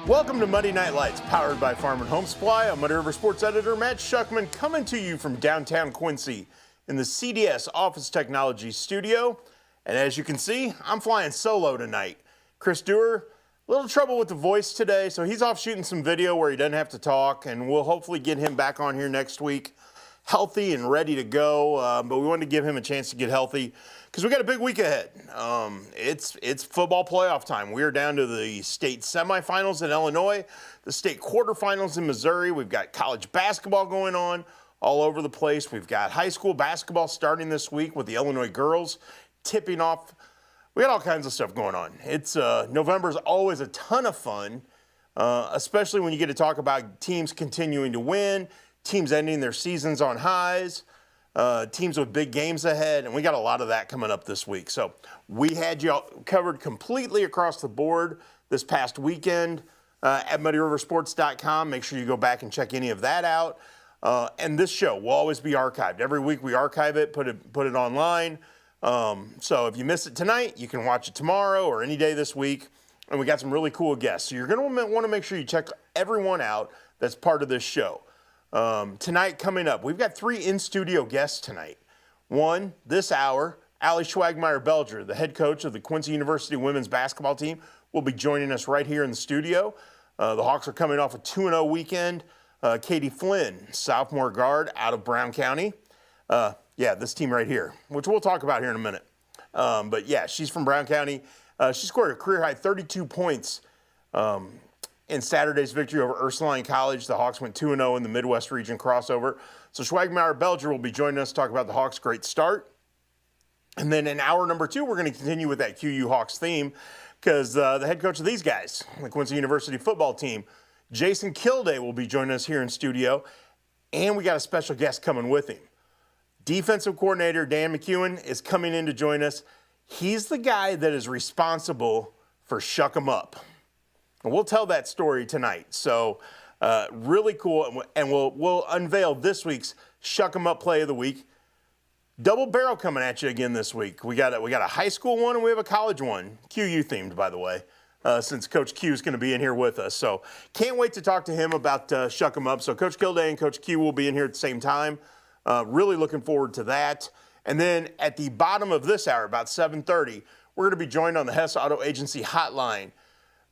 Welcome to Monday Night Lights, powered by Farm and Home Supply. I'm Muddy River Sports Editor Matt Schuckman, coming to you from downtown Quincy in the CDS Office Technology Studio. And as you can see, I'm flying solo tonight. Chris Dewar, a little trouble with the voice today, so he's off shooting some video where he doesn't have to talk, and we'll hopefully get him back on here next week, healthy and ready to go. But we wanted to give him a chance to get healthy because we got a big week ahead. It's football playoff time. We are down to the state semifinals in Illinois, the state quarterfinals in Missouri. We've got college basketball going on all over the place. We've got high school basketball starting this week with the Illinois girls tipping off. We got all kinds of stuff going on. November's always a ton of fun, especially when you get to talk about teams continuing to win, teams ending their seasons on highs, teams with big games ahead, and we got a lot of that coming up this week. So we had you covered completely across the board this past weekend at muddyriversports.com. Make sure you go back and check any of that out. And this show will always be archived. Every week we archive it, put it online. So if you miss it tonight, you can watch it tomorrow or any day this week. And we got some really cool guests. So you're going to want to make sure you check everyone out that's part of this show. Tonight coming up, we've got 3 in-studio guests tonight. One, this hour, Allie Schwagmeyer-Belger, the head coach of the Quincy University women's basketball team, will be joining us right here in the studio. The Hawks are coming off a 2-0 weekend. Katie Flynn, sophomore guard out of Brown County. This team right here, which we'll talk about here in a minute. But yeah, she's from Brown County. She scored a career-high 32 points in Saturday's victory over Ursuline College. The Hawks went 2-0 in the Midwest region crossover. So Schwagmeyer-Belger will be joining us to talk about the Hawks' great start. And then in hour number 2, we're going to continue with that QU Hawks theme because the head coach of these guys, the Quincy University football team, Jason Kilday, will be joining us here in studio. And we got a special guest coming with him. Defensive coordinator Dan McEwen is coming in to join us. He's the guy that is responsible for Shuck 'em Up. And we'll tell that story tonight. So really cool. And we'll unveil this week's Shuck 'em Up play of the week. Double barrel coming at you again this week. We got a high school one and we have a college one, QU themed, by the way, since Coach Q is going to be in here with us. So can't wait to talk to him about Shuck 'em Up. So Coach Kilday and Coach Q will be in here at the same time. Really looking forward to that. And then at the bottom of this hour, about 7:30, we're going to be joined on the Hess Auto Agency hotline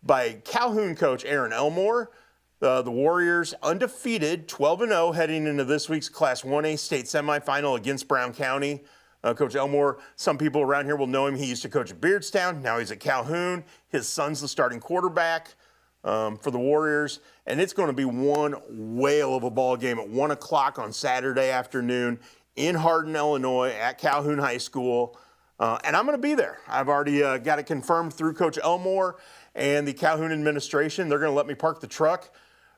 by Calhoun coach Aaron Elmore. The Warriors undefeated, 12-0, heading into this week's Class 1A state semifinal against Brown County. Coach Elmore, some people around here will know him. He used to coach at Beardstown. Now he's at Calhoun. His son's the starting quarterback for the Warriors. And it's going to be one whale of a ball game at 1 o'clock on Saturday afternoon in Hardin, Illinois at Calhoun High School. And I'm going to be there. I've already got it confirmed through Coach Elmore and the Calhoun administration. They're going to let me park the truck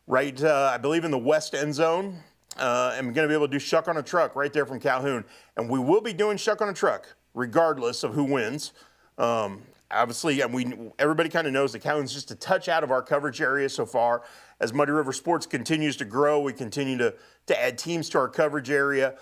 right, I believe, in the west end zone. I'm going to be able to do Shuck on a Truck right there from Calhoun. And we will be doing Shuck on a Truck regardless of who wins. Obviously, everybody kind of knows that Calhoun's just a touch out of our coverage area so far. As Muddy River Sports continues to grow, we continue to add teams to our coverage area.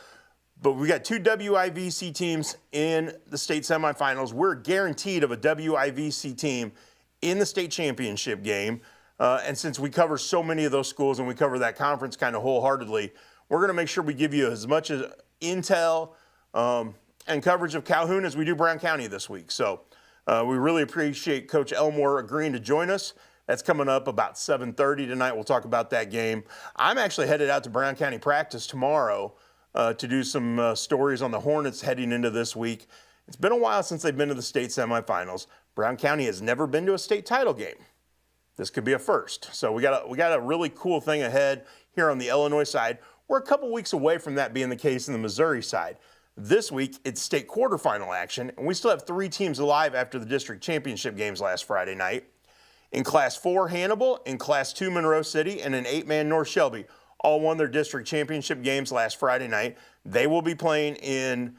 But we got 2 WIVC teams in the state semifinals. We're guaranteed of a WIVC team in the state championship game. And since we cover so many of those schools and we cover that conference kind of wholeheartedly, we're going to make sure we give you as much as intel and coverage of Calhoun as we do Brown County this week. So we really appreciate Coach Elmore agreeing to join us. That's coming up about 7:30 tonight. We'll talk about that game. I'm actually headed out to Brown County practice tomorrow to do some stories on the Hornets heading into this week. It's been a while since they've been to the state semifinals. Brown County has never been to a state title game. This could be a first. So we got a really cool thing ahead here on the Illinois side. We're a couple weeks away from that being the case in the Missouri side. This week, it's state quarterfinal action, and we still have 3 teams alive after the district championship games last Friday night. In Class 4, Hannibal, in Class 2, Monroe City, and in 8-man North Shelby all won their district championship games last Friday night. They will be playing in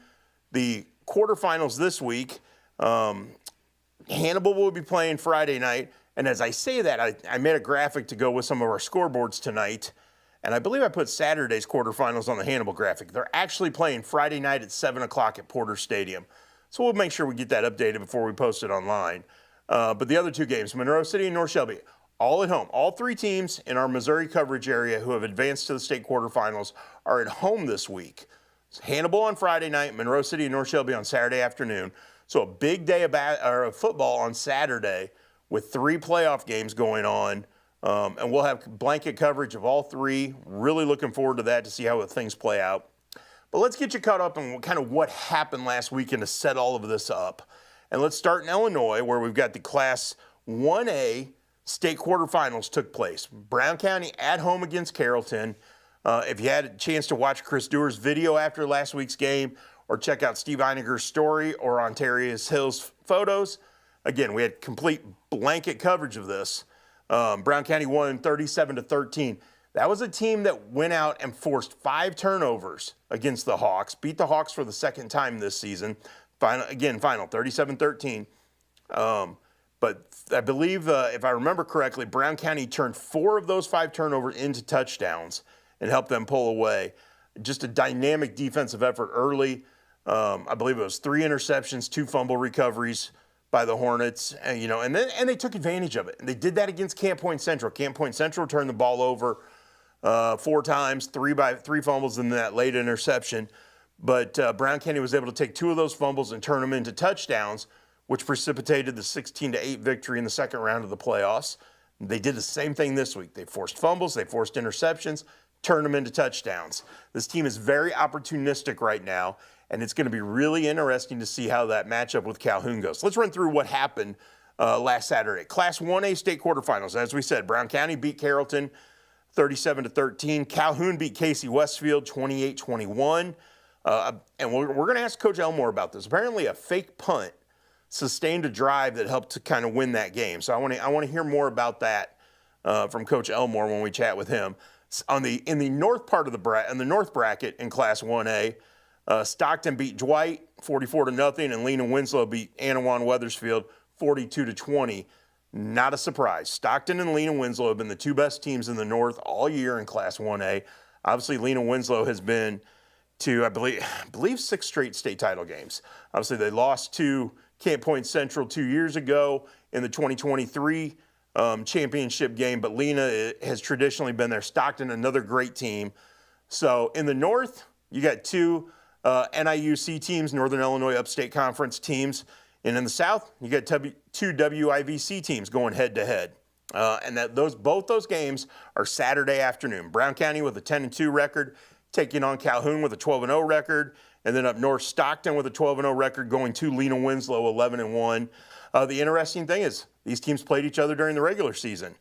the quarterfinals this week. Hannibal will be playing Friday night. And as I say that, I made a graphic to go with some of our scoreboards tonight. And I believe I put Saturday's quarterfinals on the Hannibal graphic. They're actually playing Friday night at 7 o'clock at Porter Stadium. So we'll make sure we get that updated before we post it online. But the other 2 games, Monroe City and North Shelby, all at home. All three teams in our Missouri coverage area who have advanced to the state quarterfinals are at home this week. It's Hannibal on Friday night, Monroe City and North Shelby on Saturday afternoon. So a big day of football on Saturday with 3 playoff games going on. And we'll have blanket coverage of all 3. Really looking forward to that to see how things play out. But let's get you caught up on kind of what happened last weekend to set all of this up. And let's start in Illinois, where we've got the Class 1A state quarterfinals took place. Brown County at home against Carrollton. If you had a chance to watch Chris Dewar's video after last week's game, or check out Steve Einiger's story or Ontarius Hill's photos, again, we had complete blanket coverage of this. Brown County won 37-13. That was a team that went out and forced 5 turnovers against the Hawks, beat the Hawks for the second time this season. Final 37-13. But I believe, if I remember correctly, Brown County turned 4 of those 5 turnovers into touchdowns and helped them pull away. Just a dynamic defensive effort early. I believe it was 3 interceptions, 2 fumble recoveries by the Hornets, and they took advantage of it. And they did that against Camp Point Central. Camp Point Central turned the ball over 4 times, 3 fumbles, and that late interception. But Brown County was able to take 2 of those fumbles and turn them into touchdowns, which precipitated the 16-8 victory in the second round of the playoffs. They did the same thing this week. They forced fumbles, they forced interceptions, turned them into touchdowns. This team is very opportunistic right now, and it's going to be really interesting to see how that matchup with Calhoun goes. Let's run through what happened last Saturday. Class 1A state quarterfinals. As we said, Brown County beat Carrollton 37-13. Calhoun beat Casey Westfield 28-21. And we're going to ask Coach Elmore about this. Apparently a fake punt sustained a drive that helped to kind of win that game. So I want to hear more about that from Coach Elmore when we chat with him. In the north part of the north bracket in Class 1A, Stockton beat Dwight 44-0, and Lena Winslow beat Anawan Wethersfield 42-20. Not a surprise. Stockton and Lena Winslow have been the 2 best teams in the north all year in Class 1A. Obviously, Lena Winslow has been to, I believe 6 straight state title games. Obviously, they lost to Camp Point Central 2 years ago in the 2023 championship game, but Lena has traditionally been there. Stockton, another great team. So in the north, you got 2 NIUC teams, Northern Illinois Upstate Conference teams. And in the south, you got 2 WIVC teams going head-to-head. And both those games are Saturday afternoon. Brown County with a 10-2 record, taking on Calhoun with a 12-0 record. And then up north, Stockton with a 12-0 record, going to Lena Winslow 11-1. The interesting thing is these teams played each other during the regular season.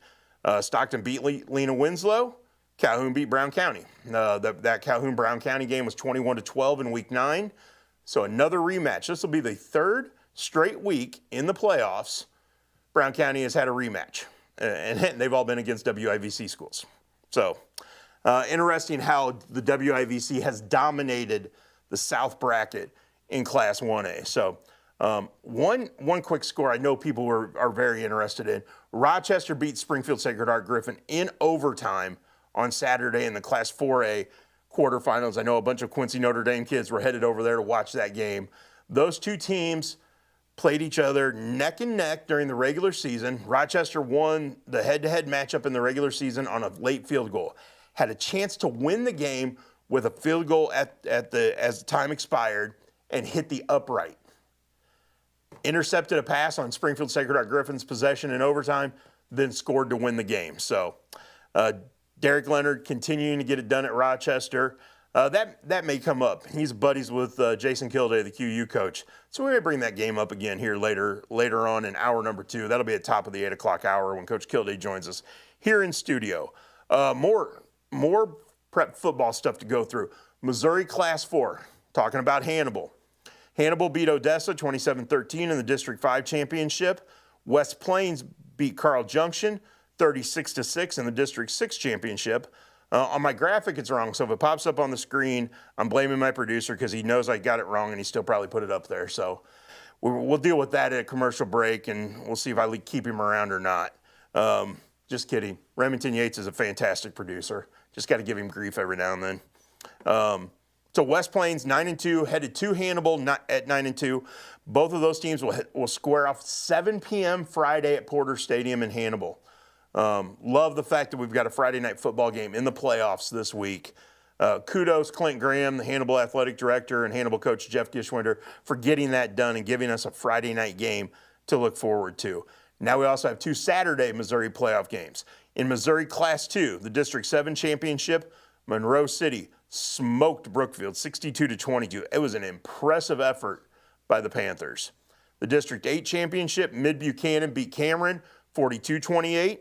Stockton beat Lena Winslow. Calhoun beat Brown County. That Calhoun-Brown County game was 21-12 in Week 9. So another rematch. This will be the 3rd straight week in the playoffs Brown County has had a rematch. And they've all been against WIVC schools. So interesting how the WIVC has dominated the South bracket in Class 1A. So one quick score I know people are very interested in. Rochester beat Springfield Sacred Heart Griffin in overtime on Saturday in the Class 4A quarterfinals. I know a bunch of Quincy Notre Dame kids were headed over there to watch that game. Those 2 teams played each other neck and neck during the regular season. Rochester won the head-to-head matchup in the regular season on a late field goal. Had a chance to win the game with a field goal as the time expired and hit the upright. Intercepted a pass on Springfield Sacred Heart Griffin's possession in overtime, then scored to win the game. So Derek Leonard continuing to get it done at Rochester. That may come up. He's buddies with Jason Kilday, the QU coach. So we may bring that game up again here later on in hour number 2. That'll be at top of the 8 o'clock hour when Coach Kilday joins us here in studio. More prep football stuff to go through. Missouri Class 4, talking about Hannibal. Hannibal beat Odessa 27-13 in the District 5 championship. West Plains beat Carl Junction 36-6 in the District 6 championship. On my graphic, it's wrong, so if it pops up on the screen, I'm blaming my producer because he knows I got it wrong and he still probably put it up there. So we'll deal with that at a commercial break, and we'll see if I keep him around or not. Just kidding. Remington Yates is a fantastic producer. Just got to give him grief every now and then. So West Plains 9-2, headed to Hannibal at 9-2. Both of those teams will square off 7 p.m. Friday at Porter Stadium in Hannibal. Love the fact that we've got a Friday night football game in the playoffs this week. Kudos, Clint Graham, the Hannibal athletic director, and Hannibal coach Jeff Gishwinder for getting that done and giving us a Friday night game to look forward to. Now we also have 2 Saturday Missouri playoff games. In Missouri Class 2, the District 7 championship, Monroe City smoked Brookfield 62-22. It was an impressive effort by the Panthers. The District 8 championship, Mid-Buchanan beat Cameron 42-28.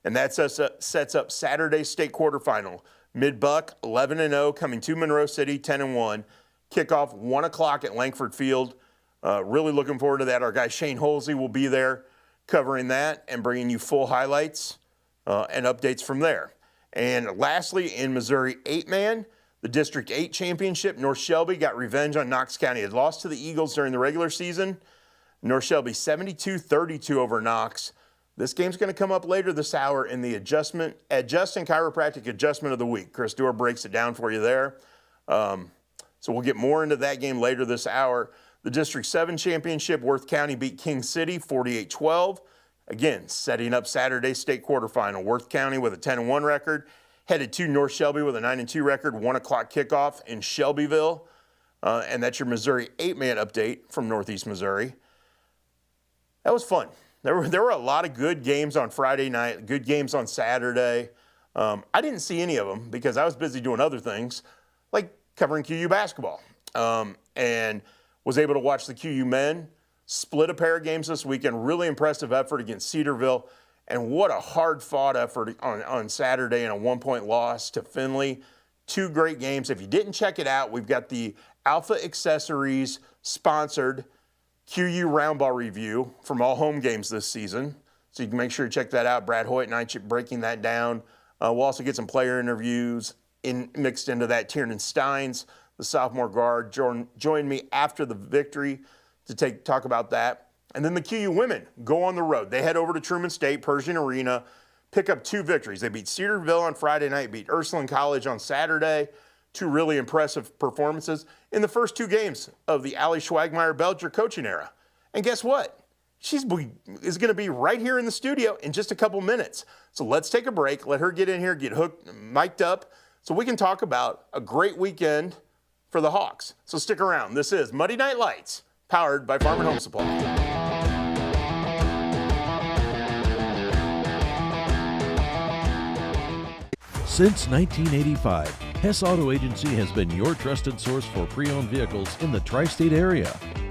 And that sets up Saturday's state quarterfinal. Mid-Buck 11-0 coming to Monroe City 10-1. Kickoff 1 o'clock at Langford Field. Really looking forward to that. Our guy Shane Holsey will be there covering that and bringing you full highlights and updates from there. And lastly, in Missouri 8-man, the District 8 championship, North Shelby got revenge on Knox County. It lost to the Eagles during the regular season. North Shelby 72-32 over Knox. This game's going to come up later this hour in the adjust and chiropractic adjustment of the week. Chris Dorr breaks it down for you there. So we'll get more into that game later this hour. The District 7 championship, Worth County beat King City 48-12. Again, setting up Saturday's state quarterfinal. Worth County with a 10-1 record, headed to North Shelby with a 9-2 record, 1 o'clock kickoff in Shelbyville. And that's your Missouri 8-man update from Northeast Missouri. That was fun. There were a lot of good games on Friday night, good games on Saturday. I didn't see any of them because I was busy doing other things, like covering QU basketball, and was able to watch the QU men split a pair of games this weekend. Really impressive effort against Cedarville, and what a hard-fought effort on Saturday in a 1-point loss to Findlay. 2 great games. If you didn't check it out, we've got the Alpha Accessories sponsored QU round ball review from all home games this season. So you can make sure you check that out. Brad Hoyt and I breaking that down. We'll also get some player interviews mixed into that. Tiernan Steins, the sophomore guard, joined me after the victory to talk about that. And then the QU women go on the road. They head over to Truman State, Pershing Arena, pick up 2 victories. They beat Cedarville on Friday night, beat Ursuline College on Saturday. 2 really impressive performances in the first 2 games of the Allie Schwagmeyer-Belger coaching era. And guess what? She is going to be right here in the studio in just a couple minutes. So let's take a break, let her get in here, get mic'd up, so we can talk about a great weekend for the Hawks. So stick around. This is Monday Night Lights, powered by Farm and Home Supply. Since 1985, Hess Auto Agency has been your trusted source for pre-owned vehicles in the tri-state area.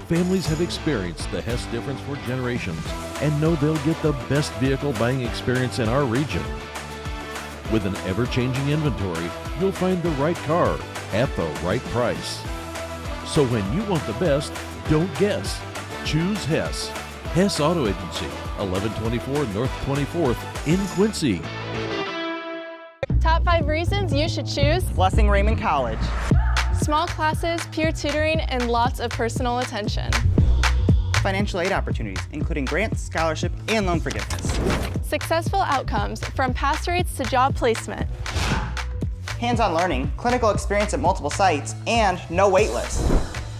Families have experienced the Hess difference for generations and know they'll get the best vehicle buying experience in our region. With an ever-changing inventory, you'll find the right car at the right price. So when you want the best, don't guess. Choose Hess. Hess Auto Agency, 1124 North 24th in Quincy. Top 5 reasons you should choose Blessing Raymond College. small classes, peer tutoring, and lots of personal attention. Financial aid opportunities, including grants, scholarship, and loan forgiveness. Successful outcomes from pass rates to job placement. Hands-on learning, clinical experience at multiple sites, and no wait list.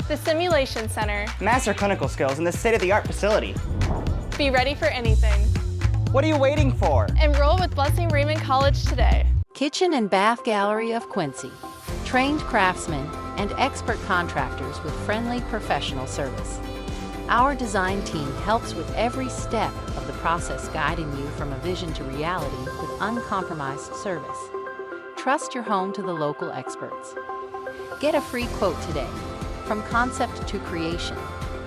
The Simulation Center. Master clinical skills in this state-of-the-art facility. Be ready for anything. What are you waiting for? Enroll with Blessing Raymond College today. Kitchen and Bath Gallery of Quincy. Trained craftsmen and expert contractors with friendly professional service. Our design team helps with every step of the process, guiding you from a vision to reality with uncompromised service. Trust your home to the local experts. Get a free quote today. From concept to creation,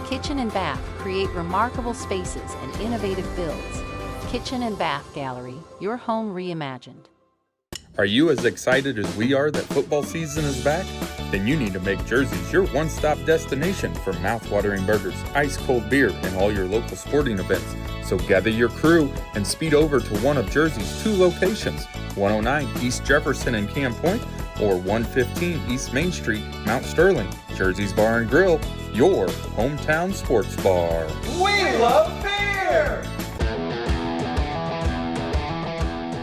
Kitchen and Bath create remarkable spaces and innovative builds. Kitchen and Bath Gallery, your home reimagined. Are you as excited as we are that football season is back? Then you need to make Jersey's your one-stop destination for mouth-watering burgers, ice-cold beer, and all your local sporting events. So gather your crew and speed over to one of Jersey's 2 locations, 109 East Jefferson and Camp Point, or 115 East Main Street, Mount Sterling. Jersey's Bar and Grill, your hometown sports bar. We love beer!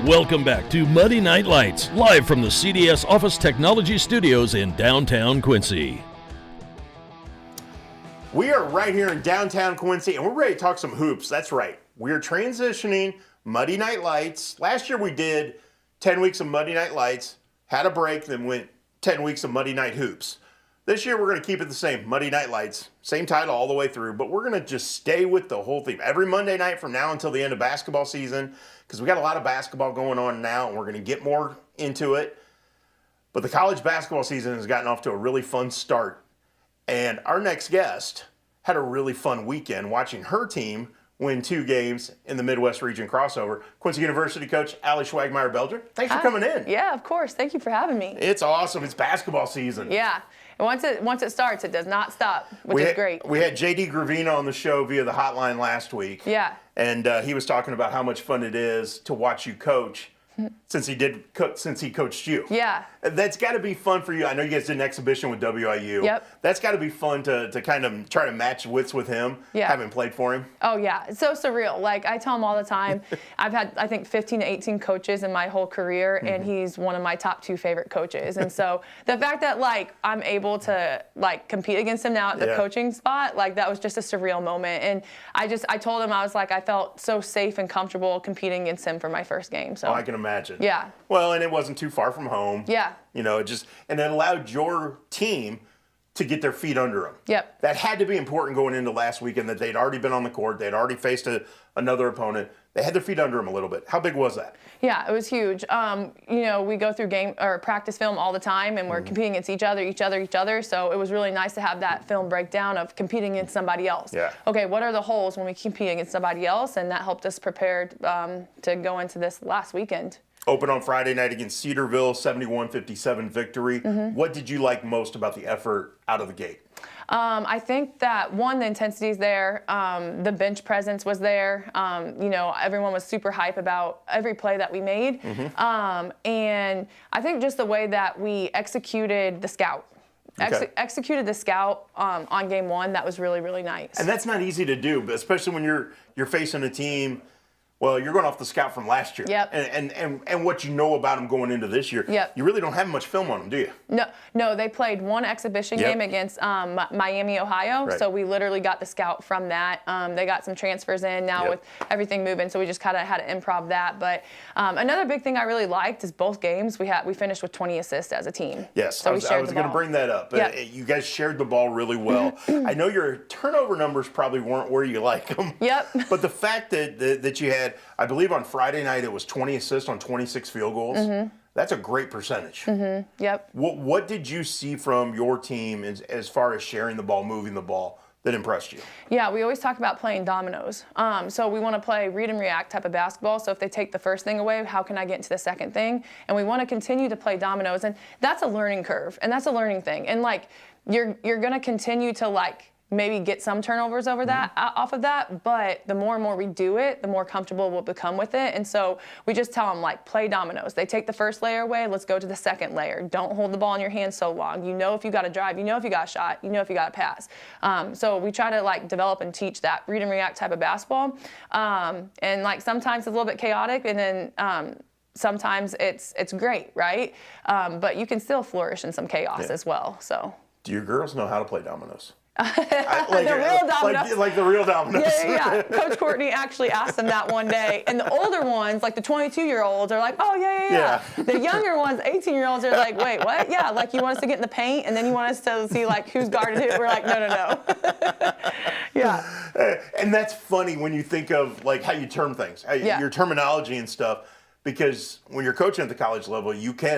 Welcome back to Monday Night Lights, live from the CDS Office Technology Studios in downtown Quincy. We are right here in downtown Quincy, and we're ready to talk some hoops. That's right. We're transitioning Muddy Night Lights. Last year we did 10 weeks of Muddy Night Lights, had a break, then went 10 weeks of Muddy Night Hoops. This year we're going to keep it the same, Muddy Night Lights, same title all the way through, but we're going to just stay with the whole theme. Every Monday night from now until the end of basketball season, because we got a lot of basketball going on now, and we're going to get more into it. But the college basketball season has gotten off to a really fun start. And our next guest had a really fun weekend watching her team win 2 games in the Midwest Region crossover. Quincy University coach Allie Schwagmeyer-Belger, thanks for coming in. Yeah, of course. Thank you for having me. It's awesome. It's basketball season. Yeah. And once it starts, it does not stop, which is great. We had J.D. Gravina on the show via the hotline last week. Yeah. And he was talking about how much fun it is to watch you coach since he coached you. Yeah. That's got to be fun for you. I know you guys did an exhibition with WIU. Yep. That's got to be fun to kind of try to match wits with him, having played for him. Oh, yeah. It's so surreal. Like, I tell him all the time, I've had, I think, 15 to 18 coaches in my whole career, and he's one of my top 2 favorite coaches. And so the fact that, like, I'm able to, like, compete against him now at the coaching spot, like, that was just a surreal moment. And I told him, I was like, I felt so safe and comfortable competing against him for my first game. So I can imagine. Yeah. Well, and it wasn't too far from home. Yeah. You know, and it allowed your team to get their feet under them. Yep. That had to be important going into last weekend, that they'd already been on the court. They'd already faced another opponent. They had their feet under them a little bit. How big was that? Yeah, it was huge. You know, we go through game or practice film all the time, and we're competing against each other. So it was really nice to have that film breakdown of competing against somebody else. Yeah. Okay, what are the holes when we compete against somebody else? And that helped us prepare to go into this last weekend. Open on Friday night against Cedarville, 71-57 victory. What did you like most about the effort out of the gate? I think that, one, the intensity is there. The bench presence was there. You know, everyone was super hype about every play that we made. And I think just the way that we executed the scout. Executed the scout on game 1, that was really, really nice. And that's not easy to do, but especially when you're facing a team. Well, you're going off the scout from last year. Yep. And what you know about them going into this year. Yep. You really don't have much film on them, do you? No, they played one exhibition game against Miami, Ohio. Right. So we literally got the scout from that. They got some transfers in now with everything moving, so we just kind of had to improv that. But another big thing I really liked is both games we finished with 20 assists as a team. Yes, so I was going to bring that up. Yep. You guys shared the ball really well. I know your turnover numbers probably weren't where you like them. Yep. But the fact that you had, I believe on Friday night it was 20 assists on 26 field goals. That's a great percentage. Yep. What did you see from your team as far as sharing the ball, moving the ball, that impressed you? Yeah, we always talk about playing dominoes. So we want to play read and react type of basketball. So if they take the first thing away, how can I get into the second thing? And we want to continue to play dominoes. And that's a learning curve, and that's a learning thing. And, like, you're going to continue to, like, maybe get some turnovers over that off of that, but the more and more we do it, the more comfortable we'll become with it. And so we just tell them, like, play dominoes. They take the first layer away, let's go to the second layer. Don't hold the ball in your hands so long. You know if you got to drive, you know if you got a shot, you know if you got to pass. So we try to, like, develop and teach that read and react type of basketball. And, like, sometimes it's a little bit chaotic, and then sometimes it's great, right? But you can still flourish in some chaos as well. So. Do your girls know how to play dominoes? The real dominoes. Like the real dominoes. Yeah. Coach Courtney actually asked them that one day. And the older ones, like the 22-year-olds, are like, oh, yeah. The younger ones, 18-year-olds, are like, wait, what? Yeah, like, you want us to get in the paint, and then you want us to see, like, who's guarded who? We're like, no. Yeah. And that's funny when you think of, like, how you term things, your terminology and stuff. Because when you're coaching at the college level, you could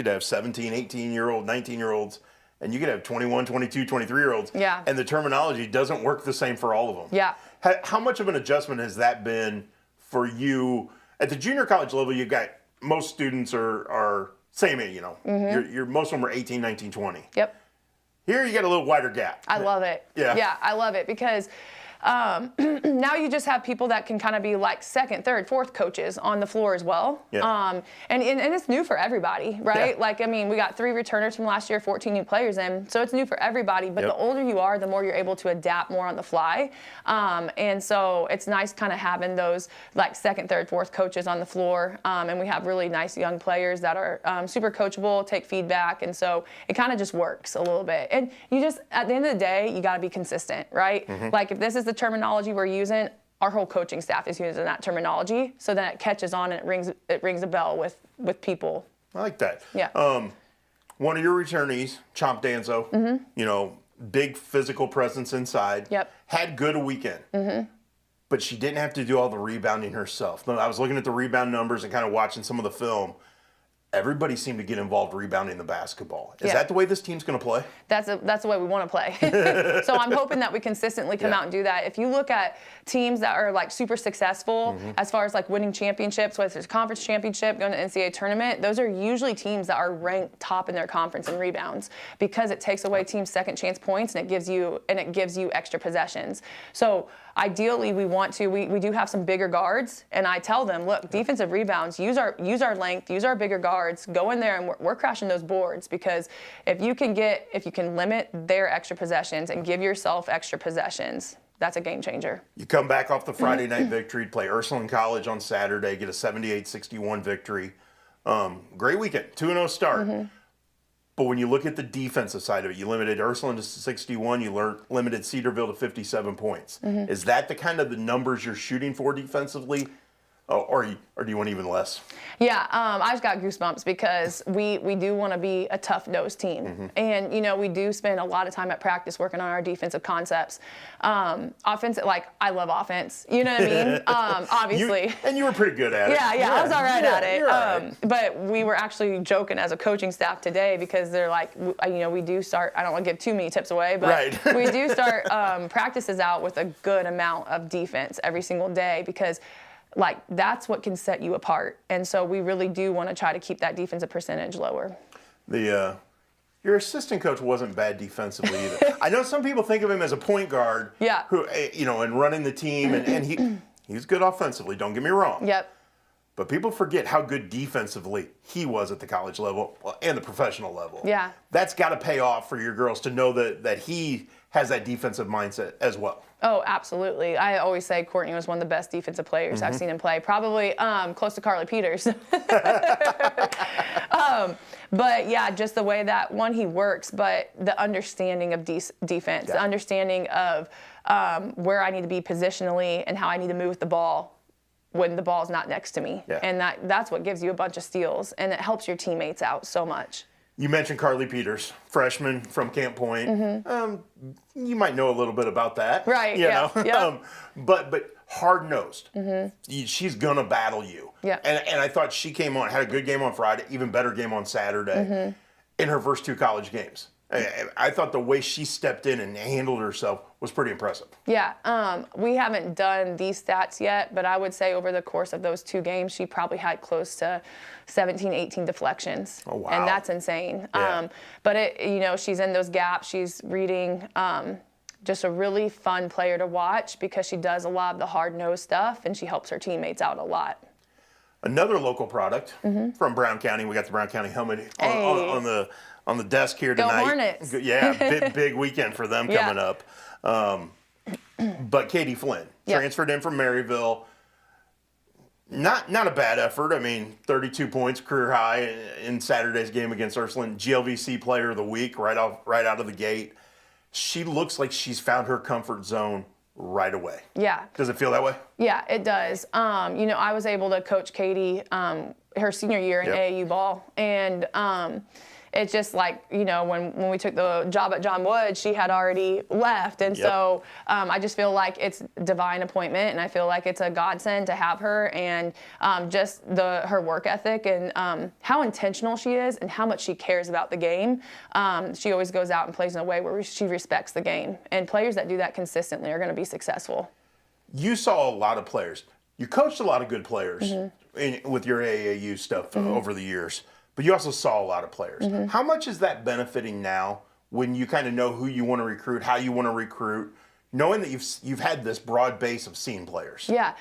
have 17, 18-year-old, 19-year-olds, and you could have 21, 22, 23-year-olds. Yeah. And the terminology doesn't work the same for all of them. Yeah. How much of an adjustment has that been for you? At the junior college level, you got most students are same age, you know. Most of them are 18, 19, 20. Yep. Here you got a little wider gap. I love it. Yeah, I love it because now you just have people that can kind of be like second, third, fourth coaches on the floor as well. Yeah. And it's new for everybody, right? Yeah. Like, I mean, we got 3 returners from last year, 14 new players in, so it's new for everybody. But the older you are, the more you're able to adapt more on the fly. And so it's nice kind of having those like second, third, fourth coaches on the floor. And we have really nice young players that are super coachable, take feedback. And so it kind of just works a little bit. And you just, at the end of the day, you got to be consistent, right? Like, if this is the terminology we're using, our whole coaching staff is using that terminology, so that it catches on and it rings a bell with people. I like that. Yeah. One of your returnees, Chomp Danzo, you know, big physical presence inside. Yep. Had good weekend. But she didn't have to do all the rebounding herself. I was looking at the rebound numbers and kind of watching some of the film. Everybody seemed to get involved rebounding the basketball. Is that the way this team's going to play? That's the way we want to play. So I'm hoping that we consistently come out and do that. If you look at teams that are like super successful as far as like winning championships, whether it's a conference championship, going to NCAA tournament, those are usually teams that are ranked top in their conference in rebounds, because it takes away teams' second chance points and it gives you extra possessions. So ideally, we do have some bigger guards, and I tell them, look, defensive rebounds, use our length, use our bigger guards, go in there, and we're crashing those boards, because if you can limit their extra possessions and give yourself extra possessions, that's a game changer. You come back off the Friday night victory, play Ursuline College on Saturday, get a 78-61 victory. Great weekend, 2-0 start. But when you look at the defensive side of it, you limited Ursuline to 61, you limited Cedarville to 57 points. Is that the kind of the numbers you're shooting for defensively? Or do you want even less? Yeah, I just got goosebumps, because we do want to be a tough-nosed team. And, you know, we do spend a lot of time at practice working on our defensive concepts. Offensive, like, I love offense. You know what I mean? Obviously. And you were pretty good at it. Yeah, I was all right at it. You're all right. But we were actually joking as a coaching staff today, because they're like, you know, we do start, I don't want to give too many tips away, but we do start practices out with a good amount of defense every single day, because like that's what can set you apart. And so we really do want to try to keep that defensive percentage lower. Your assistant coach wasn't bad defensively either. I know some people think of him as a point guard. Yeah. Who, you know, and running the team, and he was good offensively. Don't get me wrong. Yep. But people forget how good defensively he was at the college level and the professional level. Yeah. That's got to pay off for your girls to know that he has that defensive mindset as well. Oh, absolutely. I always say Courtney was one of the best defensive players I've seen him play, probably close to Carly Peters. But yeah, just the way that, one, he works, but the understanding of defense, the understanding of where I need to be positionally and how I need to move the ball when the ball's not next to me. Yeah. And that's what gives you a bunch of steals, and it helps your teammates out so much. You mentioned Carly Peters, freshman from Camp Point. You might know a little bit about that. Right, you yeah. know? Yep. But hard-nosed. She's going to battle you. Yeah. And I thought she came on, had a good game on Friday, even better game on Saturday in her first 2 college games. I thought the way she stepped in and handled herself was pretty impressive. Yeah, we haven't done these stats yet, but I would say over the course of those 2 games, she probably had close to 17, 18 deflections. Oh, wow. And that's insane. Yeah. But she's in those gaps, she's reading. Just a really fun player to watch, because she does a lot of the hard-nosed stuff, and she helps her teammates out a lot. Another local product from Brown County. We got the Brown County helmet on the desk here Go tonight. Hornets. Yeah, big weekend for them coming up. But Katie Flynn transferred in from Maryville. Not a bad effort. I mean, 32 points, career high in Saturday's game against Ursuline. GLVC Player of the Week right out of the gate. She looks like she's found her comfort zone right away. Yeah. Does it feel that way? Yeah, it does. I was able to coach Katie her senior year in AAU ball, and it's just like, when we took the job at John Wood, she had already left. And so I just feel like it's divine appointment, and I feel like it's a godsend to have her, and just her work ethic and how intentional she is and how much she cares about the game. She always goes out and plays in a way where she respects the game. And players that do that consistently are going to be successful. You saw a lot of players. You coached a lot of good players with your AAU stuff over the years. But you also saw a lot of players. How much is that benefiting now when you kind of know who you want to recruit, how you want to recruit, knowing that you've had this broad base of scene players? Yeah.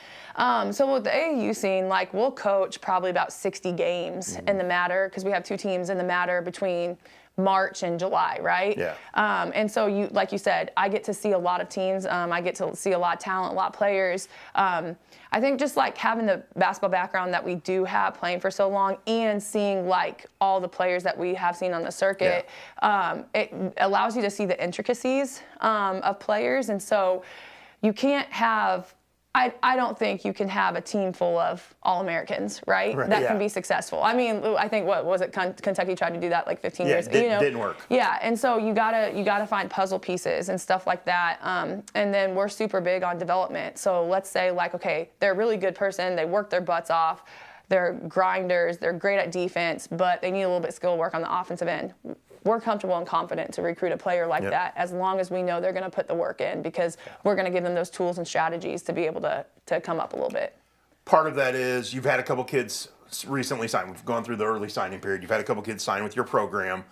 So with the AAU scene, we'll coach probably about 60 games in the Matter, because we have 2 teams in the Matter between March and July, right? Yeah. And so like you said, I get to see a lot of teams. I get to see a lot of talent, a lot of players. I think just having the basketball background that we do have, playing for so long, and seeing all the players that we have seen on the circuit, it allows you to see the intricacies of players. And so you can't have I don't think you can have a team full of All-Americans, right? That can be successful. I mean, I think, what was it, Kentucky tried to do that like 15 years ago. Yeah, it didn't work. Yeah, and so you gotta find puzzle pieces and stuff like that. And then we're super big on development. So let's say, like, okay, they're a really good person, they work their butts off, they're grinders, they're great at defense, but they need a little bit of skill work on the offensive end. We're comfortable and confident to recruit a player like that, as long as we know they're going to put the work in, because we're going to give them those tools and strategies to be able to come up a little bit. Part of that is you've had a couple kids recently sign. We've gone through the early signing period. You've had a couple kids sign with your program.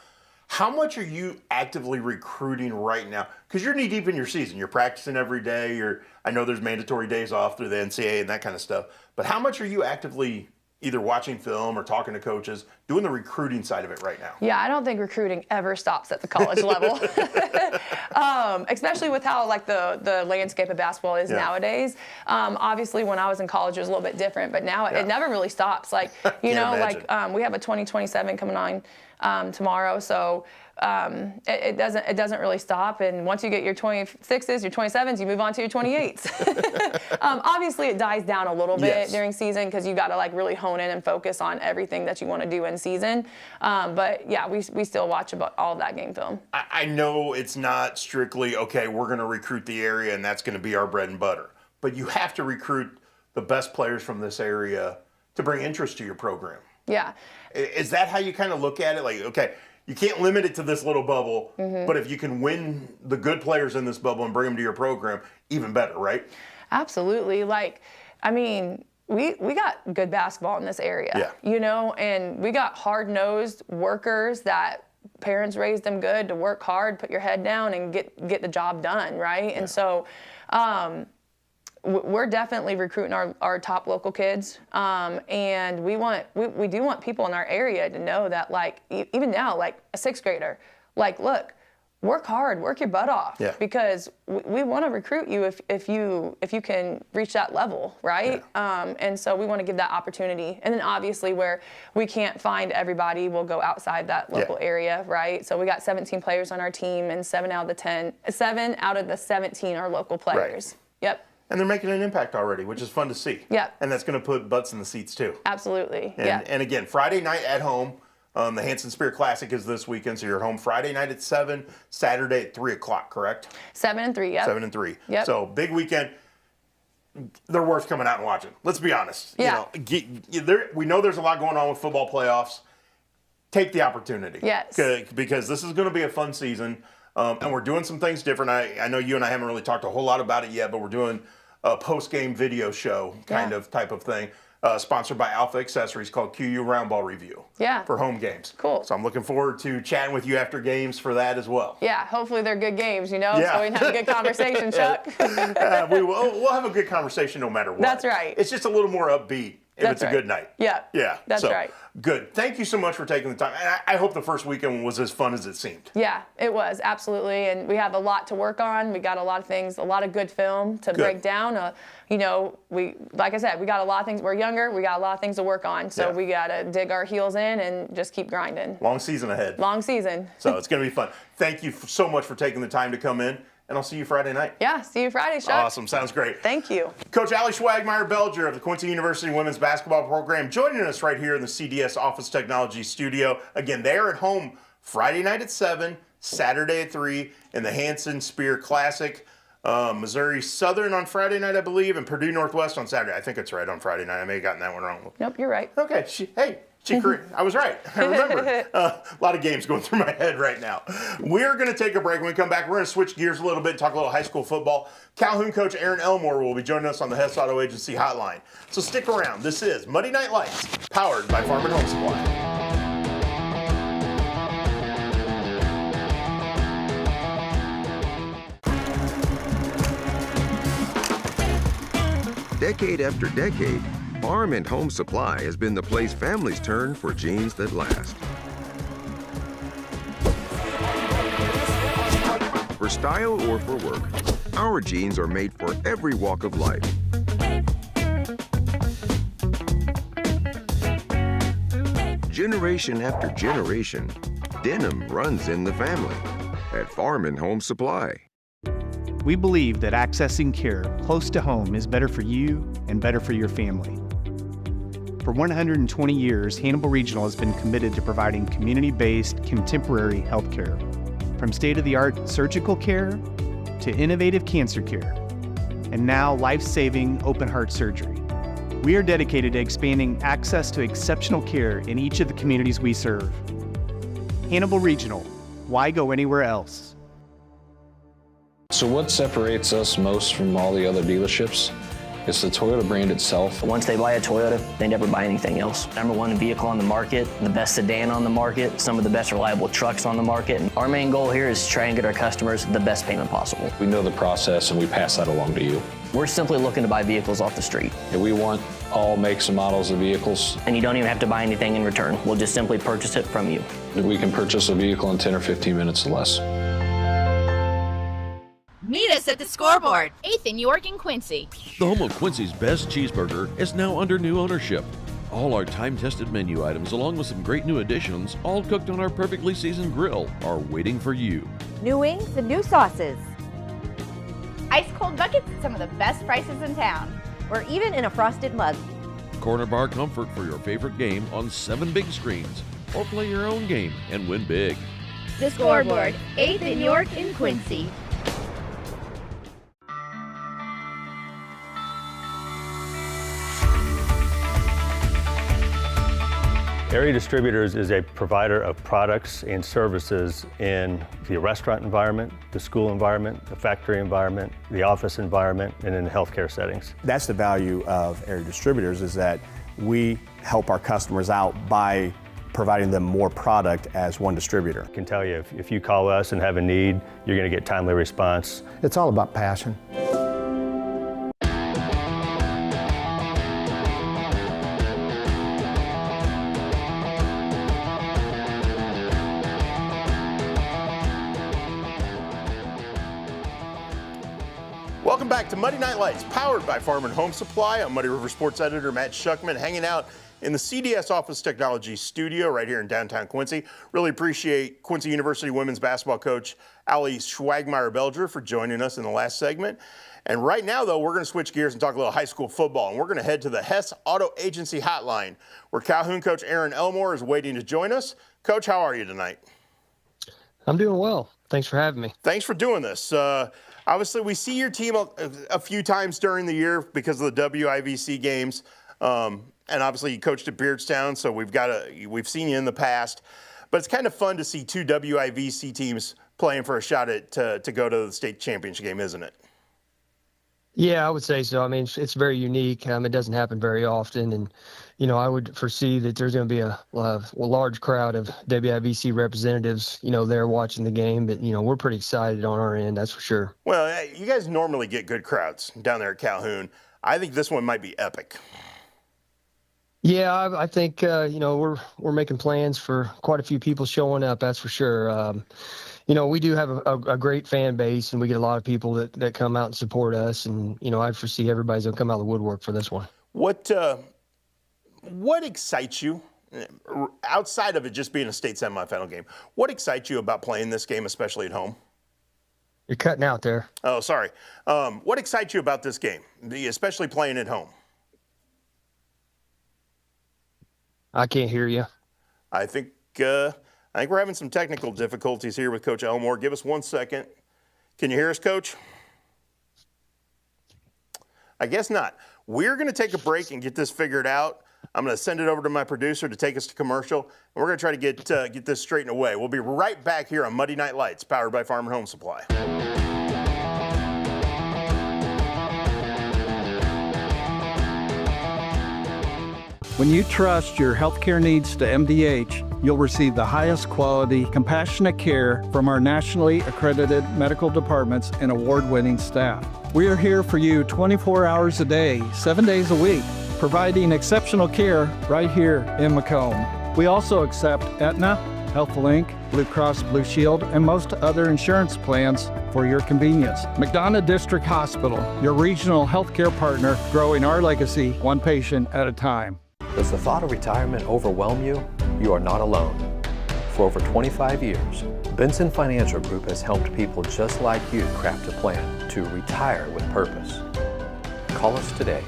How much are you actively recruiting right now? Because you're knee deep in your season. You're practicing every day. I know there's mandatory days off through the NCAA and that kind of stuff. But how much are you actively either watching film or talking to coaches, doing the recruiting side of it right now? Yeah, I don't think recruiting ever stops at the college level, especially with how like the landscape of basketball is nowadays. Obviously, when I was in college, it was a little bit different, but now it never really stops. Like, you know, like we have a 2027 coming on tomorrow, so it doesn't really stop. And once you get your 26s, your 27s, you move on to your 28s. Obviously, it dies down a little bit during season, because you got to like really hone in and focus on everything that you want to do in season. But yeah, we still watch about all of that game film. I know it's not strictly, okay, we're going to recruit the area and that's going to be our bread and butter. But you have to recruit the best players from this area to bring interest to your program. Yeah. Is that how you kind of look at it? Like, okay, you can't limit it to this little bubble, but if you can win the good players in this bubble and bring them to your program, even better, right? Absolutely. Like, I mean, we got good basketball in this area, you know, and we got hard-nosed workers that parents raised them good to work hard, put your head down, and get the job done, right? And so we're definitely recruiting our top local kids, and we do want people in our area to know that, like, even now, like a sixth grader, like, look, work hard, work your butt off, because we want to recruit you if you can reach that level, right? And so we want to give that opportunity. And then obviously, where we can't find everybody, we'll go outside that local area, right? So we got 17 players on our team, and 7 out of the 17 are local players. Yep. And they're making an impact already, which is fun to see. Yeah. And that's going to put butts in the seats too. Absolutely. And again, Friday night at home. The Hanson Spear Classic is this weekend, so you're home Friday night at 7, Saturday at 3 o'clock, correct? 7 and 3, 7 and 3. Yep. So big weekend. They're worth coming out and watching. Let's be honest. Yeah. You know, we know there's a lot going on with football playoffs. Take the opportunity. Yes. Because this is going to be a fun season, and we're doing some things different. I know you and I haven't really talked a whole lot about it yet, but we're doing a post-game video show type of thing. Sponsored by Alpha Accessories, called QU Round Ball Review. Yeah. For home games. Cool. So I'm looking forward to chatting with you after games for that as well. Yeah, hopefully they're good games, you know, so we can have a good conversation, Chuck. We'll have a good conversation no matter what. That's right. It's just a little more upbeat if it's a good night. Yeah. Yeah. That's right. Good. Thank you so much for taking the time. And I hope the first weekend was as fun as it seemed. Yeah, it was, absolutely. And we have a lot to work on. We got a lot of things, a lot of good film to break down. You know, like I said, we got a lot of things. We're younger. We got a lot of things to work on. So we got to dig our heels in and just keep grinding. Long season ahead. Long season. So it's going to be fun. Thank you so much for taking the time to come in. And I'll see you Friday night. Yeah, see you Friday, Chuck. Awesome. Sounds great. Thank you. Coach Allie Schwagmeyer-Belger of the Quincy University Women's Basketball Program joining us right here in the CDS Office Technology Studio. Again, they are at home Friday night at 7, Saturday at 3 in the Hanson Spear Classic. Missouri Southern on Friday night, I believe, and Purdue Northwest on Saturday. I think it's right on Friday night. I may have gotten that one wrong. Nope, you're right. Okay. I was right. I remember. A lot of games going through my head right now. We're going to take a break. When we come back, we're going to switch gears a little bit and talk a little high school football. Calhoun coach Aaron Elmore will be joining us on the Hess Auto Agency Hotline. So stick around. This is Monday Night Lights, powered by Farm and Home Supply. Decade after decade, Farm and Home Supply has been the place families turn for jeans that last. For style or for work, our jeans are made for every walk of life. Generation after generation, denim runs in the family at Farm and Home Supply. We believe that accessing care close to home is better for you and better for your family. For 120 years, Hannibal Regional has been committed to providing community-based, contemporary health care. From state-of-the-art surgical care to innovative cancer care, and now life-saving open-heart surgery. We are dedicated to expanding access to exceptional care in each of the communities we serve. Hannibal Regional, why go anywhere else? So what separates us most from all the other dealerships? It's the Toyota brand itself. Once they buy a Toyota, they never buy anything else. #1 vehicle on the market, the best sedan on the market, some of the best reliable trucks on the market. And our main goal here is to try and get our customers the best payment possible. We know the process and we pass that along to you. We're simply looking to buy vehicles off the street. And we want all makes and models of vehicles. And you don't even have to buy anything in return. We'll just simply purchase it from you. We can purchase a vehicle in 10 or 15 minutes or less. Meet us at the Scoreboard, 8th and York in Quincy. The home of Quincy's best cheeseburger is now under new ownership. All our time-tested menu items, along with some great new additions, all cooked on our perfectly seasoned grill, are waiting for you. New wings and new sauces. Ice cold buckets at some of the best prices in town. Or even in a frosted mug. Corner bar comfort for your favorite game on 7 big screens. Or play your own game and win big. The Scoreboard, 8th and York in Quincy. Area Distributors is a provider of products and services in the restaurant environment, the school environment, the factory environment, the office environment, and in the healthcare settings. That's the value of Area Distributors, is that we help our customers out by providing them more product as one distributor. I can tell you, if you call us and have a need, you're going to get timely response. It's all about passion. Welcome back to Muddy Night Lights, powered by Farm and Home Supply. I'm Muddy River Sports Editor Matt Schuckman, hanging out in the CDS Office Technology studio right here in downtown Quincy. Really appreciate Quincy University women's basketball coach Allie Schwagmeyer-Belger for joining us in the last segment. And right now, though, we're going to switch gears and talk a little high school football. And we're going to head to the Hess Auto Agency Hotline, where Calhoun coach Aaron Elmore is waiting to join us. Coach, how are you tonight? I'm doing well. Thanks for having me. Thanks for doing this. Obviously, we see your team a few times during the year because of the WIVC games, and obviously you coached at Beardstown, so we've seen you in the past. But it's kind of fun to see two WIVC teams playing for a shot at to go to the state championship game, isn't it? Yeah, I would say so. I mean, it's very unique. It doesn't happen very often, and I would foresee that there's going to be a large crowd of WIVC representatives, there watching the game. But we're pretty excited on our end, that's for sure. Well, you guys normally get good crowds down there at Calhoun. I think this one might be epic. Yeah, I think we're making plans for quite a few people showing up. That's for sure. We do have a great fan base, and we get a lot of people that come out and support us. And I foresee everybody's gonna come out of the woodwork for this one. What excites you, outside of it just being a state semifinal game? What excites you about playing this game, especially at home? You're cutting out there. Oh, sorry. What excites you about this game, especially playing at home? I can't hear you. I think we're having some technical difficulties here with Coach Elmore. Give us 1 second. Can you hear us, Coach? I guess not. We're going to take a break and get this figured out. I'm going to send it over to my producer to take us to commercial, and we're going to try to get this straightened away. We'll be right back here on Muddy Night Lights, powered by Farm and Home Supply. When you trust your healthcare needs to MDH, you'll receive the highest quality, compassionate care from our nationally accredited medical departments and award-winning staff. We are here for you 24 hours a day, 7 days a week, providing exceptional care right here in Macomb. We also accept Aetna, HealthLink, Blue Cross Blue Shield, and most other insurance plans for your convenience. McDonough District Hospital, your regional healthcare partner, growing our legacy one patient at a time. Does the thought of retirement overwhelm you? You are not alone. For over 25 years, Benson Financial Group has helped people just like you craft a plan to retire with purpose. Call us today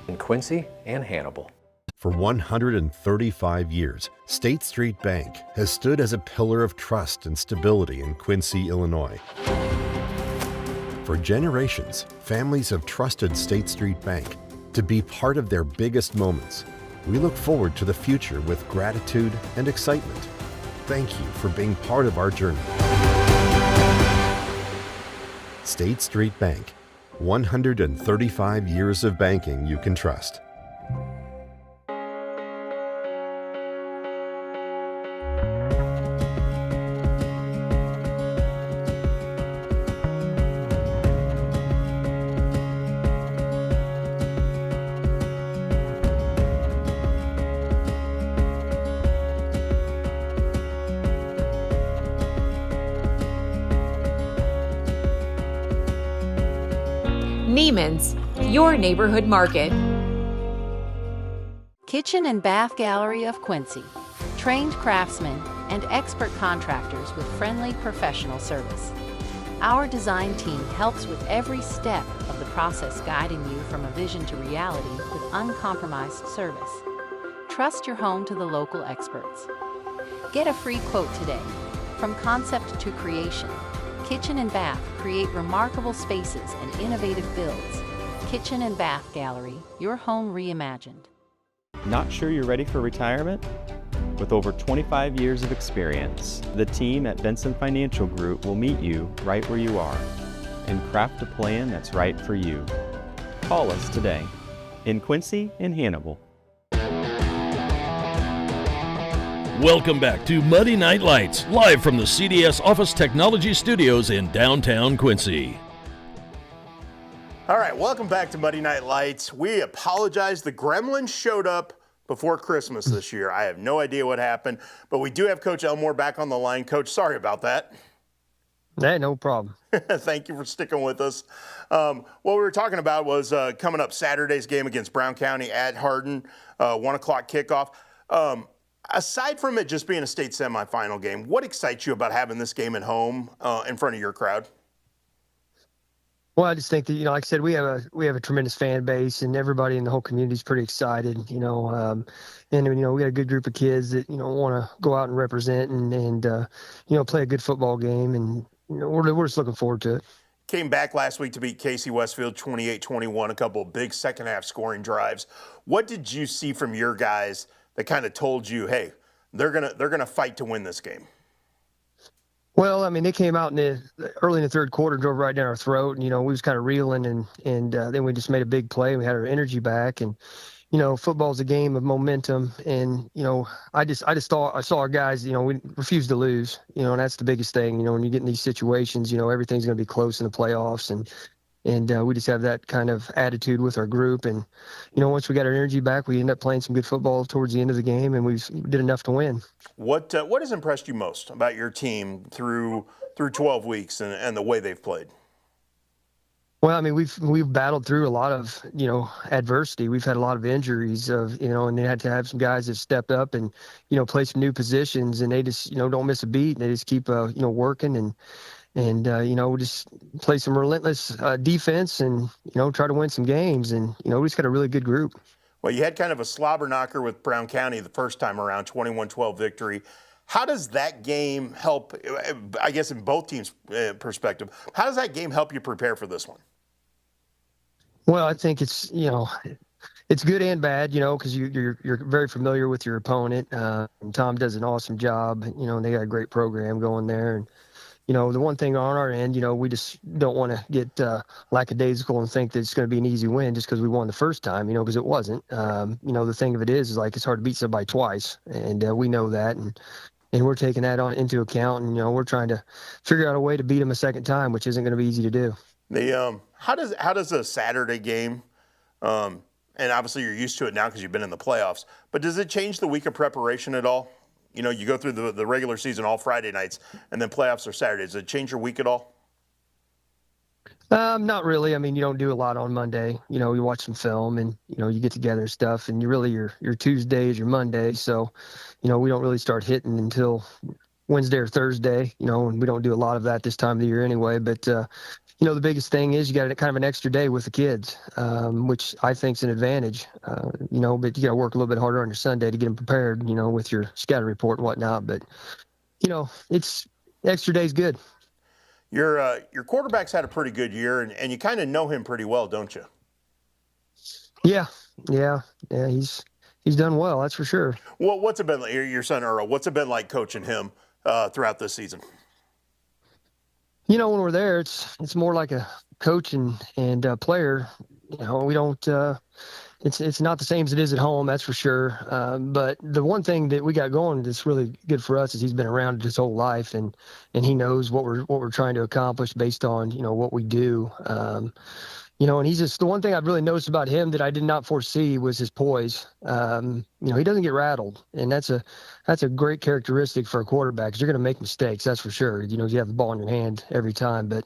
in Quincy and Hannibal. For 135 years, State Street Bank has stood as a pillar of trust and stability in Quincy, Illinois. For generations, families have trusted State Street Bank to be part of their biggest moments. We look forward to the future with gratitude and excitement. Thank you for being part of our journey. State Street Bank, 135 years of banking you can trust. Neiman's, your neighborhood market. Kitchen and Bath Gallery of Quincy. Trained craftsmen and expert contractors with friendly professional service. Our design team helps with every step of the process, guiding you from a vision to reality with uncompromised service. Trust your home to the local experts. Get a free quote today. From concept to creation, Kitchen and Bath create remarkable spaces and innovative builds. Kitchen and Bath Gallery, your home reimagined. Not sure you're ready for retirement? With over 25 years of experience, the team at Benson Financial Group will meet you right where you are and craft a plan that's right for you. Call us today in Quincy and Hannibal. Welcome back to Monday Night Lights, live from the CDS Office Technology Studios in downtown Quincy. All right, welcome back to Monday Night Lights. We apologize. The Gremlins showed up before Christmas this year. I have no idea what happened, but we do have Coach Elmore back on the line. Coach, sorry about that. Hey, no problem. Thank you for sticking with us. What we were talking about was coming up Saturday's game against Brown County at Hardin, 1 o'clock kickoff. Aside from it just being a state semifinal game, what excites you about having this game at home in front of your crowd? Well, I just think that, like I said, we have a tremendous fan base, and everybody in the whole community is pretty excited, and we got a good group of kids that, want to go out and represent and play a good football game, and, we're just looking forward to it. Came back last week to beat Casey Westfield 28-21, a couple of big second half scoring drives. What did you see from your guys that kind of told you, hey, they're gonna fight to win this game? Well, I mean, they came out early in the third quarter, drove right down our throat, and we was kind of reeling, and then we just made a big play. We had our energy back, and football's a game of momentum, and I saw our guys. We refuse to lose, and that's the biggest thing. When you get in these situations, everything's going to be close in the playoffs, and we just have that kind of attitude with our group. And, once we got our energy back, we ended up playing some good football towards the end of the game, and we did enough to win. What has impressed you most about your team through 12 weeks and the way they've played? Well, I mean, we've battled through a lot of, adversity. We've had a lot of injuries and they had to have some guys that stepped up and, play some new positions, and they just, don't miss a beat. They just keep, working and we just play some relentless defense and, try to win some games. And, we just got a really good group. Well, you had kind of a slobber knocker with Brown County the first time around, 21-12 victory. How does that game help, I guess in both teams' perspective, how does that game help you prepare for this one? Well, I think it's, it's good and bad, because you're very familiar with your opponent. And Tom does an awesome job, and they got a great program going there. And, the one thing on our end, we just don't want to get lackadaisical and think that it's going to be an easy win just because we won the first time, because it wasn't. The thing of it is like it's hard to beat somebody twice, and we know that, and we're taking that into account, and we're trying to figure out a way to beat them a second time, which isn't going to be easy to do. How does a Saturday game, and obviously you're used to it now because you've been in the playoffs, but does it change the week of preparation at all? You go through the regular season all Friday nights, and then playoffs are Saturdays. Does it change your week at all? Not really. I mean, you don't do a lot on Monday. You know, you watch some film and, you know, you get together and stuff, and your Tuesday is your Monday. So, you know, we don't really start hitting until Wednesday or Thursday, you know, and we don't do a lot of that this time of the year anyway. But, you know, the biggest thing is you got kind of an extra day with the kids, which I think is an advantage, you know, but you got to work a little bit harder on your Sunday to get them prepared, you know, with your scatter report and whatnot. But, you know, extra day's good. Your quarterback's had a pretty good year, and you kind of know him pretty well, don't you? Yeah. He's done well, that's for sure. Well, what's it been like, your son Earl? What's it been like coaching him throughout this season? You know, when we're there, it's more like a coach and player. You know, we don't. It's not the same as it is at home, that's for sure. But the one thing that we got going that's really good for us is he's been around his whole life, and he knows what we're trying to accomplish based on, you know, what we do. You know, and he's just, the one thing I've really noticed about him that I did not foresee was his poise. You know, he doesn't get rattled, and that's a great characteristic for a quarterback, because you're going to make mistakes, that's for sure. You know, you have the ball in your hand every time, but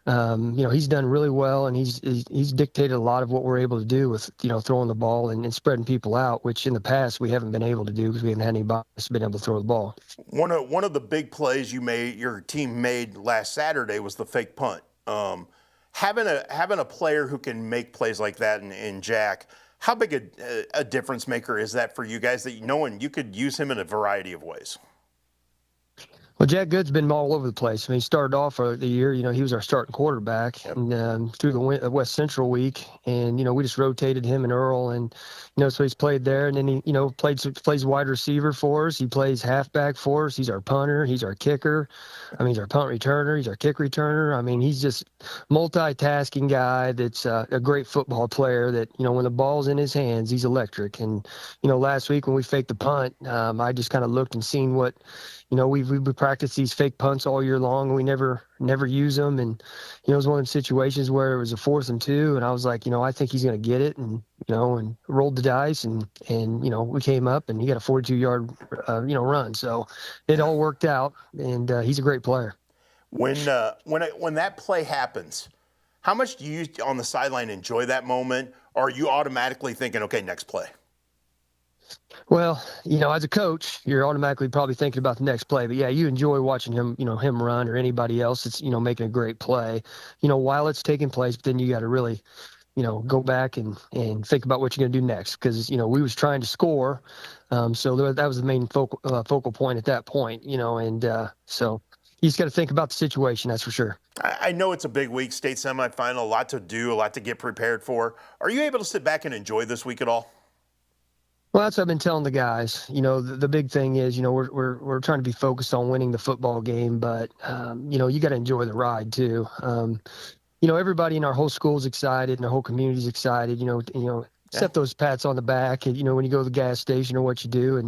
you know, he's done really well, and he's dictated a lot of what we're able to do with, you know, throwing the ball and spreading people out, which in the past we haven't been able to do because we haven't had anybody that's been able to throw the ball. One of the big plays your team made last Saturday was the fake punt. Having a player who can make plays like that in Jack, how big a difference maker is that for you guys, that knowing you could use him in a variety of ways? Well, Jack Good's been all over the place. I mean, he started off the year, you know, he was our starting quarterback, and through the West Central week, and, you know, we just rotated him and Earl, and, you know, so he's played there, and then he, you know, plays wide receiver for us. He plays halfback for us. He's our punter. He's our kicker. I mean, he's our punt returner. He's our kick returner. I mean, he's just multitasking guy that's a great football player that, you know, when the ball's in his hands, he's electric. And, you know, last week when we faked the punt, I just kind of looked and seen what, you know, we practiced these fake punts all year long, and we never use them. And, you know, it was one of the situations where it was a 4th and 2, and I was like, you know, I think he's going to get it, and, you know, and rolled the dice, and you know, we came up, and he got a 42-yard, you know, run. So it all worked out, and he's a great player. When that play happens, how much do you on the sideline enjoy that moment, or are you automatically thinking, okay, next play? Well, you know, as a coach, you're automatically probably thinking about the next play. But yeah, you enjoy watching him, you know, him run, or anybody else that's, you know, making a great play, you know, while it's taking place. But then you got to really, you know, go back and think about what you're going to do next, because, you know, we was trying to score. So that was the main focal point at that point, you know, and so you just got to think about the situation, that's for sure. I know it's a big week, state semifinal, a lot to do, a lot to get prepared for. Are you able to sit back and enjoy this week at all? Well, that's what I've been telling the guys. You know, the big thing is, you know, we're trying to be focused on winning the football game, but you know, you got to enjoy the ride too. You know, everybody in our whole school is excited, and the whole community's excited. You know, except those pats on the back, and, you know, when you go to the gas station or what you do,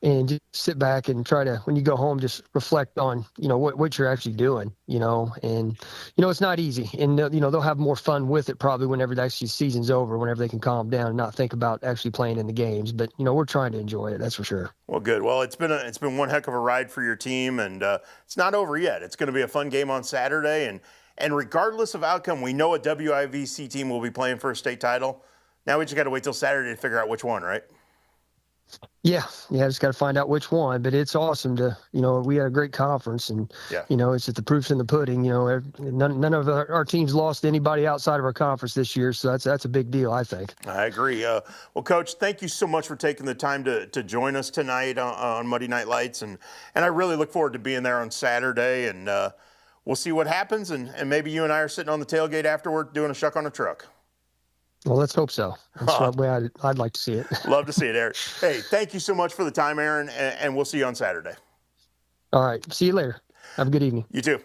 and just sit back and try to, when you go home, just reflect on, you know, what you're actually doing, you know, and, you know, it's not easy, and, you know, they'll have more fun with it probably whenever the actually season's over, whenever they can calm down and not think about actually playing in the games. But, you know, we're trying to enjoy it, that's for sure. Well, good. Well, it's been one heck of a ride for your team, and it's not over yet. It's going to be a fun game on Saturday, and regardless of outcome, we know a WIVC team will be playing for a state title. Now we just got to wait till Saturday to figure out which one, right? Yeah, just got to find out which one. But it's awesome to, you know, we had a great conference, and, you know, it's just the proof's in the pudding. You know, none of our teams lost to anybody outside of our conference this year, so that's a big deal, I think. I agree. Well, Coach, thank you so much for taking the time to join us tonight on Monday Night Lights, and I really look forward to being there on Saturday, and we'll see what happens, and maybe you and I are sitting on the tailgate afterward doing a shuck on a truck. Well, let's hope so. That's the way I'd like to see it. Love to see it, Aaron. Hey, thank you so much for the time, Aaron, and we'll see you on Saturday. All right. See you later. Have a good evening. You too.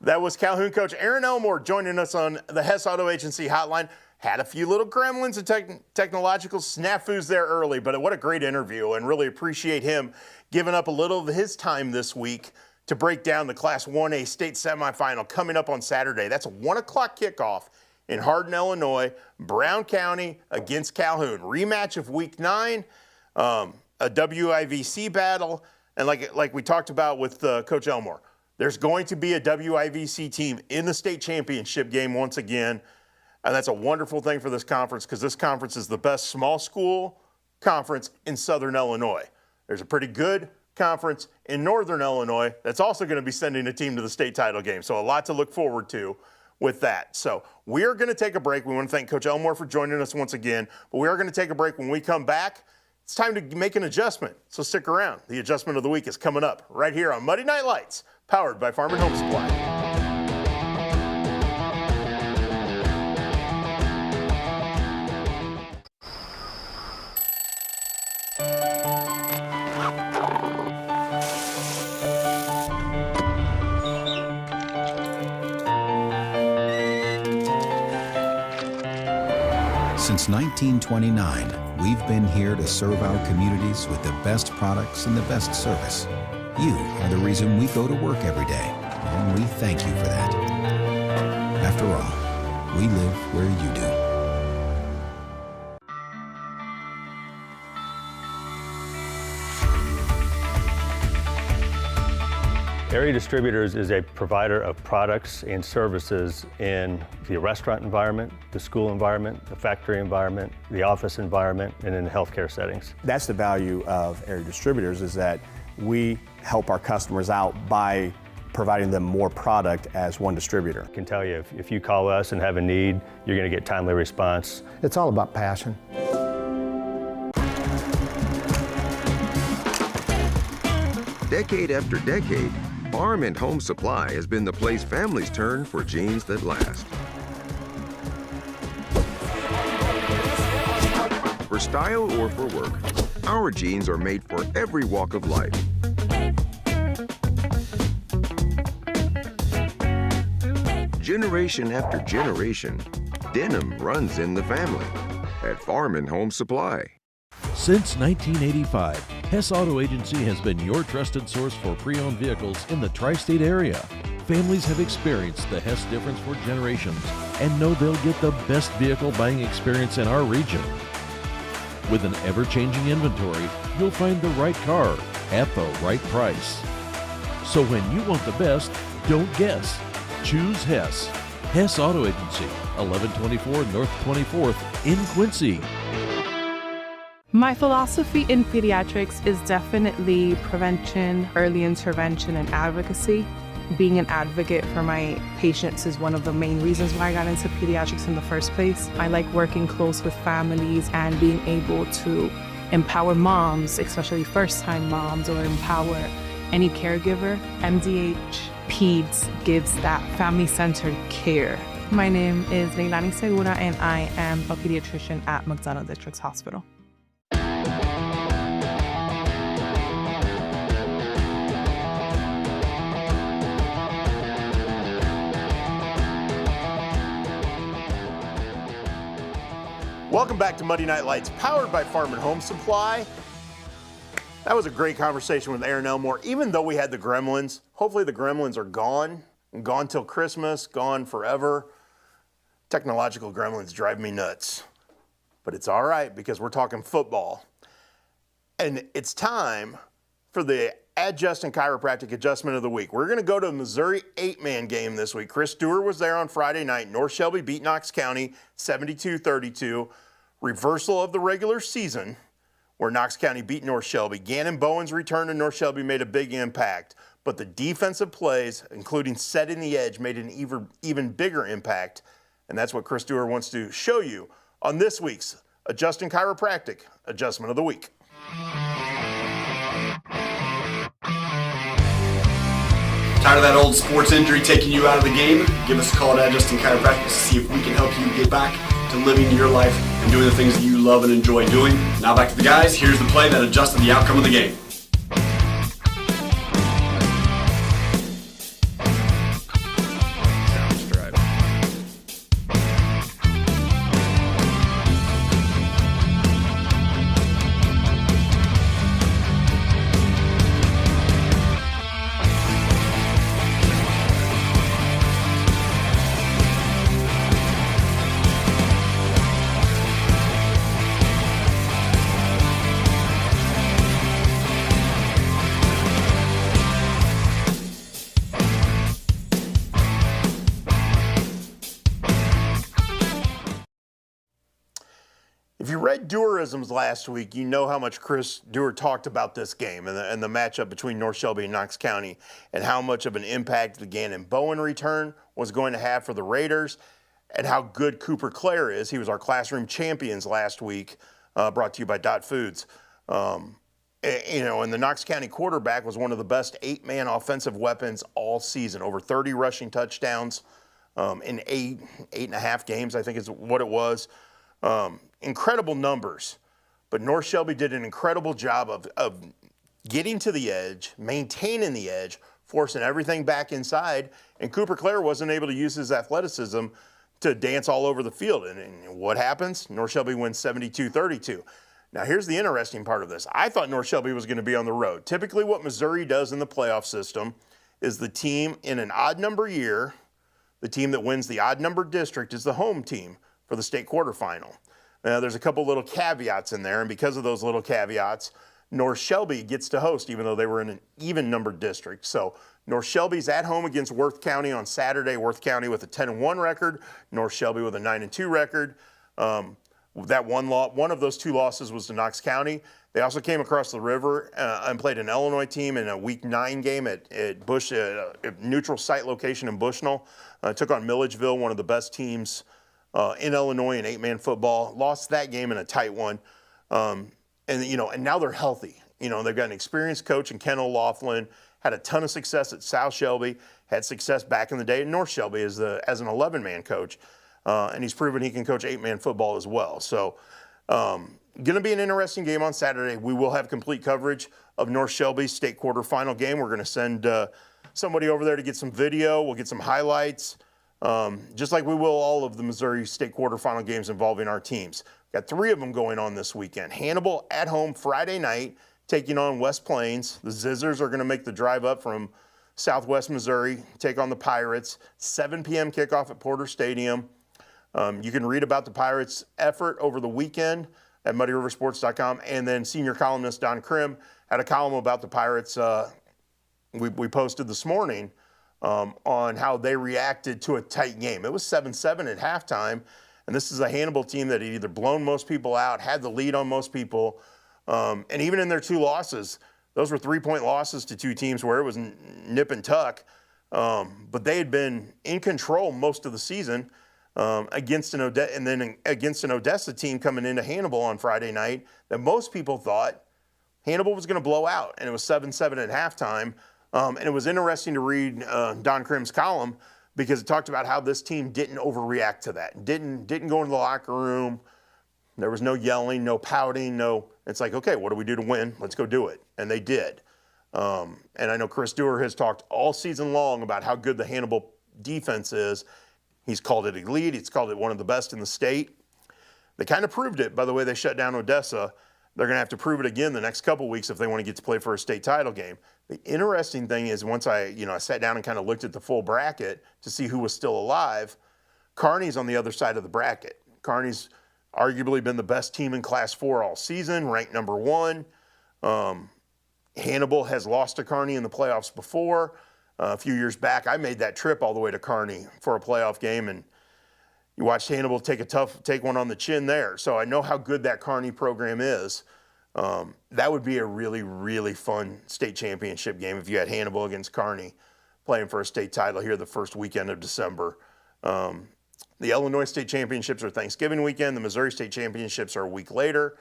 That was Calhoun coach Aaron Elmore joining us on the Hess Auto Agency hotline. Had a few little gremlins and technological snafus there early, but what a great interview, and really appreciate him giving up a little of his time this week to break down the Class 1A state semifinal coming up on Saturday. That's a 1 o'clock kickoff in Hardin, Illinois, Brown County against Calhoun. Rematch of Week 9, a WIVC battle, and like we talked about with Coach Elmore, There's going to be a WIVC team in the state championship game once again, and that's a wonderful thing for this conference because this conference is the best small school conference in Southern Illinois. There's a pretty good conference in Northern Illinois that's also going to be sending a team to the state title game, so a lot to look forward to with that. So we are going to take a break. We want to thank Coach Elmore for joining us once again, but we are going to take a break. When we come back, it's time to make an adjustment, so stick around. The adjustment of the week is coming up right here on Muddy Night Lights, powered by Farm and Home Supply. Since 1929, we've been here to serve our communities with the best products and the best service. You are the reason we go to work every day, and we thank you for that. After all, we live where you do. Area Distributors is a provider of products and services in the restaurant environment, the school environment, the factory environment, the office environment, and in healthcare settings. That's the value of Area Distributors, is that we help our customers out by providing them more product as one distributor. I can tell you, if you call us and have a need, you're going to get timely response. It's all about passion. Decade after decade, Farm and Home Supply has been the place families turn for jeans that last. For style or for work, our jeans are made for every walk of life. Generation after generation, denim runs in the family at Farm and Home Supply. Since 1985, Hess Auto Agency has been your trusted source for pre-owned vehicles in the tri-state area. Families have experienced the Hess difference for generations and know they'll get the best vehicle buying experience in our region. With an ever-changing inventory, you'll find the right car at the right price. So when you want the best, don't guess. Choose Hess. Hess Auto Agency, 1124 North 24th in Quincy. My philosophy in pediatrics is definitely prevention, early intervention, and advocacy. Being an advocate for my patients is one of the main reasons why I got into pediatrics in the first place. I like working close with families and being able to empower moms, especially first-time moms, or empower any caregiver. MDH Peds gives that family-centered care. My name is Leilani Segura, and I am a pediatrician at McDonough Districts Hospital. Welcome back to Muddy Night Lights, powered by Farm and Home Supply. That was a great conversation with Aaron Elmore. Even though we had the gremlins, hopefully the gremlins are gone till Christmas, gone forever. Technological gremlins drive me nuts. But it's all right because we're talking football. And it's time for the Adjust and Chiropractic Adjustment of the Week. We're going to go to the Missouri 8-man game this week. Chris Stewart was there on Friday night. North Shelby beat Knox County 72-32. Reversal of the regular season where Knox County beat North Shelby. Gannon Bowen's return to North Shelby made a big impact, but the defensive plays, including setting the edge, made an even bigger impact, and that's what Chris Stewart wants to show you on this week's Adjust and Chiropractic Adjustment of the Week. Tired of that old sports injury taking you out of the game? Give us a call at Adjust and Chiropractic to see if we can help you get back to living your life and doing the things that you love and enjoy doing. Now back to the guys. Here's the play that adjusted the outcome of the game. read Dewar-isms last week, you know how much Chris Dewar talked about this game and the matchup between North Shelby and Knox County and how much of an impact the Gannon Bowen return was going to have for the Raiders and how good Cooper Clare is. He was our classroom champions last week, brought to you by Dot Foods. And the Knox County quarterback was one of the best 8-man offensive weapons all season, over 30 rushing touchdowns in 8.5 games, I think is what it was. Incredible numbers, but North Shelby did an incredible job of getting to the edge, maintaining the edge, forcing everything back inside, and Cooper Clare wasn't able to use his athleticism to dance all over the field. And what happens? North Shelby wins 72-32. Now, here's the interesting part of this. I thought North Shelby was going to be on the road. Typically, what Missouri does in the playoff system is the team in an odd number year, the team that wins the odd number district is the home team for the state quarterfinal. Now, there's a couple little caveats in there, and because of those little caveats, North Shelby gets to host, even though they were in an even-numbered district. So North Shelby's at home against Worth County on Saturday. Worth County with a 10-1 record, North Shelby with a 9-2 record. That one of those two losses was to Knox County. They also came across the river and played an Illinois team in a Week 9 game at Bush, a neutral site location in Bushnell. Took on Milledgeville, one of the best teams in Illinois in 8-man football. Lost that game in a tight one. And now they're healthy. They've got an experienced coach in Ken O'Laughlin, had a ton of success at South Shelby, had success back in the day at North Shelby as an 11-man coach. And he's proven he can coach 8-man football as well. So going to be an interesting game on Saturday. We will have complete coverage of North Shelby's state quarterfinal game. We're going to send somebody over there to get some video. We'll get some highlights, just like we will all of the Missouri state quarterfinal games involving our teams. Got 3 of them going on this weekend. Hannibal at home Friday night, taking on West Plains. The Zizzers are going to make the drive up from Southwest Missouri, take on the Pirates. 7 p.m. kickoff at Porter Stadium. You can read about the Pirates' effort over the weekend at muddyriversports.com. And then senior columnist Don Krim had a column about the Pirates we posted this morning on how they reacted to a tight game. It was 7-7 at halftime. And this is a Hannibal team that had either blown most people out, had the lead on most people. And even in their 2 losses, those were 3-point losses to 2 teams where it was nip and tuck. But they had been in control most of the season against an Odessa team coming into Hannibal on Friday night that most people thought Hannibal was going to blow out. And it was 7-7 at halftime. And it was interesting to read Don Krim's column because it talked about how this team didn't overreact to that. Didn't go into the locker room. There was no yelling, no pouting, it's like, okay, what do we do to win? Let's go do it. And they did. And I know Chris Dewar has talked all season long about how good the Hannibal defense is. He's called it elite. He's called it one of the best in the state. They kind of proved it by the way they shut down Odessa. They're going to have to prove it again the next couple weeks if they want to get to play for a state title game. The interesting thing is once I sat down and kind of looked at the full bracket to see who was still alive, Kearney's on the other side of the bracket. Kearney's arguably been the best team in Class 4 all season, ranked number 1. Hannibal has lost to Kearney in the playoffs before. A few years back, I made that trip all the way to Kearney for a playoff game, and you watched Hannibal take one on the chin there. So I know how good that Kearney program is. That would be a really, really fun state championship game if you had Hannibal against Kearney playing for a state title here the first weekend of December. The Illinois state championships are Thanksgiving weekend. The Missouri state championships are a week later.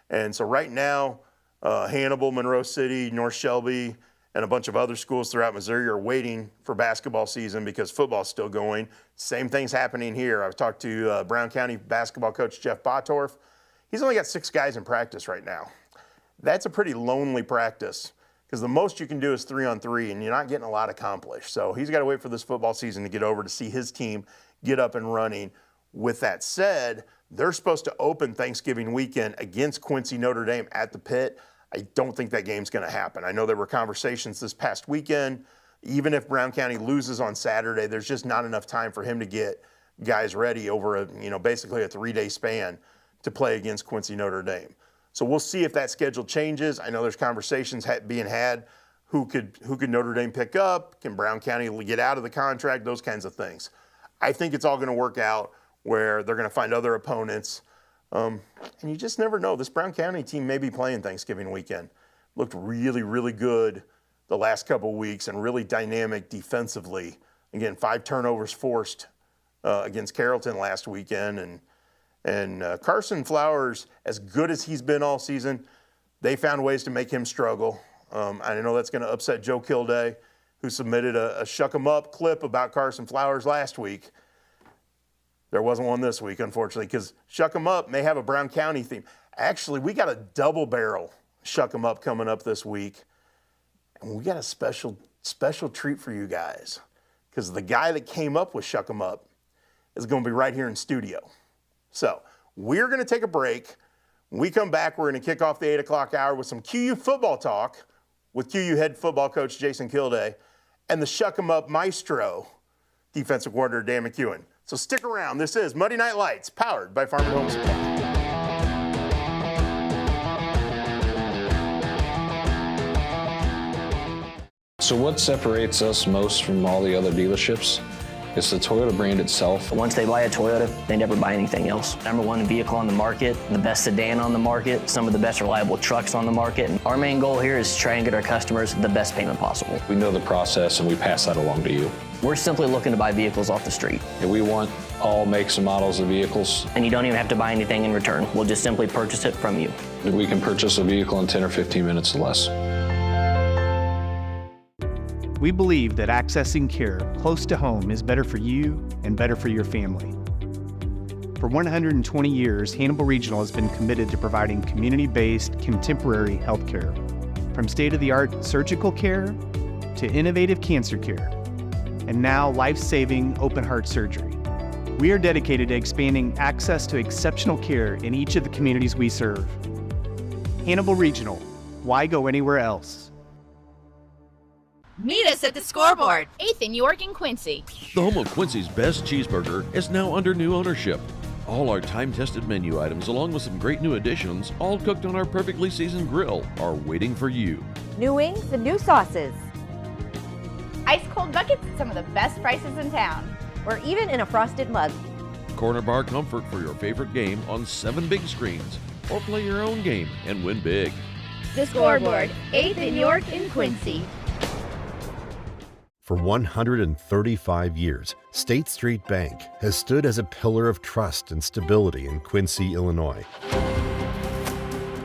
And so right now, Hannibal, Monroe City, North Shelby, and a bunch of other schools throughout Missouri are waiting for basketball season because football's still going. Same thing's happening here. I've talked to Brown County basketball coach Jeff Bottorff. He's only got 6 guys in practice right now. That's a pretty lonely practice because the most you can do is 3-on-3, and you're not getting a lot accomplished. So he's got to wait for this football season to get over to see his team get up and running. With that said, they're supposed to open Thanksgiving weekend against Quincy Notre Dame at the Pit. I don't think that game's going to happen. I know there were conversations this past weekend. Even if Brown County loses on Saturday, there's just not enough time for him to get guys ready over basically a 3-day span to play against Quincy Notre Dame. So we'll see if that schedule changes. I know there's conversations being had. Who could Notre Dame pick up? Can Brown County get out of the contract? Those kinds of things. I think it's all going to work out where they're going to find other opponents And you just never know. This Brown County team may be playing Thanksgiving weekend. Looked really, really good the last couple of weeks and really dynamic defensively. Again, 5 turnovers forced against Carrollton last weekend. And Carson Flowers, as good as he's been all season, they found ways to make him struggle. I know that's going to upset Joe Kilday, who submitted a Shuck 'em Up clip about Carson Flowers last week. There wasn't one this week, unfortunately, because Shuck 'em Up may have a Brown County theme. Actually, we got a double barrel Shuck 'em Up coming up this week. And we got a special treat for you guys, because the guy that came up with Shuck 'em Up is going to be right here in studio. So we're going to take a break. When we come back, we're going to kick off the 8 o'clock hour with some QU football talk with QU head football coach Jason Kilday and the Shuck 'em Up maestro, defensive coordinator Dan McEwen. So stick around. This is Monday Night Lights, powered by Farm and Home Supply. So what separates us most from all the other dealerships? It's the Toyota brand itself. Once they buy a Toyota, they never buy anything else. #1 vehicle on the market, the best sedan on the market, some of the best reliable trucks on the market. And our main goal here is to try and get our customers the best payment possible. We know the process and we pass that along to you. We're simply looking to buy vehicles off the street. And we want all makes and models of vehicles. And you don't even have to buy anything in return. We'll just simply purchase it from you. We can purchase a vehicle in 10 or 15 minutes or less. We believe that accessing care close to home is better for you and better for your family. For 120 years, Hannibal Regional has been committed to providing community-based, contemporary health care. From state-of-the-art surgical care to innovative cancer care, and now life-saving open-heart surgery. We are dedicated to expanding access to exceptional care in each of the communities we serve. Hannibal Regional, why go anywhere else? Meet us at the scoreboard, 8th in York and Quincy. The home of Quincy's best cheeseburger is now under new ownership. All our time-tested menu items, along with some great new additions, all cooked on our perfectly seasoned grill, are waiting for you. New wings and new sauces. Ice cold buckets, some of the best prices in town. Or even in a frosted mug. Corner bar comfort for your favorite game on 7 big screens. Or play your own game and win big. The scoreboard, 8th in York and Quincy. For 135 years, State Street Bank has stood as a pillar of trust and stability in Quincy, Illinois.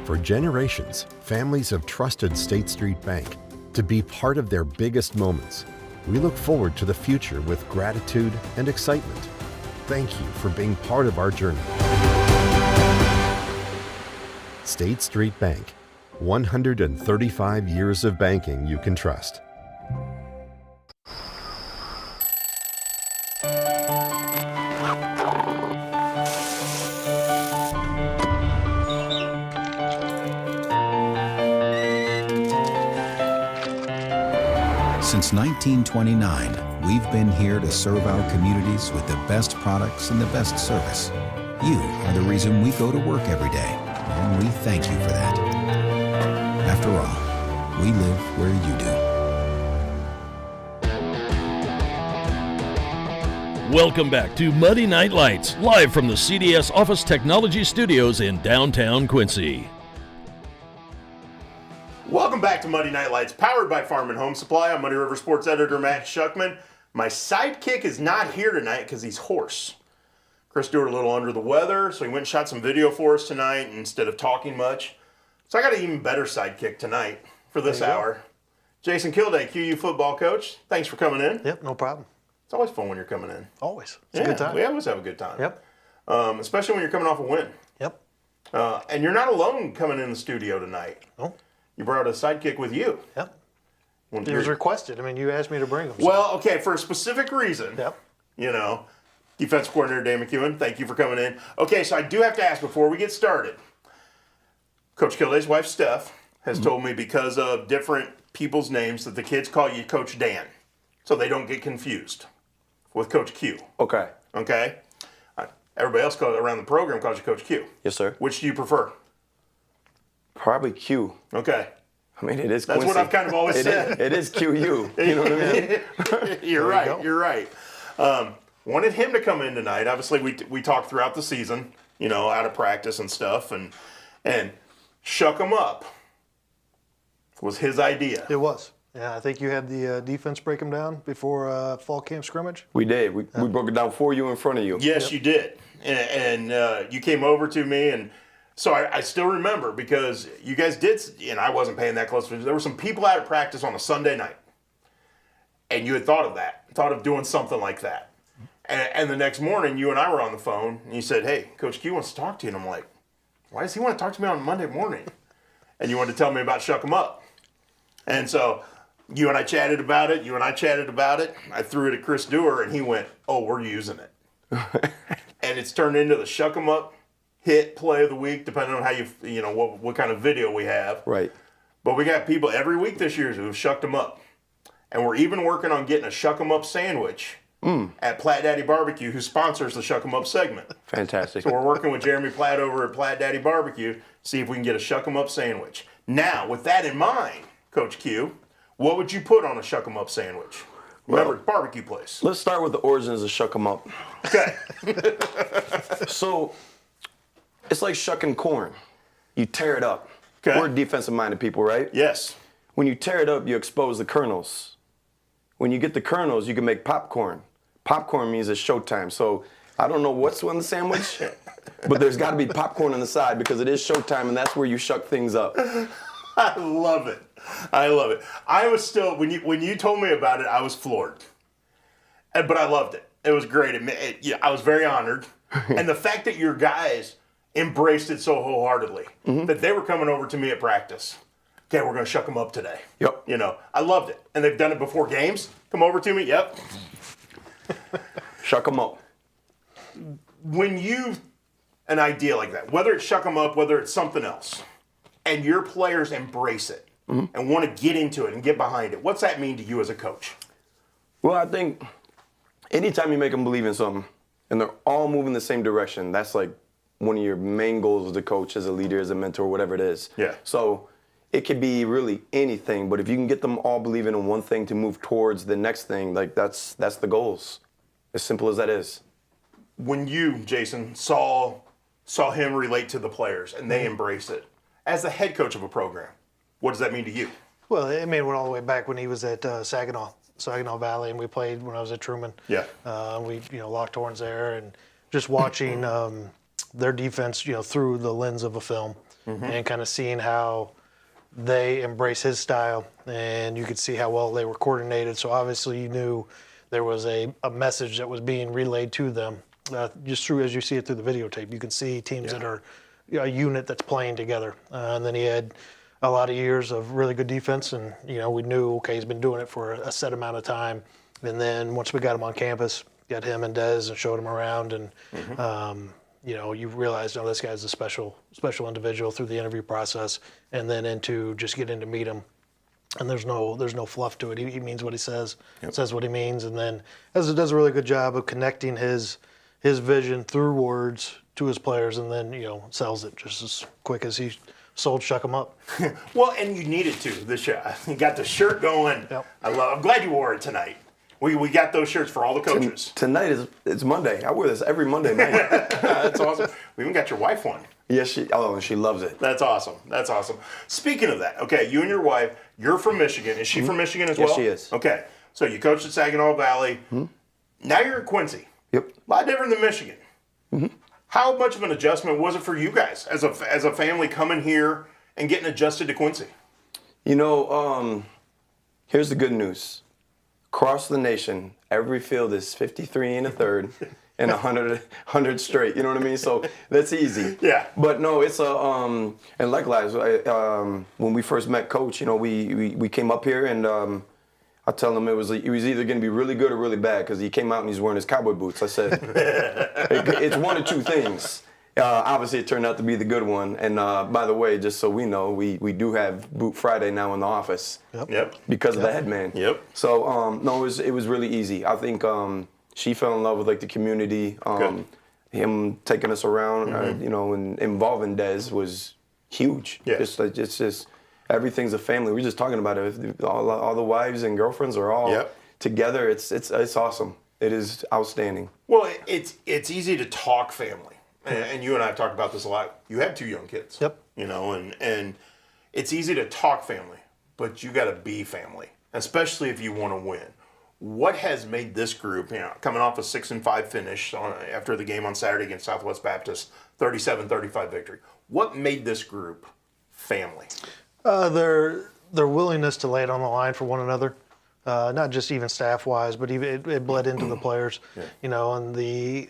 For generations, families have trusted State Street Bank to be part of their biggest moments. We look forward to the future with gratitude and excitement. Thank you for being part of our journey. State Street Bank, 135 years of banking you can trust. Since 1929, we've been here to serve our communities with the best products and the best service. You are the reason we go to work every day, and we thank you for that. After all, we live where you do. Welcome back to Monday Night Lights, live from the CDS Office Technology Studios in downtown Quincy. Welcome back to Monday Night Lights, powered by Farm and Home Supply. I'm Muddy River Sports Editor Matt Shuckman. My sidekick is not here tonight because he's hoarse. Chris Stewart a little under the weather, so he went and shot some video for us tonight instead of talking much. So I got an even better sidekick tonight for this hour. Jason Kilday, QU football coach. Thanks for coming in. Yep, no problem. It's always fun when you're coming in. Always. It's a good time. We always have a good time. Yep. Especially when you're coming off a win. Yep. And you're not alone coming in the studio tonight. No. You brought a sidekick with you. Yep. It was requested. I mean, you asked me to bring them. So. Well, okay, for a specific reason. Yep. You know, defensive coordinator Dan McEwen, thank you for coming in. Okay, so I do have to ask before we get started. Coach Kilday's wife, Steph, has told me because of different people's names that the kids call you Coach Dan, so they don't get confused with Coach Q. Okay. Okay? Everybody else around the program calls you Coach Q. Yes, sir. Which do you prefer? Probably Q. Okay. I mean, it is That's Quincy. what I've kind of always said. It is QU. You know what I mean? You're right. You're right. Wanted him to come in tonight. Obviously, we talked throughout the season. out of practice and stuff, and shuck 'em up was his idea. It was. Yeah, I think you had the defense break them down before fall camp scrimmage. We did. We broke it down for you in front of you. Yes, you did. And you came over to me, and so I still remember because you guys did, and I wasn't paying that close attention. There were some people out of practice on a Sunday night, and you had thought of doing something like that. And the next morning, you and I were on the phone, and you said, hey, Coach Q wants to talk to you. And I'm like, why does he want to talk to me on Monday morning? And you wanted to tell me about Shuck 'em Up. And so you and I chatted about it. I threw it at Chris Dewar, and he went, oh, we're using it. And it's turned into the Shuck 'em Up hit play of the week, depending on how what kind of video we have. Right. But we got people every week this year who've shucked 'em up. And we're even working on getting a Shuck 'em Up sandwich at Platt Daddy Barbecue, who sponsors the Shuck 'em Up segment. Fantastic. So we're working with Jeremy Platt over at Platt Daddy Barbecue, see if we can get a Shuck 'em Up sandwich. Now, with that in mind, Coach Q, what would you put on a Shuck 'em Up sandwich? Remember, it's barbecue place. Let's start with the origins of Shuck 'em Up. Okay. So, it's like shucking corn. You tear it up. Okay. We're defensive-minded people, right? Yes. When you tear it up, you expose the kernels. When you get the kernels, you can make popcorn. Popcorn means it's showtime. So, I don't know what's on the sandwich, but there's got to be popcorn on the side because it is showtime, and that's where you shuck things up. I love it. I was still, when you told me about it, I was floored. But I loved it. It was great. I was very honored. And the fact that your guys embraced it so wholeheartedly, that they were coming over to me at practice. Okay, we're going to shuck them up today. Yep. I loved it. And they've done it before games. Come over to me. Yep. Shuck them up. When an idea like that, whether it's shuck them up, whether it's something else, and your players embrace it and want to get into it and get behind it, what's that mean to you as a coach? Well, I think anytime you make them believe in something and they're all moving the same direction, that's like one of your main goals as a coach, as a leader, as a mentor, whatever it is. Yeah. So it could be really anything, but if you can get them all believing in one thing to move towards the next thing, like that's the goals. As simple as that is. When you, Jason, saw him relate to the players and they embrace it, as the head coach of a program, what does that mean to you? Well, it went all the way back when he was at Saginaw Valley, and we played when I was at Truman. Yeah. We locked horns there, and just watching their defense, through the lens of a film, and kind of seeing how they embrace his style, and you could see how well they were coordinated. So obviously you knew there was a message that was being relayed to them. Just through, as you see it through the videotape, you can see teams that are a unit that's playing together. And then he had a lot of years of really good defense, and we knew, okay, he's been doing it for a set amount of time. And then once we got him on campus, got him and Dez and showed him around, and you realize, this guy's a special individual through the interview process, and then into just getting to meet him. And there's no fluff to it. He means what he says, says what he means, and then does a really good job of connecting his vision through words to his players, and then sells it just as quick as he sold Shuck 'em Up. Well, and you needed to this year. You got the shirt going. Yep. I'm glad you wore it tonight. We got those shirts for all the coaches. Tonight it's Monday. I wear this every Monday night. That's awesome. We even got your wife one. Yes, she loves it. That's awesome. Speaking of that, okay, you and your wife, you're from Michigan. Is she from Michigan as well? Yes, she is. Okay, so you coached at Saginaw Valley. Now you're at Quincy. Yep. A lot different than Michigan. How much of an adjustment was it for you guys as a family coming here and getting adjusted to Quincy? Here's the good news. Across the nation, every field is 53 and a third and 100 straight. You know what I mean? So that's easy. Yeah. But no, it's and likewise, when we first met Coach, we came up here, and I tell him it was either going to be really good or really bad, because he came out and he's wearing his cowboy boots. I said, it's one of two things. Obviously, it turned out to be the good one. And by the way, just so we know, we do have Boot Friday now in the office. Yep. Because of the headman. Yep. So no, it was really easy. I think she fell in love with the community. Him taking us around, and involving Dez was huge. Yeah. It's just everything's a family. We're just talking about it. All the wives and girlfriends are all together. It's awesome. It is outstanding. Well, it's easy to talk family. and you and I have talked about this a lot. You have 2 young kids. Yep. You know, and it's easy to talk family, but you got to be family, especially if you want to win. What has made this group, coming off a 6-5 finish after the game on Saturday against Southwest Baptist, 37-35 victory, what made this group family? Their willingness to lay it on the line for one another, not just even staff-wise, but even it bled into the players, and the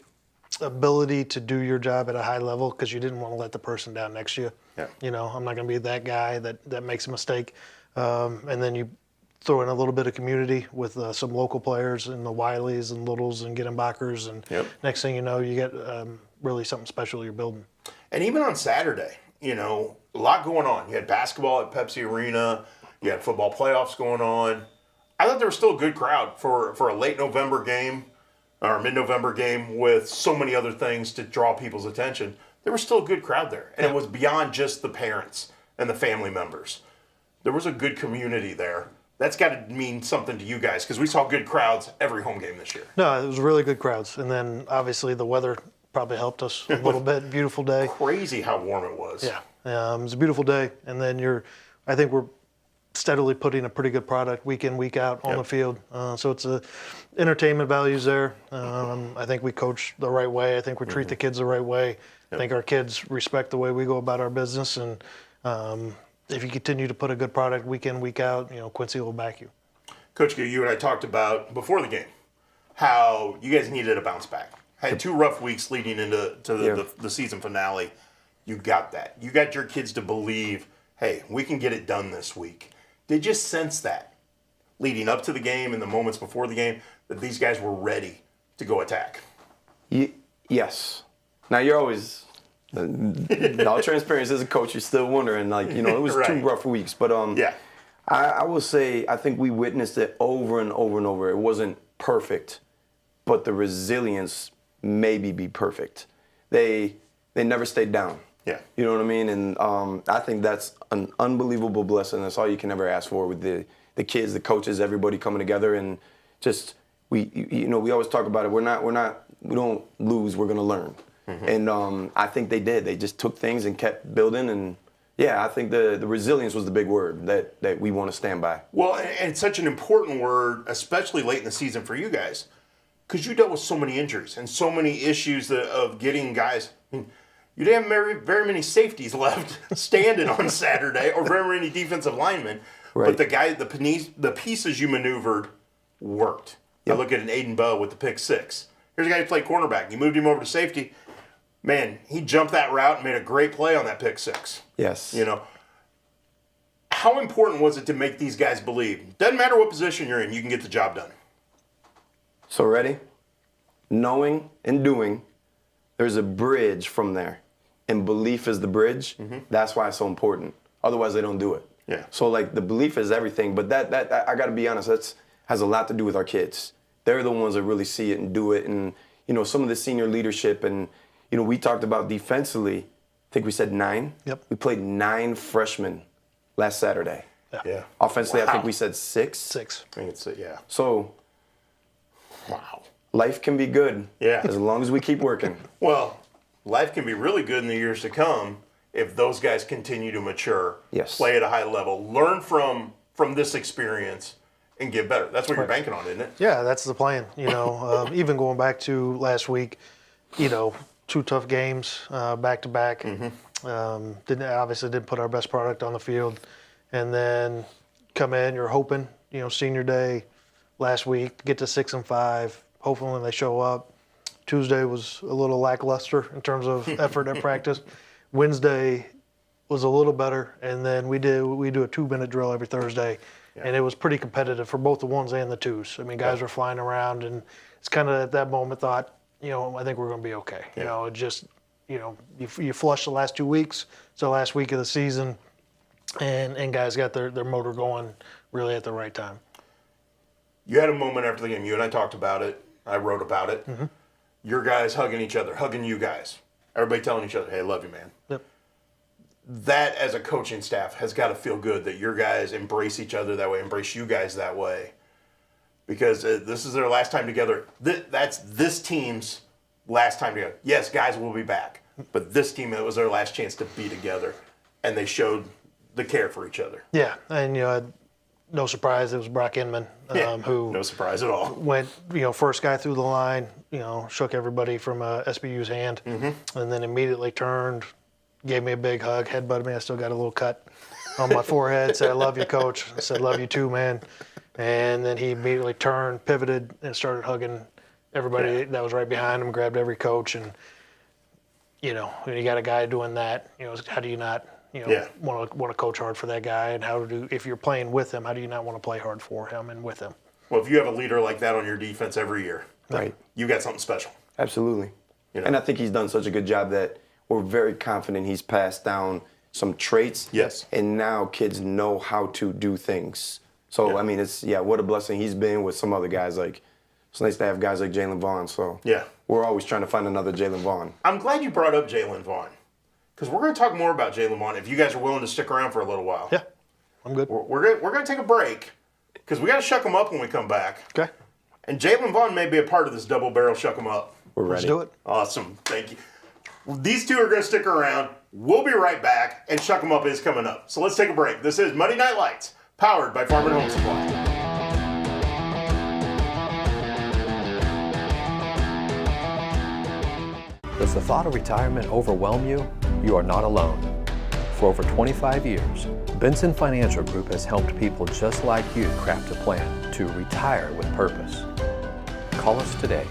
ability to do your job at a high level because you didn't want to let the person down next to you. I'm not going to be that guy that makes a mistake. And then you throw in a little bit of community with some local players and the Wileys and Littles and Gittenbachers, and next thing you know, you get really something special you're building. And even on Saturday, a lot going on. You had basketball at Pepsi Arena. You had football playoffs going on. I thought there was still a good crowd for a late November game or mid-November game with so many other things to draw people's attention. There was still a good crowd there. And it was beyond just the parents and the family members. There was a good community there. That's got to mean something to you guys because we saw good crowds every home game this year. No, it was really good crowds. And then obviously the weather probably helped us a little bit. Beautiful day. Crazy how warm it was. Yeah. It was a beautiful day. And then I think we're steadily putting a pretty good product week in, week out on the field. So it's entertainment values there. I think we coach the right way. I think we treat the kids the right way. I think our kids respect the way we go about our business. And if you continue to put a good product week in, week out, Quincy will back you. Coach G, you and I talked about before the game how you guys needed a bounce back. Had 2 rough weeks leading into the season finale. You got that. You got your kids to believe, hey, we can get it done this week. Did you sense that leading up to the game and the moments before the game that these guys were ready to go attack? Yes. Now, you're always, in all transparency as a coach, you're still wondering, it was 2 rough weeks. But I will say I think we witnessed it over and over and over. It wasn't perfect, but the resilience maybe be perfect. They never stayed down. Yeah. You know what I mean? And I think that's an unbelievable blessing. That's all you can ever ask for with the kids, the coaches, everybody coming together. And just, we always talk about it. We don't lose, we're going to learn. And I think they did. They just took things and kept building. And I think the resilience was the big word that we want to stand by. Well, and it's such an important word, especially late in the season for you guys, because you dealt with so many injuries and so many issues of getting guys. You didn't have very many safeties left standing on Saturday, or very many defensive linemen. Right. But the pieces you maneuvered worked. Yep. I look at an Aiden Bowe with the pick 6. Here's a guy who played cornerback. You moved him over to safety. Man, he jumped that route and made a great play on that pick 6. Yes. How important was it to make these guys believe? Doesn't matter what position you're in, you can get the job done. So ready? Knowing and doing. There's a bridge from there, and belief is the bridge. That's why it's so important. Otherwise, they don't do it. Yeah. So the belief is everything, but that I got to be honest, that has a lot to do with our kids. They're the ones that really see it and do it, and some of the senior leadership, and we talked about defensively. I think we said 9. Yep. We played 9 freshmen last Saturday. Yeah. Offensively, I think we said 6. 6. I think it's yeah. So. Wow. Life can be good as long as we keep working. Well, life can be really good in the years to come if those guys continue to mature, play at a high level, learn from this experience, and get better. That's what you're banking on, isn't it? Yeah, that's the plan. Even going back to last week, 2 tough games back to back. Obviously didn't put our best product on the field, and then come in. You're hoping, senior day last week, get to 6-5. Hopefully when they show up. Tuesday was a little lackluster in terms of effort at practice. Wednesday was a little better, and then we do a 2-minute drill every Thursday, and it was pretty competitive for both the 1s and the 2s. I mean, guys were flying around, and it's kind of at that moment thought, I think we're going to be okay. You flush the last 2 weeks. It's the last week of the season, and guys got their motor going really at the right time. You had a moment after the game. You and I talked about it. I wrote about it. Your guys hugging each other, hugging you guys. Everybody telling each other, hey, I love you, man. Yep. That, as a coaching staff, has got to feel good that your guys embrace each other that way, embrace you guys that way. Because this is their last time together. That's this team's last time together. Yes, guys will be back. But this team, it was their last chance to be together, and they showed the care for each other. Yeah, and no surprise, it was Brock Inman who no surprise at all went first guy through the line, shook everybody from SBU's hand, and then immediately turned, gave me a big hug, headbutted me. I still got a little cut on my forehead. Said, "I love you, Coach." I said, "Love you too, man." And then he immediately turned, pivoted, and started hugging everybody that was right behind him. Grabbed every coach, and when you got a guy doing that, how do you not? Want to coach hard for that guy, and if you're playing with him, how do you not want to play hard for him and with him? Well, if you have a leader like that on your defense every year, right, you got something special. Absolutely. And I think he's done such a good job that we're very confident he's passed down some traits. Yes. And now kids know how to do things. So, I mean, what a blessing he's been with some other guys. Like, it's nice to have guys like Jalen Vaughn. So, we're always trying to find another Jalen Vaughn. I'm glad you brought up Jalen Vaughn, because we're going to talk more about Jalen Vaughn if you guys are willing to stick around for a little while. Yeah, I'm good. We're going to take a break, because we got to shuck him up when we come back. Okay. And Jalen Vaughn may be a part of this double barrel shuck him up. We're ready. Let's do it. Awesome. Thank you. These two are going to stick around. We'll be right back, and Shuck 'em Up is coming up. So let's take a break. This is Monday Night Lights, powered by Farm and Home Supply. Does the thought of retirement overwhelm you? You are not alone. For over 25 years, Benson Financial Group has helped people just like you craft a plan to retire with purpose. Call us today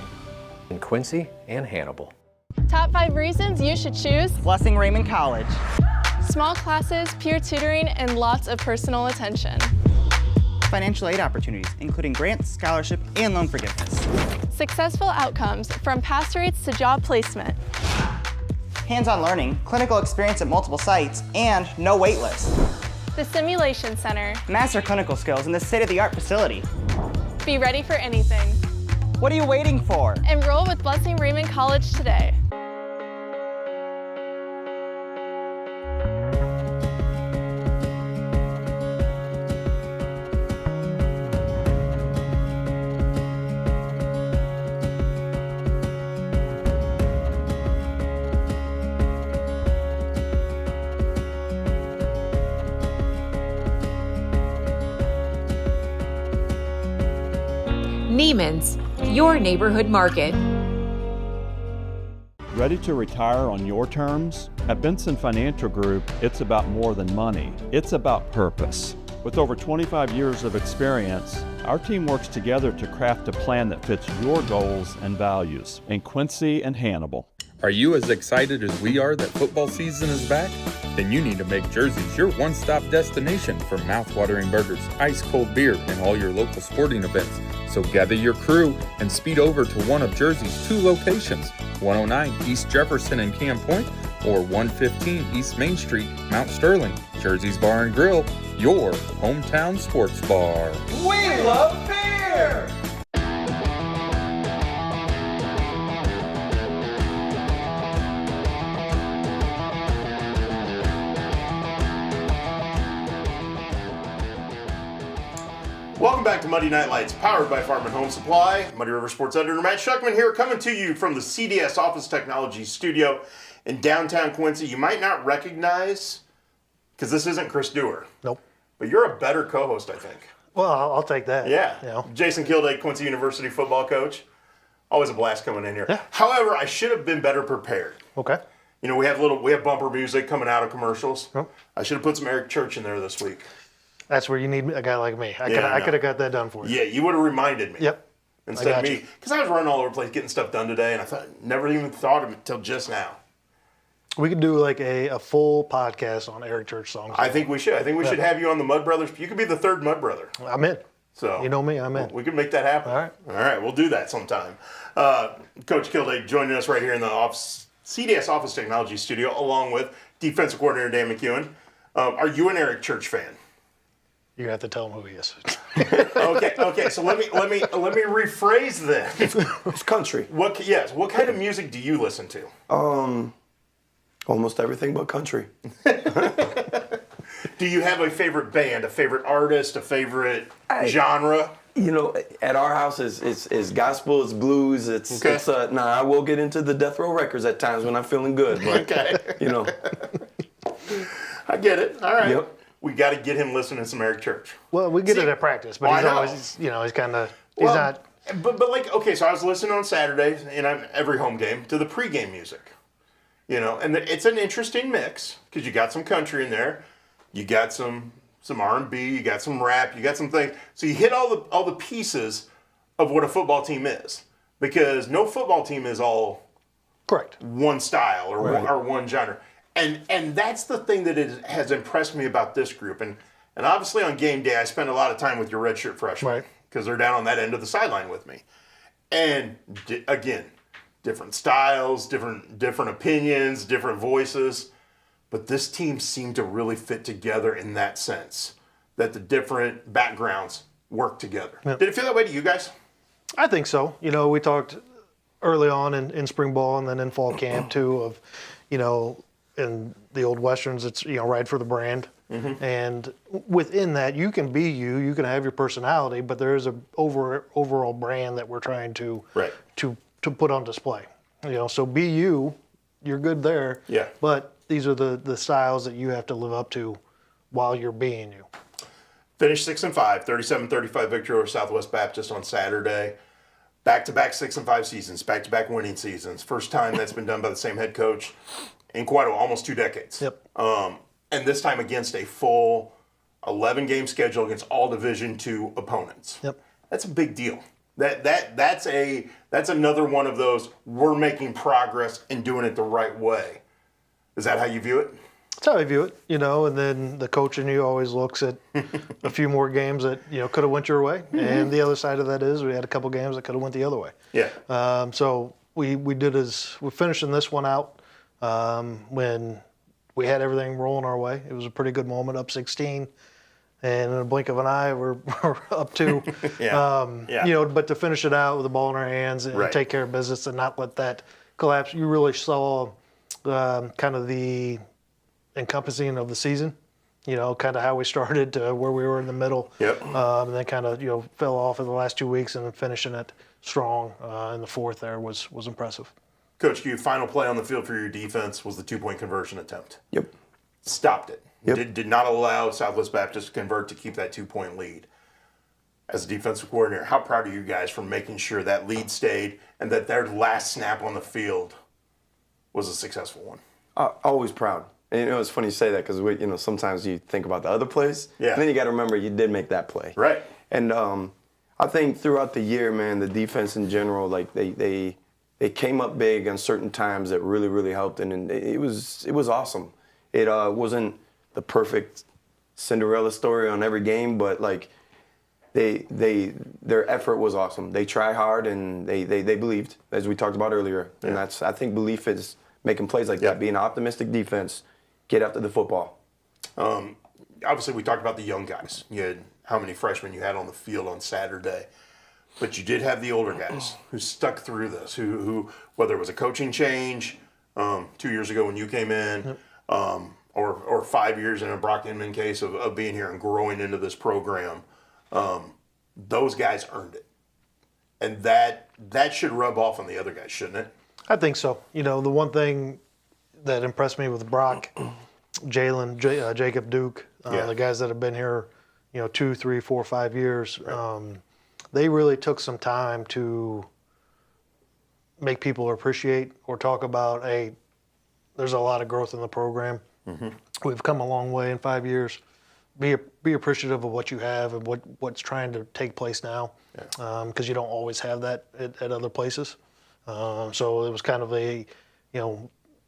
in Quincy and Hannibal. Top 5 reasons you should choose Blessing Raymond College. Small classes, peer tutoring, and lots of personal attention. Financial aid opportunities, including grants, scholarship, and loan forgiveness. Successful outcomes, from pass rates to job placement. Hands-on learning, clinical experience at multiple sites, and no wait list. The Simulation Center. Master clinical skills in this state-of-the-art facility. Be ready for anything. What are you waiting for? Enroll with Blessing Raymond College today. Neiman's, your neighborhood market. Ready to retire on your terms? At Benson Financial Group, it's about more than money. It's about purpose. With over 25 years of experience, our team works together to craft a plan that fits your goals and values in Quincy and Hannibal. Are you as excited as we are that football season is back? Then you need to make Jersey's your one-stop destination for mouth-watering burgers, ice-cold beer, and all your local sporting events. So gather your crew and speed over to one of Jersey's 2 locations, 109 East Jefferson and Camp Point, or 115 East Main Street, Mount Sterling. Jersey's Bar and Grill, your hometown sports bar. We love beer! Welcome back to Monday Night Lights, powered by Farm and Home Supply. Muddy River Sports Editor Matt Shuckman here, coming to you from the CDS Office Technology Studio in downtown Quincy. You might not recognize, because this isn't Chris Dewar. Nope. But you're a better co-host, I think. Well, I'll take that. Yeah. Jason Kildake, Quincy University football coach. Always a blast coming in here. Yeah. However, I should have been better prepared. Okay. You know, we have bumper music coming out of commercials. Oh. I should have put some Eric Church in there this week. That's where you need a guy like me. I could have got that done for you. Yeah, you would have reminded me. Yep. Instead of me. Because I was running all over the place getting stuff done today, and I never even thought of it until just now. We could do like a full podcast on Eric Church songs. I think we should. I think we should have you on the Mud Brothers. You could be the 3rd Mud Brother. I'm in. So you know me, I'm in. We can make that happen. All right, we'll do that sometime. Coach Kildake joining us right here in the CDS Office Technology Studio, along with defensive coordinator Dan McEwen. Are you an Eric Church fan? You're gonna have to tell him who he is. Okay. So let me rephrase this. It's country. What kind of music do you listen to? Almost everything but country. Do you have a favorite band, a favorite artist, a favorite genre? You know, at our house, it's gospel, it's blues, I will get into the Death Row Records at times when I'm feeling good, but, you know. I get it. All right. Yep. We got to get him listening to some Eric Church. Well, we get it at practice, but he's always, he's kind of, he's not. But like, okay, so I was listening on Saturdays, and every home game, to the pregame music. And it's an interesting mix, because you got some country in there, you got some R&B, you got some rap, you got some things. So you hit all the pieces of what a football team is, because no football team is all correct one style or one genre. And that's the thing that has impressed me about this group. And obviously on game day, I spend a lot of time with your redshirt freshmen, because they're down on that end of the sideline with me. And again, different styles, different opinions, different voices. But this team seemed to really fit together in that sense, that the different backgrounds work together. Yep. Did it feel that way to you guys? I think so. We talked early on in spring ball and then in fall camp too of, in the old Westerns, it's, ride for the brand. Mm-hmm. And within that, you can be you can have your personality, but there is a overall brand that we're trying to put on display. So be you, you're good there. Yeah. But these are the styles that you have to live up to while you're being you. Finished 6-5, 37-35 victory over Southwest Baptist on Saturday. Back-to-back 6-5 seasons, back-to-back winning seasons. First time that's been done by the same head coach in almost 2 decades. Yep. And this time against a full 11-game schedule against all Division II opponents. Yep. That's a big deal. That's another one of those, we're making progress and doing it the right way. Is that how you view it? That's how I view it, and then the coach in you always looks at a few more games that, could have went your way. Mm-hmm. And the other side of that is we had a couple games that could have went the other way. Yeah. So we're finishing this one out when we had everything rolling our way. It was a pretty good moment, up 16. And in a blink of an eye, we're up 2. But to finish it out with the ball in our hands and take care of business and not let that collapse, you really saw kind of the encompassing of the season, kind of how we started to where we were in the middle. Yep. And then kind of, fell off in the last 2 weeks, and then finishing it strong in the fourth there was impressive. Coach Q, final play on the field for your defense was the 2-point conversion attempt. Yep. Stopped it. Yep. Did not allow Southwest Baptist to convert to keep that 2-point lead. As a defensive coordinator, how proud are you guys for making sure that lead stayed and that their last snap on the field was a successful one? Always proud. And it's funny you say that because sometimes you think about the other plays, and then you got to remember you did make that play. Right. And I think throughout the year, man, the defense in general, like they came up big on certain times that really, really helped, and it was awesome. It wasn't the perfect Cinderella story on every game, but like their effort was awesome. They tried hard and they believed, as we talked about earlier. Yeah. And I think belief is making plays like that, being an optimistic defense, get after the football. Obviously, we talked about the young guys. You had how many freshmen you had on the field on Saturday. But you did have the older guys who stuck through this, who whether it was a coaching change 2 years ago when you came in, or 5 years in a Brock Inman case of being here and growing into this program, those guys earned it. And that should rub off on the other guys, shouldn't it? I think so. The one thing that impressed me with Brock, Jalen, Jacob Duke, the guys that have been here, 2, 3, 4, 5 years, they really took some time to make people appreciate or talk about, hey, there's a lot of growth in the program. Mm-hmm. We've come a long way in 5 years. Be appreciative of what you have and what's trying to take place now, because you don't always have that at other places. So it was kind of a,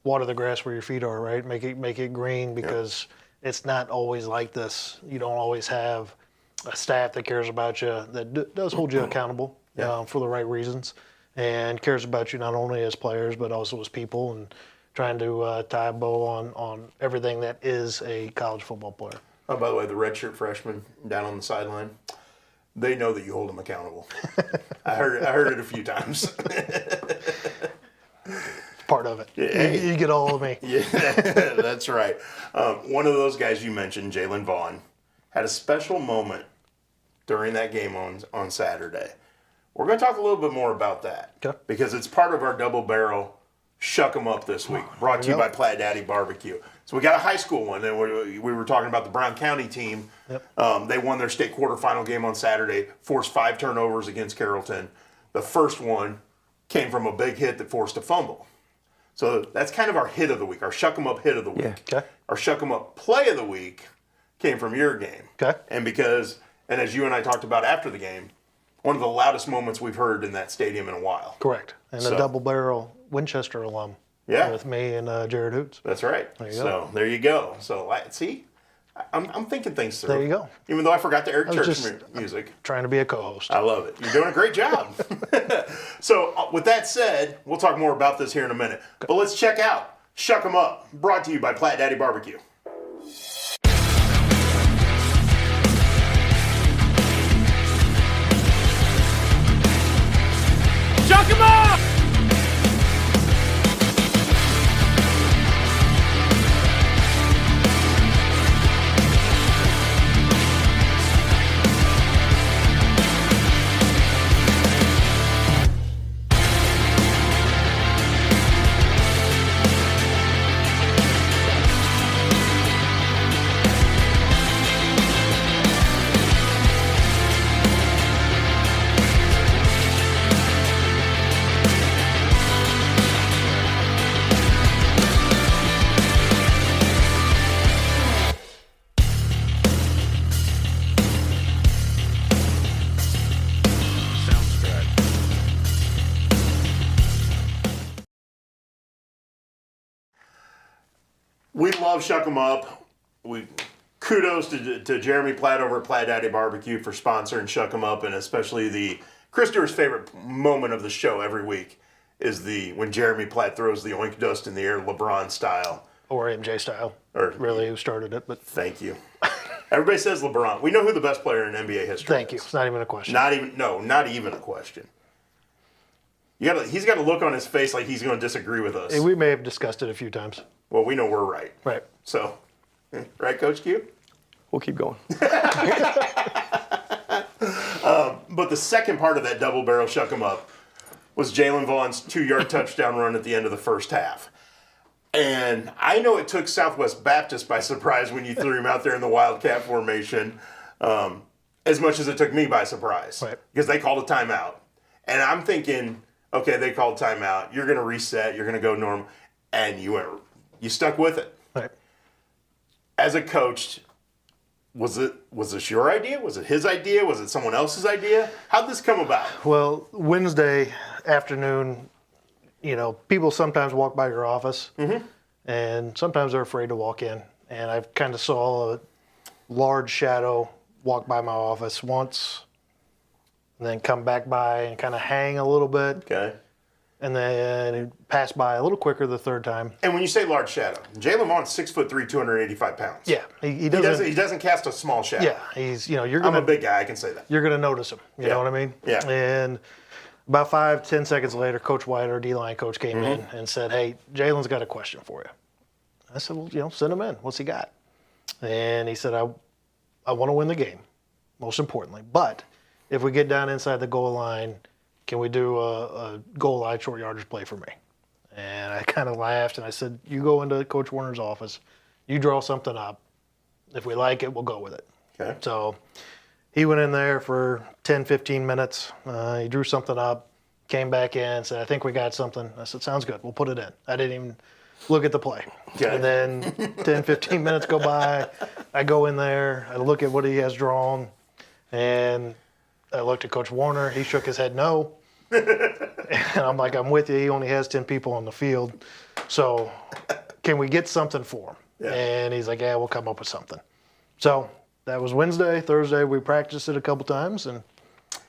water the grass where your feet are, right? Make it green, because it's not always like this. You don't always have a staff that cares about you, that does hold you accountable for the right reasons, and cares about you not only as players but also as people, and trying to tie a bow on everything that is a college football player. Oh, by the way, the redshirt freshmen down on the sideline, they know that you hold them accountable. I heard it a few times. Part of it. Yeah. You get all of me. Yeah, that's right. One of those guys you mentioned, Jalen Vaughn, had a special moment during that game on Saturday. We're going to talk a little bit more about that because it's part of our double barrel Shuck 'em Up this week, brought to you by Platte Daddy Barbecue. So we got a high school one, and we were talking about the Brown County team. They won their state quarterfinal game on Saturday, forced 5 turnovers against Carrollton. The first one came from a big hit that forced a fumble. So that's kind of our hit of the week, our Shuck 'em Up hit of the week. Okay. Our Shuck 'em Up play of the week came from your game. Okay. And as you and I talked about after the game, one of the loudest moments we've heard in that stadium in a while. Correct. And a double barrel Winchester alum. Yeah. With me and Jared Hoots. That's right. There you go. So see, I'm thinking things through. There you go. Even though I forgot the Eric Church music. Trying to be a co-host. I love it. You're doing a great job. So with that said, we'll talk more about this here in a minute. But let's check out Shuck 'em Up, brought to you by Platte Daddy Barbecue. Shuck 'em Up! We love Shuck 'em Up. Kudos to Jeremy Platt over at Platte Daddy Barbecue for sponsoring Shuck 'em Up, and especially Chris Stewart's favorite moment of the show every week is when Jeremy Platt throws the oink dust in the air, LeBron style. Or MJ style. Or really who started it, but thank you. Everybody says LeBron. We know who the best player in NBA history Thank you. It's not even a question. Not even a question. He's got a look on his face like he's going to disagree with us. We may have discussed it a few times. Well, we know we're right. Right. So, right, Coach Q? We'll keep going. But the second part of that double barrel Shuck 'em Up was Jalen Vaughn's 2-yard touchdown run at the end of the first half. And I know it took Southwest Baptist by surprise when you threw him out there in the Wildcat formation, as much as it took me by surprise. Right. Because they called a timeout. And I'm thinking, okay, they called timeout. You're going to reset. You're going to go normal. And you stuck with it. Right. As a coach, was this your idea? Was it his idea? Was it someone else's idea? How'd this come about? Well, Wednesday afternoon, people sometimes walk by your office, and sometimes they're afraid to walk in. And I kind of saw a large shadow walk by my office once, and then come back by and kind of hang a little bit. Okay. And then it passed by a little quicker the third time. And when you say large shadow, Jalen Vaughn's 6'3", 285 pounds. Yeah, he doesn't cast a small shadow. Yeah, I'm a big guy. I can say that. You're gonna notice him. You know what I mean? Yeah. And about 5-10 seconds later, Coach White, our D-line coach, came in and said, "Hey, Jalen's got a question for you." I said, "Well, send him in. What's he got?" And he said, "I want to win the game, most importantly. But if we get down inside the goal line, can we do a goal line short yardage play for me?" And I kind of laughed and I said, "You go into Coach Warner's office, you draw something up. If we like it, we'll go with it." Okay. So he went in there for 10, 15 minutes. He drew something up, came back in, said, "I think we got something." I said, "Sounds good. We'll put it in." I didn't even look at the play. Okay. And then 10, 15 minutes go by. I go in there. I look at what he has drawn. And I looked at Coach Warner. He shook his head no. And I'm like, "I'm with you. He only has 10 people on the field. So can we get something for him?" Yeah. And he's like, "Yeah, we'll come up with something." So that was Wednesday. Thursday, we practiced it a couple times, and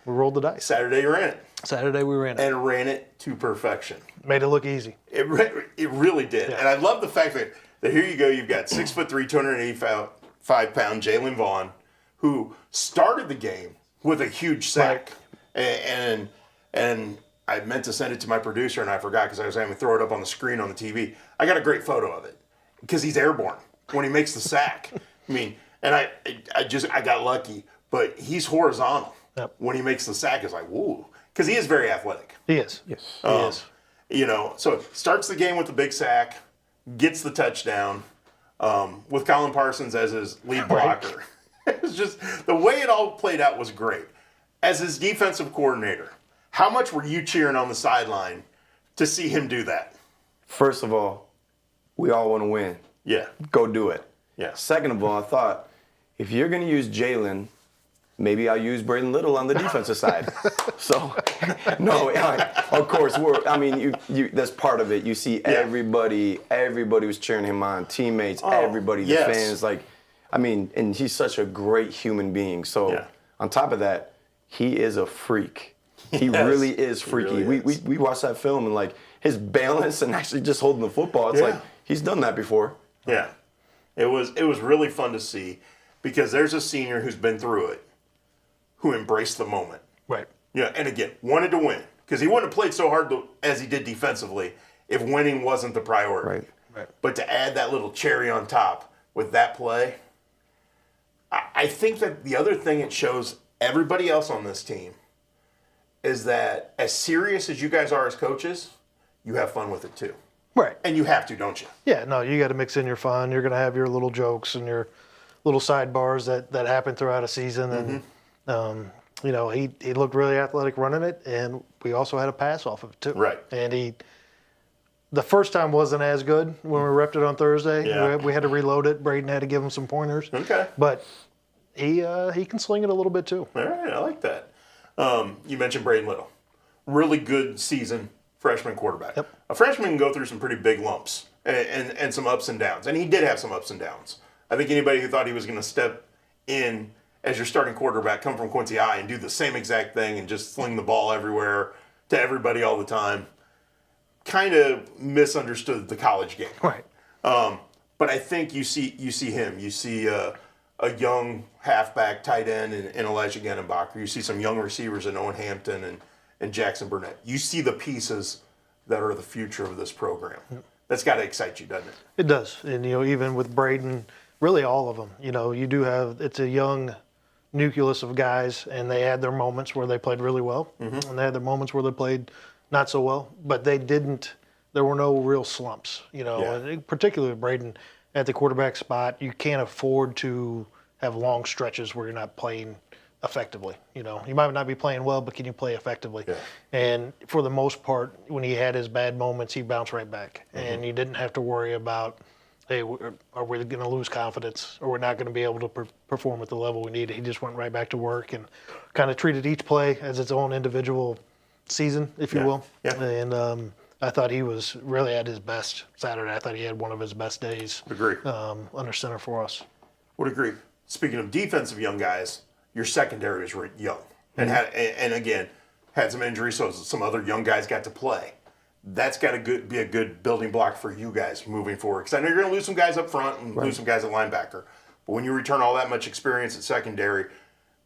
we rolled the dice. Saturday, you ran it. Saturday, we ran it. And ran it to perfection. Made it look easy. It really did. Yeah. And I love the fact that here you go, you've got 6'3", 285 pound Jalen Vaughn, who started the game with a huge sack. Right. And I meant to send it to my producer, and I forgot because I was having to throw it up on the screen on the TV. I got a great photo of it because he's airborne when he makes the sack. I mean, and I got lucky. but he's horizontal. When he makes the sack, it's like, whoa. Because he is very athletic. He is. Yes. He is. You know, so starts the game with the big sack, gets the touchdown with Colin Parsons as his lead blocker. It was just, the way it all played out was great. As his defensive coordinator, how much were you cheering on the sideline to see him do that? First of all, we all want to win. Yeah. Go do it. Yeah. Second of all, I thought, if you're going to use Jalen, maybe I'll use Braden Little on the defensive side. So, no, of course, that's part of it. You see everybody was cheering him on, teammates, everybody, the fans. And he's such a great human being. So, on top of that, he is a freak. He really is freaky. Really is. We watched that film and his balance and actually just holding the football. It's like he's done that before. Yeah, it was really fun to see because there's a senior who's been through it, who embraced the moment. Right. Yeah, and again, wanted to win because he wouldn't have played so hard as he did defensively if winning wasn't the priority. Right. But to add that little cherry on top with that play, I think that the other thing it shows everybody else on this team is that as serious as you guys are as coaches, you have fun with it too. Right. And you have to, don't you? Yeah, no, you got to mix in your fun. You're going to have your little jokes and your little sidebars that happen throughout a season. And, he looked really athletic running it, and we also had a pass off of it too. Right. And the first time wasn't as good when we repped it on Thursday. Yeah. We had to reload it. Braden had to give him some pointers. Okay. But he can sling it a little bit too. All right, I like that. You mentioned Braden Little. Really good season, freshman quarterback. Yep. A freshman can go through some pretty big lumps and some ups and downs. And he did have some ups and downs. I think anybody who thought he was going to step in as your starting quarterback, come from Quincy High and do the same exact thing and just sling the ball everywhere to everybody all the time, kind of misunderstood the college game. Right. But I think you see him. You see a young halfback tight end in Elijah Gennenbacher. You see some young receivers in Owen Hampton and Jackson Burnett. You see the pieces that are the future of this program. That's got to excite you, doesn't it? It does. And, even with Braden, really all of them, you do have, it's a young nucleus of guys, and they had their moments where they played really well, and they had their moments where they played not so well, but there were no real slumps, and particularly with Braden at the quarterback spot. You can't afford to have long stretches where you're not playing effectively. You might not be playing well, but can you play effectively? Yeah. And for the most part, when he had his bad moments, he bounced right back, and you didn't have to worry about, hey, are we going to lose confidence, or we're not going to be able to perform at the level we need? He just went right back to work and kind of treated each play as its own individual season, if you will. Yeah. And I thought he was really at his best Saturday. I thought he had one of his best days. Agree. Under center for us. Would agree. Speaking of defensive young guys, your secondary is young, and again had some injuries, so some other young guys got to play. That's got to be a good building block for you guys moving forward. Because I know you're going to lose some guys up front and lose some guys at linebacker. But when you return all that much experience at secondary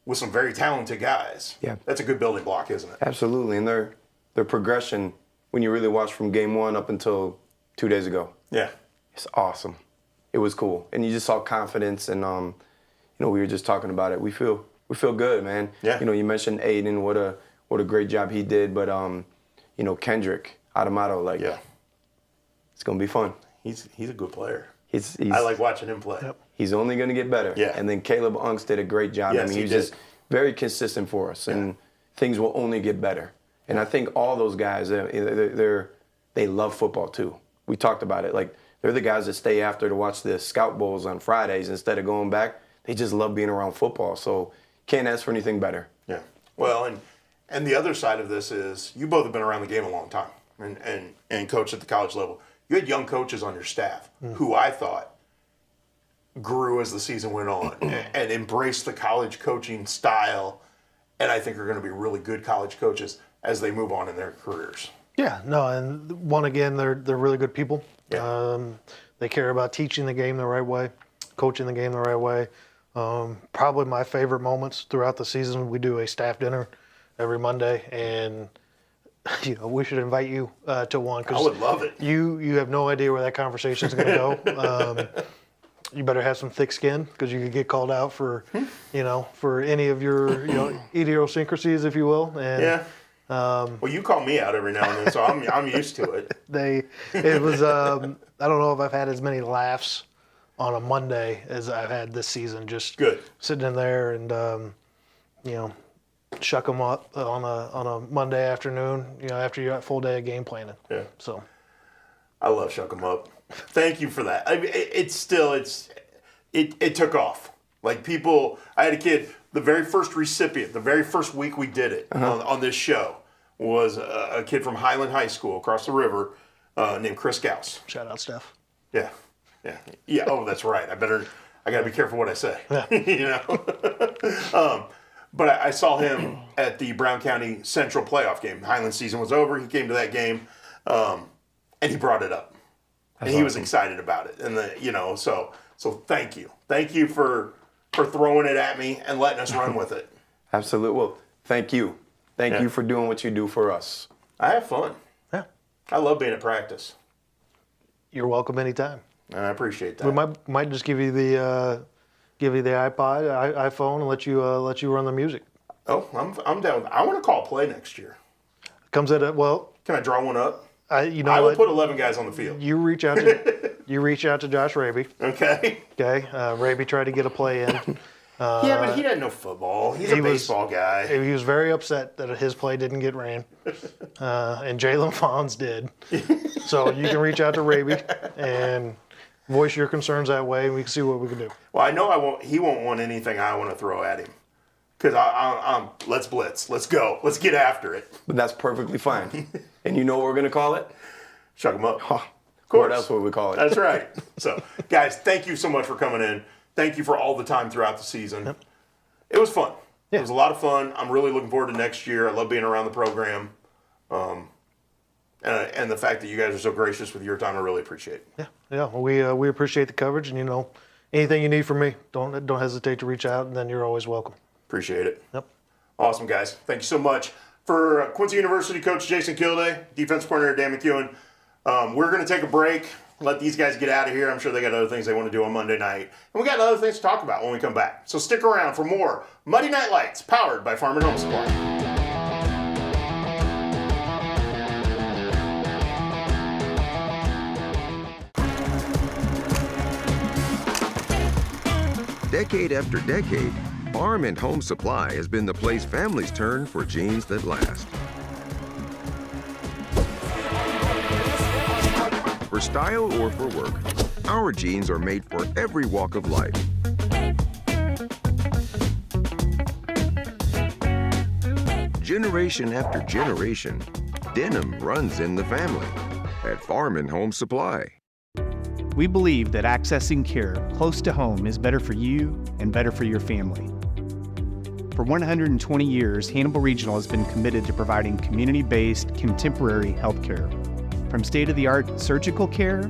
with some very talented guys, that's a good building block, isn't it? Absolutely. And their progression, when you really watch from game one up until 2 days ago, it's awesome. It was cool. And you just saw confidence. And, we were just talking about it. We feel good, man. Yeah. You mentioned Aiden, what a great job he did. But, Kendrick, Adamato, it's gonna be fun. He's a good player. He's I like watching him play. He's only gonna get better. Yeah. And then Caleb Unks did a great job. Yes, he was just very consistent for us, and things will only get better. And I think all those guys, they love football too. We talked about it. They're the guys that stay after to watch the Scout Bowls on Fridays instead of going back. They just love being around football. So can't ask for anything better. Yeah. Well, and the other side of this is you both have been around the game a long time. And coached at the college level. You had young coaches on your staff who I thought grew as the season went on and embraced the college coaching style, and I think are going to be really good college coaches as they move on in their careers. Yeah, no, and they're really good people. Yeah. They care about teaching the game the right way, coaching the game the right way. Probably my favorite moments throughout the season, we do a staff dinner every Monday, and we should invite you to one. I would love it. You have no idea where that conversation is going to go. you better have some thick skin because you could get called out for, for any of your, idiosyncrasies, if you will. And, yeah. Well, you call me out every now and then, so I'm used to it. It was, I don't know if I've had as many laughs on a Monday as I've had this season. Just good sitting in there and, shuck them up on a Monday afternoon, after you got a full day of game planning. Yeah. So I love shuck them up. Thank you for that. I mean, it took off. Like I had a kid, the very first recipient, the very first week we did it on this show was a kid from Highland High School across the river named Chris Gauss. Shout out, Steph. Yeah. Oh, that's right. I got to be careful what I say. Yeah. But I saw him at the Brown County Central playoff game. Highland season was over. He came to that game, and he brought it up. And he was excited about it. And so thank you. Thank you for throwing it at me and letting us run with it. Absolutely. Well, thank you. Thank you for doing what you do for us. I have fun. Yeah. I love being at practice. You're welcome anytime. And I appreciate that. We might just give you the iPhone, and let you run the music. Oh, I'm down. I want to call play next year. Comes at Can I draw one up? I will put 11 guys on the field. You reach out to Josh Raby. Okay. Okay. Raby tried to get a play in. Yeah, but he doesn't know football. He's a baseball guy. He was very upset that his play didn't get ran, and Jalen Fons did. So you can reach out to Raby and voice your concerns that way, and we can see what we can do. Well, I know he won't want anything I want to throw at him. Because I'm let's blitz. Let's go. Let's get after it. But that's perfectly fine. And you know what we're going to call it? Shuck 'em up. Of course. What else would we call it? That's right. So, guys, thank you so much for coming in. Thank you for all the time throughout the season. Yep. It was fun. Yeah. It was a lot of fun. I'm really looking forward to next year. I love being around the program. And the fact that you guys are so gracious with your time, I really appreciate it. Yeah. Well, we appreciate the coverage, and anything you need from me, don't hesitate to reach out, and then you're always welcome. Appreciate it. Yep. Awesome, guys. Thank you so much. For Quincy University coach Jason Kilday, defense coordinator Dan McEwen, we're going to take a break, let these guys get out of here. I'm sure they got other things they want to do on Monday night. And we got other things to talk about when we come back. So stick around for more Muddy Night Lights, powered by Farm and Home Supply. Decade after decade, Farm and Home Supply has been the place families turn for jeans that last. For style or for work, our jeans are made for every walk of life. Generation after generation, denim runs in the family at Farm and Home Supply. We believe that accessing care close to home is better for you and better for your family. For 120 years, Hannibal Regional has been committed to providing community-based, contemporary health care. From state-of-the-art surgical care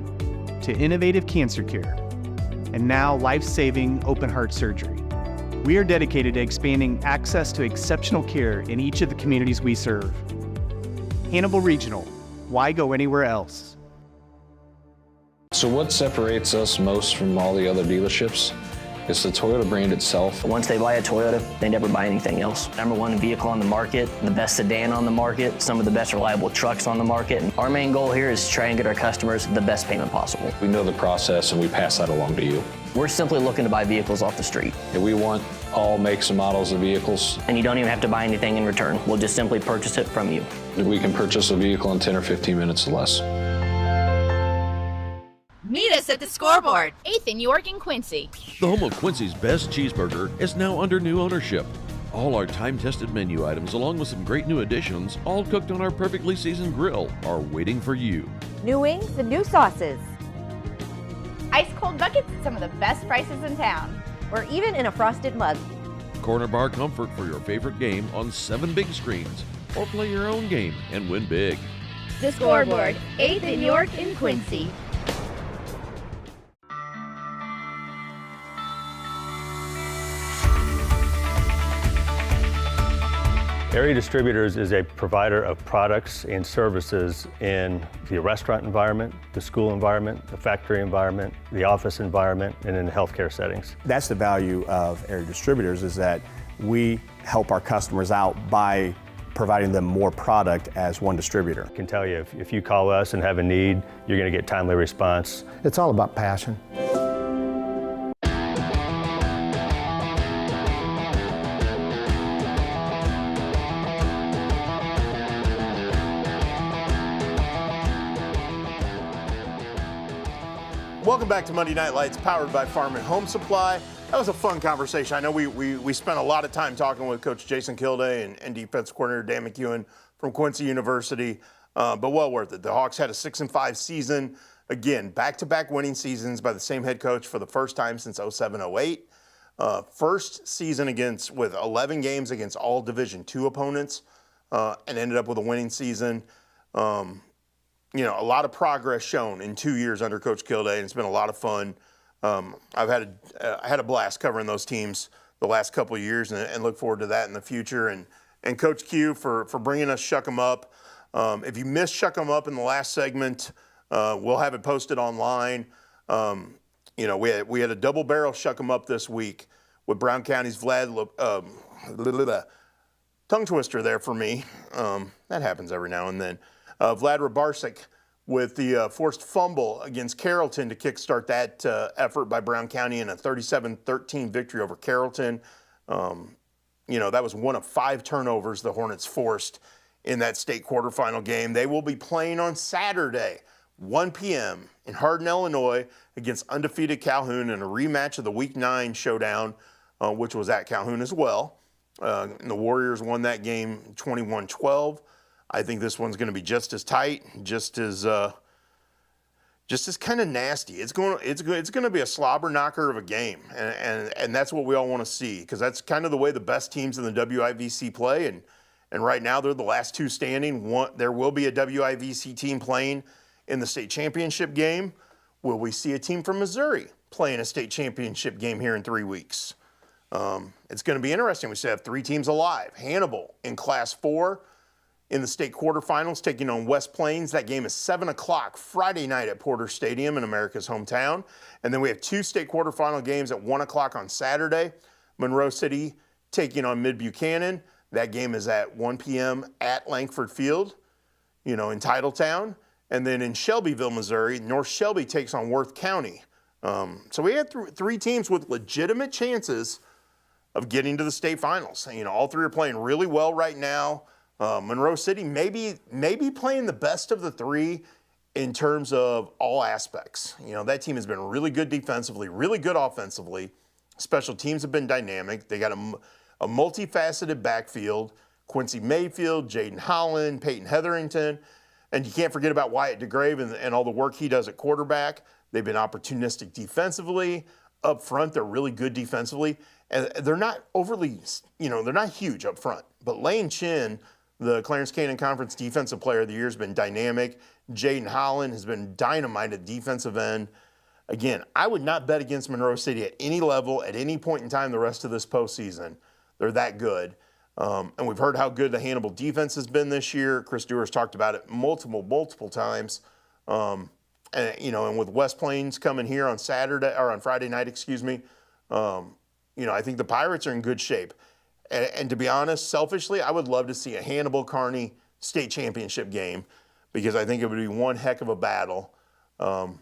to innovative cancer care, and now life-saving open-heart surgery. We are dedicated to expanding access to exceptional care in each of the communities we serve. Hannibal Regional, why go anywhere else? So what separates us most from all the other dealerships is the Toyota brand itself. Once they buy a Toyota, they never buy anything else. #1 vehicle on the market, the best sedan on the market, some of the best reliable trucks on the market. And our main goal here is to try and get our customers the best payment possible. We know the process and we pass that along to you. We're simply looking to buy vehicles off the street. And we want all makes and models of vehicles. And you don't even have to buy anything in return. We'll just simply purchase it from you. We can purchase a vehicle in 10 or 15 minutes or less. Meet us at the Scoreboard, 8th in York and Quincy. The home of Quincy's best cheeseburger is now under new ownership. All our time-tested menu items, along with some great new additions, all cooked on our perfectly seasoned grill, are waiting for you. New wings and new sauces. Ice cold buckets at some of the best prices in town. Or even in a frosted mug. Corner bar comfort for your favorite game on 7 big screens. Or play your own game and win big. The Scoreboard, 8th in York and Quincy. Area Distributors is a provider of products and services in the restaurant environment, the school environment, the factory environment, the office environment, and in healthcare settings. That's the value of Area Distributors, is that we help our customers out by providing them more product as one distributor. I can tell you, if you call us and have a need, you're going to get timely response. It's all about passion. Welcome back to Monday Night Lights, powered by Farm and Home Supply. That was a fun conversation. I know we spent a lot of time talking with Coach Jason Kilday and defense coordinator Dan McEwen from Quincy University, but well worth it. The Hawks had a 6-5 season. Again, back-to-back winning seasons by the same head coach for the first time since 07-08. First season with 11 games against all Division II opponents, and ended up with a winning season. A lot of progress shown in 2 years under Coach Kilday, and it's been a lot of fun. I've had a blast covering those teams the last couple of years, and look forward to that in the future. And Coach Q for bringing us Shuck 'em Up. If you missed Shuck 'em Up in the last segment, we'll have it posted online. We had a double barrel Shuck 'em Up this week with Brown County's Vlad. Tongue twister there for me. That happens every now and then. Vlad Rabarsik with the forced fumble against Carrollton to kickstart that effort by Brown County in a 37-13 victory over Carrollton. That was one of 5 turnovers the Hornets forced in that state quarterfinal game. They will be playing on Saturday, 1 p.m. in Hardin, Illinois, against undefeated Calhoun in a rematch of the Week 9 showdown, which was at Calhoun as well. And the Warriors won that game 21-12. I think this one's going to be just as tight, just as kind of nasty. It's going to be a slobber knocker of a game, and that's what we all want to see, because that's kind of the way the best teams in the WIVC play. And right now they're the last 2 standing. There will be a WIVC team playing in the state championship game. Will we see a team from Missouri playing a state championship game here in 3 weeks? It's going to be interesting. We still have 3 teams alive. Hannibal in Class 4. In the state quarterfinals, taking on West Plains. That game is 7 o'clock Friday night at Porter Stadium in America's hometown. And then we have 2 state quarterfinal games at 1 o'clock on Saturday. Monroe City taking on Mid-Buchanan. That game is at 1 p.m. at Langford Field, in Titletown. And then in Shelbyville, Missouri, North Shelby takes on Worth County. So we had 3 teams with legitimate chances of getting to the state finals. All 3 are playing really well right now. Monroe City maybe playing the best of the 3 in terms of all aspects. That team has been really good defensively, really good offensively. Special teams have been dynamic. They got a multifaceted backfield. Quincy Mayfield, Jaden Holland, Peyton Hetherington. And you can't forget about Wyatt DeGrave and all the work he does at quarterback. They've been opportunistic defensively. Up front, they're really good defensively. And they're not overly, they're not huge up front. But Lane Chin, the Clarence Canyon Conference Defensive Player of the Year, has been dynamic. Jaden Holland has been dynamite at defensive end. Again, I would not bet against Monroe City at any level, at any point in time the rest of this postseason. They're that good. And we've heard how good the Hannibal defense has been this year. Chris Dewar's talked about it multiple times. And with West Plains coming here on Friday night, I think the Pirates are in good shape. And to be honest, selfishly, I would love to see a Hannibal-Kearney state championship game, because I think it would be one heck of a battle. And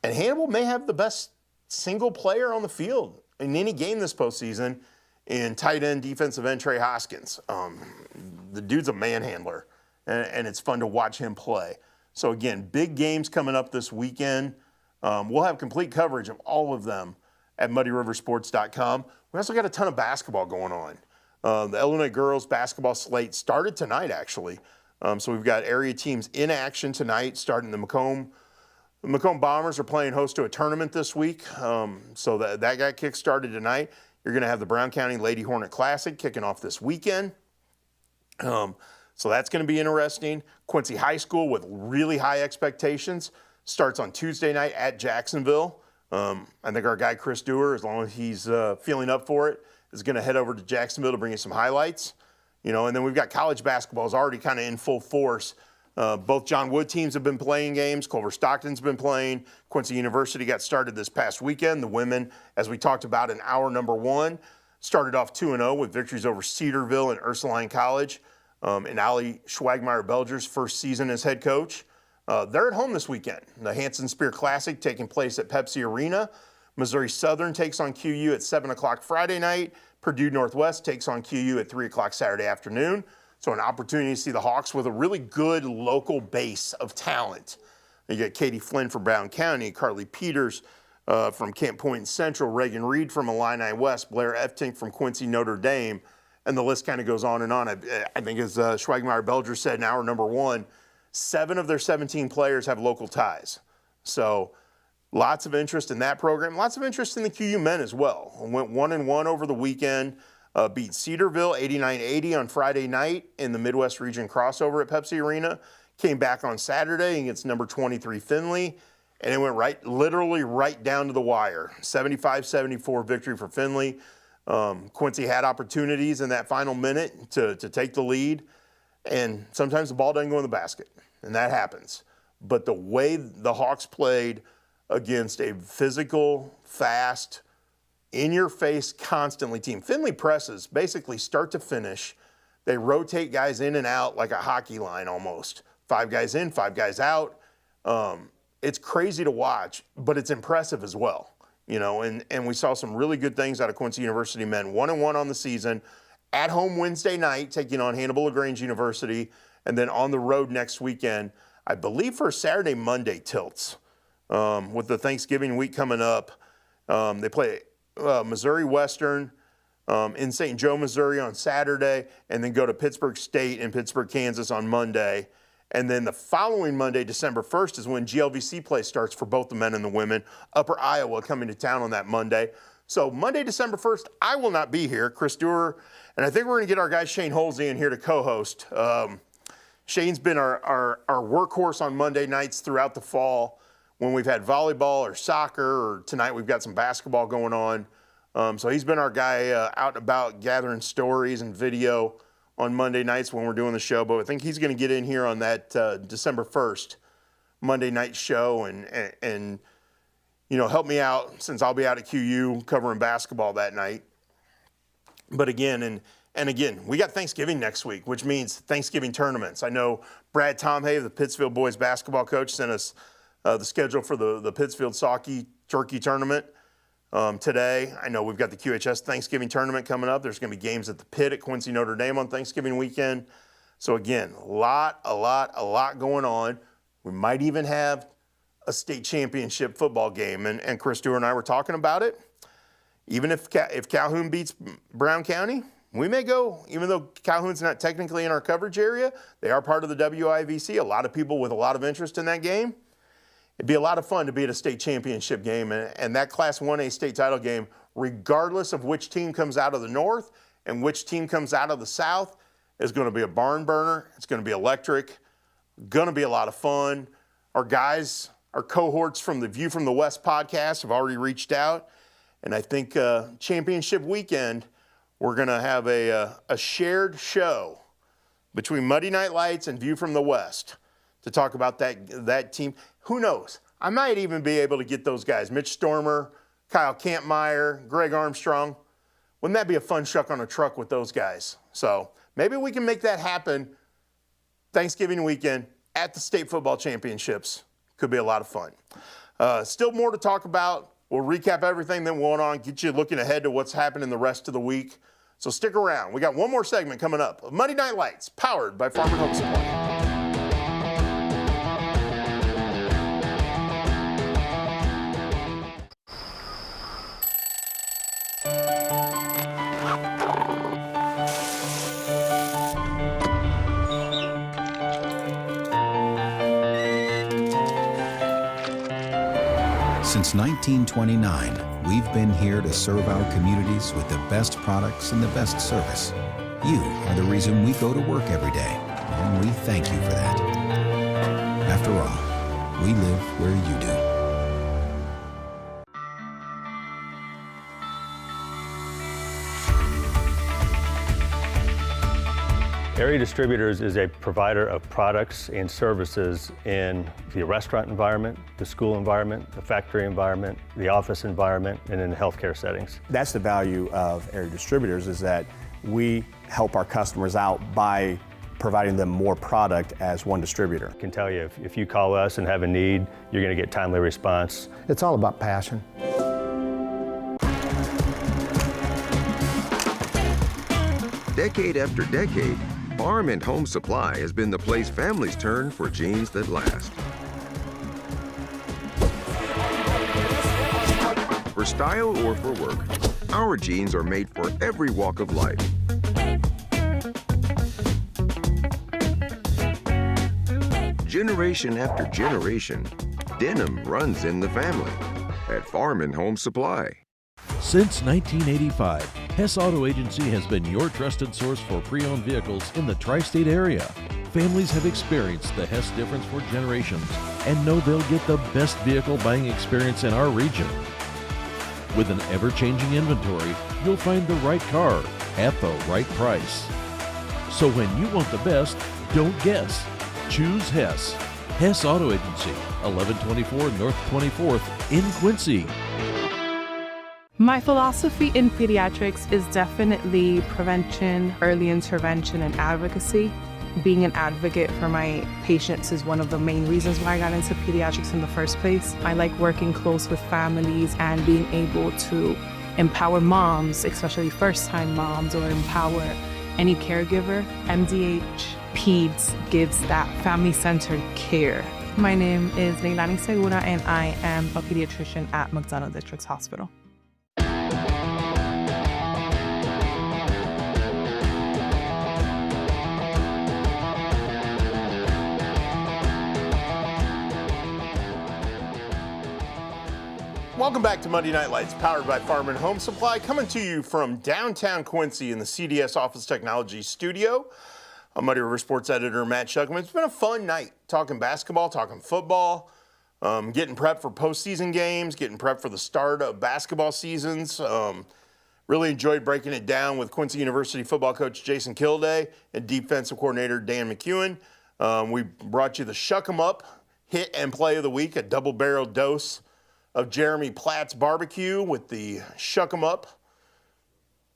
Hannibal may have the best single player on the field in any game this postseason in tight end, defensive end Trey Hoskins. The dude's a manhandler, and it's fun to watch him play. So again, big games coming up this weekend. We'll have complete coverage of all of them at muddyriversports.com. We also got a ton of basketball going on. The Illinois girls basketball slate started tonight, actually. So we've got area teams in action tonight, starting the Macomb. The Macomb Bombers are playing host to a tournament this week. So that got kick-started tonight. You're going to have the Brown County Lady Hornet Classic kicking off this weekend. So that's going to be interesting. Quincy High School, with really high expectations, starts on Tuesday night at Jacksonville. I think our guy Chris Dewar, as long as he's feeling up for it, is going to head over to Jacksonville to bring you some highlights. And then we've got college basketball is already kind of in full force. Both John Wood teams have been playing games. Culver Stockton's been playing. Quincy University got started this past weekend. The women, as we talked about in hour number 1, started off 2-0 with victories over Cedarville and Ursuline College. And Ali Schwagmeyer-Belger's first season as head coach. They're at home this weekend. The Hanson Spear Classic taking place at Pepsi Arena. Missouri Southern takes on QU at 7 o'clock Friday night. Purdue Northwest takes on QU at 3 o'clock Saturday afternoon. So an opportunity to see the Hawks with a really good local base of talent. You got Katie Flynn from Brown County, Carly Peters from Camp Point Central, Reagan Reed from Illini West, Blair Eftink from Quincy Notre Dame, and the list kind of goes on and on. I think as Schwagmeyer-Belger said in hour number 1, 7 of their 17 players have local ties. So lots of interest in that program. Lots of interest in the QU men as well. Went 1-1 over the weekend. Beat Cedarville 89-80 on Friday night in the Midwest Region crossover at Pepsi Arena. Came back on Saturday against number 23 Findlay, and it went literally right down to the wire. 75-74 victory for Findlay. Quincy had opportunities in that final minute to take the lead, and sometimes the ball doesn't go in the basket, and that happens. But the way the Hawks played against a physical, fast, in-your-face, constantly team. Findlay presses basically start to finish. They rotate guys in and out like a hockey line almost. 5 guys in, 5 guys out. It's crazy to watch, but it's impressive as well. And we saw some really good things out of Quincy University men. 1-1 on the season. At home Wednesday night, taking on Hannibal LaGrange University, and then on the road next weekend, I believe for Saturday, Monday tilts. With the Thanksgiving week coming up, they play Missouri Western in St. Joe, Missouri on Saturday, and then go to Pittsburgh State in Pittsburgh, Kansas on Monday. And then the following Monday, December 1st, is when GLVC play starts for both the men and the women. Upper Iowa coming to town on that Monday. So Monday, December 1st, I will not be here. Chris Dewar, and I think we're going to get our guy Shane Holsey in here to co-host. Shane's been our workhorse on Monday nights throughout the fall when we've had volleyball or soccer, or tonight we've got some basketball going on. So he's been our guy out and about gathering stories and video on Monday nights when we're doing the show. But I think he's going to get in here on that December 1st Monday night show and help me out, since I'll be out at QU covering basketball that night. But again, again, we got Thanksgiving next week, which means Thanksgiving tournaments. I know Brad Tomhave, the Pittsfield boys basketball coach, sent us the schedule for the Pittsfield Socky Turkey Tournament today. I know we've got the QHS Thanksgiving Tournament coming up. There's going to be games at the Pit at Quincy Notre Dame on Thanksgiving weekend. So again, a lot going on. We might even have a state championship football game, and Chris Dewar and I were talking about it. Even if Calhoun beats Brown County, we may go, even though Calhoun's not technically in our coverage area, they are part of the WIVC. A lot of people with a lot of interest in that game. It'd be a lot of fun to be at a state championship game, and that Class 1A state title game, regardless of which team comes out of the north and which team comes out of the south, is going to be a barn burner. It's going to be electric, going to be a lot of fun. Our guys, our cohorts from the View from the West podcast have already reached out, and I think championship weekend, we're going to have a shared show between Muddy Night Lights and View from the West to talk about that team. Who knows? I might even be able to get those guys, Mitch Stormer, Kyle Kampmeyer, Greg Armstrong. Wouldn't that be a fun shuck on a truck with those guys? So maybe we can make that happen Thanksgiving weekend at the state football championships. Could be a lot of fun. Still more to talk about. We'll recap everything that went on, get you looking ahead to what's happening the rest of the week. So stick around. We got one more segment coming up of Monday Night Lights, powered by Farm and Home Supply. Since 1929, we've been here to serve our communities with the best products and the best service. You are the reason we go to work every day, and we thank you for that. After all, we live where you do. Area Distributors is a provider of products and services in the restaurant environment, the school environment, the factory environment, the office environment, and in healthcare settings. That's the value of Area Distributors, is that we help our customers out by providing them more product as one distributor. I can tell you, if you call us and have a need, you're going to get timely response. It's all about passion. Decade after decade, Farm and Home Supply has been the place families turn for jeans that last. For style or for work, our jeans are made for every walk of life. Generation after generation, denim runs in the family at Farm and Home Supply. Since 1985, Hess Auto Agency has been your trusted source for pre-owned vehicles in the tri-state area. Families have experienced the Hess difference for generations and know they'll get the best vehicle buying experience in our region. With an ever-changing inventory, you'll find the right car at the right price. So when you want the best, don't guess. Choose Hess. Hess Auto Agency, 1124 North 24th in Quincy. My philosophy in pediatrics is definitely prevention, early intervention, and advocacy. Being an advocate for my patients is one of the main reasons why I got into pediatrics in the first place. I like working close with families and being able to empower moms, especially first-time moms, or empower any caregiver. MDH Peds gives that family-centered care. My name is Leilani Segura, and I am a pediatrician at McDonough Districts Hospital. Welcome back to Monday Night Lights, powered by Farm and Home Supply, coming to you from downtown Quincy in the CDS Office Technology Studio. I'm Muddy River Sports Editor Matt Shuckman. It's been a fun night talking basketball, talking football, getting prepped for postseason games, getting prepped for the start of basketball seasons. Really enjoyed breaking it down with Quincy University football coach Jason Kilday and defensive coordinator Dan McEwen. We brought you the Shuck 'em Up hit and play of the week, a double-barrel dose of Jeremy Platt's barbecue with the Shuck 'em Up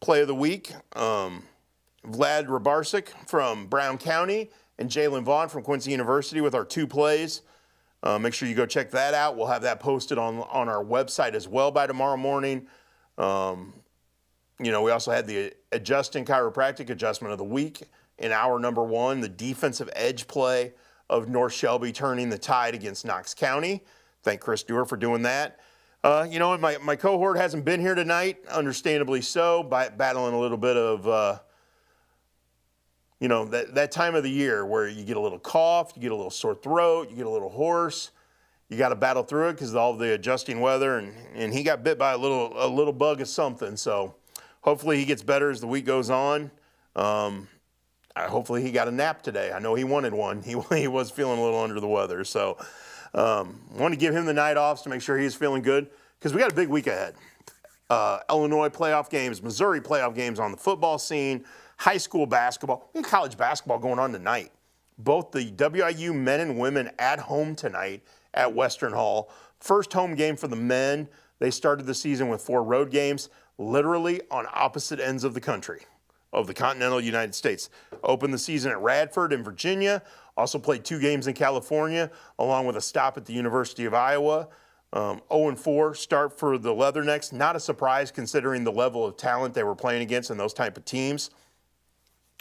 play of the week. Vlad Rabarczyk from Brown County and Jalen Vaughn from Quincy University with our two plays. Make sure you go check that out. We'll have that posted on our website as well by tomorrow morning. We also had the adjusting chiropractic adjustment of the week in hour number one, the defensive edge play of North Shelby turning the tide against Knox County. Thank Chris Dewar for doing that. My cohort hasn't been here tonight, understandably so, battling a little bit of, that time of the year where you get a little cough, you get a little sore throat, you get a little hoarse. You got to battle through it because of all the adjusting weather, and he got bit by a little bug of something. So hopefully he gets better as the week goes on. Hopefully he got a nap today. I know he wanted one. He was feeling a little under the weather. So want to give him the night off to make sure he's feeling good because we got a big week ahead. Illinois playoff games, Missouri playoff games on the football scene, high school basketball, and college basketball going on tonight. Both the WIU men and women at home tonight at Western Hall. First home game for the men. They started the season with 4 road games, literally on opposite ends of the country, of the continental United States. Opened the season at Radford in Virginia. Also played 2 games in California, along with a stop at the University of Iowa. 0-4 start for the Leathernecks. Not a surprise considering the level of talent they were playing against in those type of teams.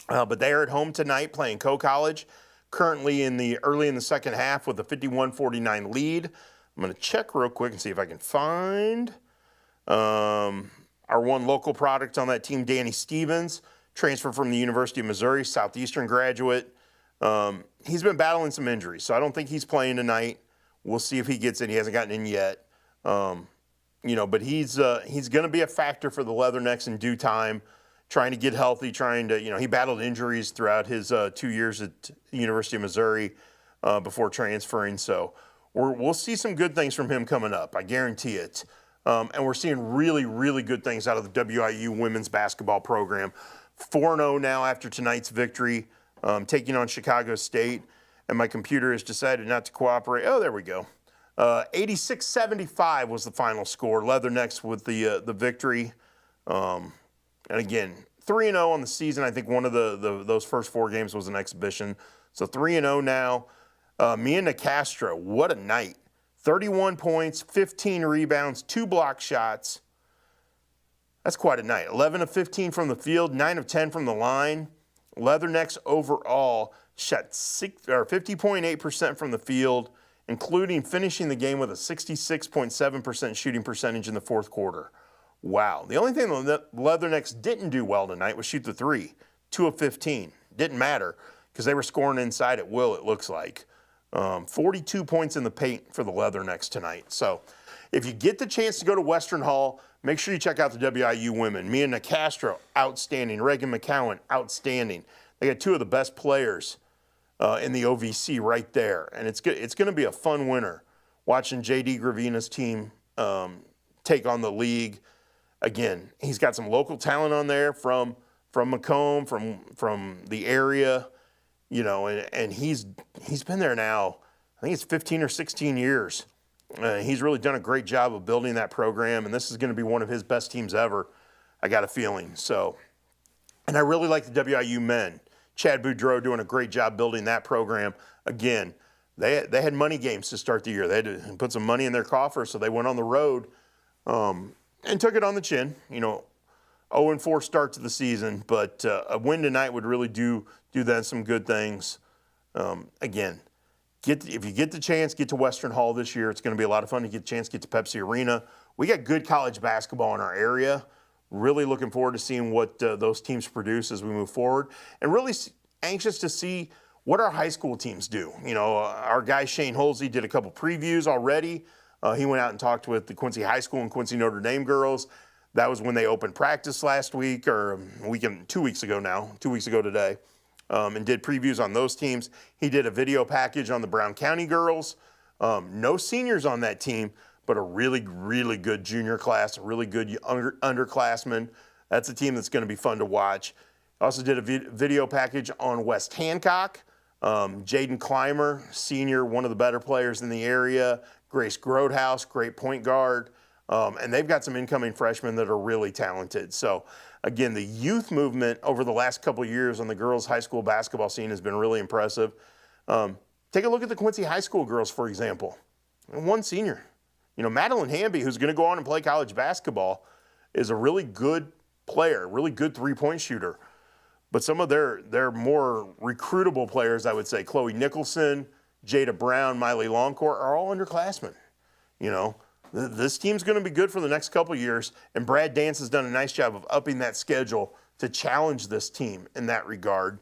But they are at home tonight playing Co-College, currently early in the second half with a 51-49 lead. I'm going to check real quick and see if I can find our one local product on that team, Danny Stevens, transferred from the University of Missouri, Southeastern graduate. He's been battling some injuries, so I don't think he's playing tonight. We'll see if he gets in. He hasn't gotten in yet. But he's going to be a factor for the Leathernecks in due time, trying to get healthy, he battled injuries throughout his 2 years at the University of Missouri before transferring. So we'll see some good things from him coming up. I guarantee it. And we're seeing really, really good things out of the WIU women's basketball program. 4-0 now after tonight's victory. taking on Chicago State, and my computer has decided not to cooperate. Oh, there we go. 86-75 was the final score. Leathernecks with the victory. And again, 3-0 on the season. I think one of those first 4 games was an exhibition. So 3-0 now. Mia Nicastro, what a night. 31 points, 15 rebounds, 2 block shots. That's quite a night. 11 of 15 from the field, 9 of 10 from the line. Leathernecks overall shot 50.8% from the field, including finishing the game with a 66.7% shooting percentage in the fourth quarter. Wow. The only thing the Leathernecks didn't do well tonight was shoot the 3. 2 of 15. Didn't matter because they were scoring inside at will, it looks like. 42 points in the paint for the Leathernecks tonight. So if you get the chance to go to Western Hall, make sure you check out the WIU women. Mia Nicastro, outstanding. Reagan McCowan, outstanding. They got 2 of the best players in the OVC right there. And it's going to be a fun winter watching J.D. Gravina's team take on the league. Again, he's got some local talent on there from Macomb, from the area, you know, and he's been there now, I think it's 15 or 16 years. He's really done a great job of building that program, and this is going to be one of his best teams ever, I got a feeling. So, and I really like the WIU men. Chad Boudreau doing a great job building that program. Again, they had money games to start the year. They had to put some money in their coffers, so they went on the road and took it on the chin. You know, 0-4 start to the season, but a win tonight would really do them some good things. Again, if you get the chance, get to Western Hall this year. It's going to be a lot of fun to get the chance to get to Pepsi Arena. We got good college basketball in our area. Really looking forward to seeing what those teams produce as we move forward, and really anxious to see what our high school teams do. You know, our guy Shane Holsey did a couple previews already. He went out and talked with the Quincy High School and Quincy Notre Dame girls. That was when they opened practice last week, or 2 weeks ago now, 2 weeks ago today, and did previews on those teams. He did a video package on the Brown County girls. No seniors on that team, but a really, really good junior class, a really good underclassmen. That's a team that's going to be fun to watch. Also did a video package on West Hancock. Jaden Clymer, senior, one of the better players in the area. Grace Grodhouse, great point guard. And they've got some incoming freshmen that are really talented. So, again, the youth movement over the last couple of years on the girls' high school basketball scene has been really impressive. Take a look at the Quincy High School girls, for example. One senior. You know, Madeline Hamby, who's going to go on and play college basketball, is a really good player, really good three-point shooter. But some of their more recruitable players, I would say, Chloe Nicholson, Jada Brown, Miley Longcourt, are all underclassmen. You know, this team's going to be good for the next couple of years, and Brad Dance has done a nice job of upping that schedule to challenge this team in that regard.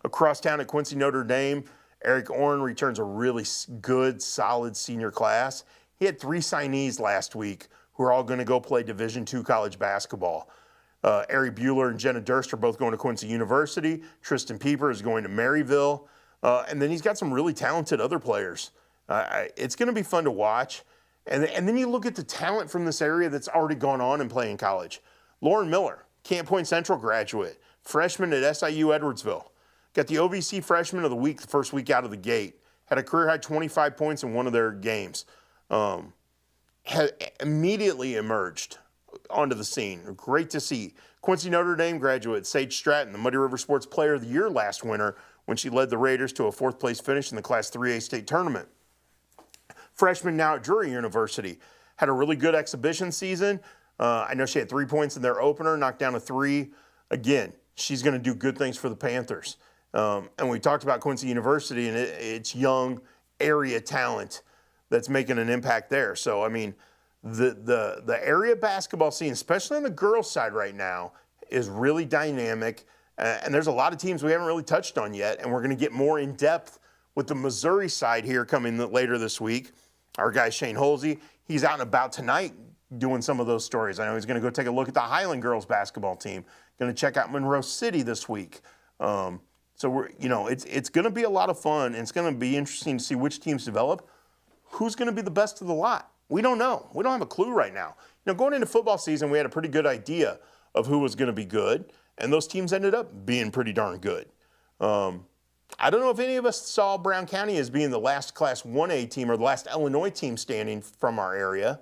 Across town at Quincy Notre Dame, Eric Orrin returns a really good, solid senior class. He had 3 signees last week who are all going to go play Division II college basketball. Ari Bueller and Jenna Durst are both going to Quincy University. Tristan Pieper is going to Maryville. And then he's got some really talented other players. It's going to be fun to watch. And then you look at the talent from this area that's already gone on and playing college. Lauren Miller, Camp Point Central graduate, freshman at SIU Edwardsville. Got the OVC Freshman of the Week the first week out of the gate. Had a career-high 25 points in one of their games. Had immediately emerged onto the scene. Great to see. Quincy Notre Dame graduate Sage Stratton, the Muddy River Sports Player of the Year last winter when she led the Raiders to a 4th-place finish in the Class 3A state tournament. Freshman now at Drury University. Had a really good exhibition season. I know she had 3 points in their opener, knocked down a 3. Again, she's going to do good things for the Panthers. And we talked about Quincy University and its young area talent that's making an impact there. So, I mean, the area basketball scene, especially on the girls' side right now, is really dynamic. And there's a lot of teams we haven't really touched on yet, and we're going to get more in depth with the Missouri side here coming later this week. Our guy Shane Holsey, he's out and about tonight doing some of those stories. I know he's going to go take a look at the Highland girls basketball team. Going to check out Monroe City this week. So it's going to be a lot of fun, and it's going to be interesting to see which teams develop. Who's going to be the best of the lot? We don't know. We don't have a clue right now. You know, going into football season, we had a pretty good idea of who was going to be good, and those teams ended up being pretty darn good. I don't know if any of us saw Brown County as being the last Class 1A team or the last Illinois team standing from our area.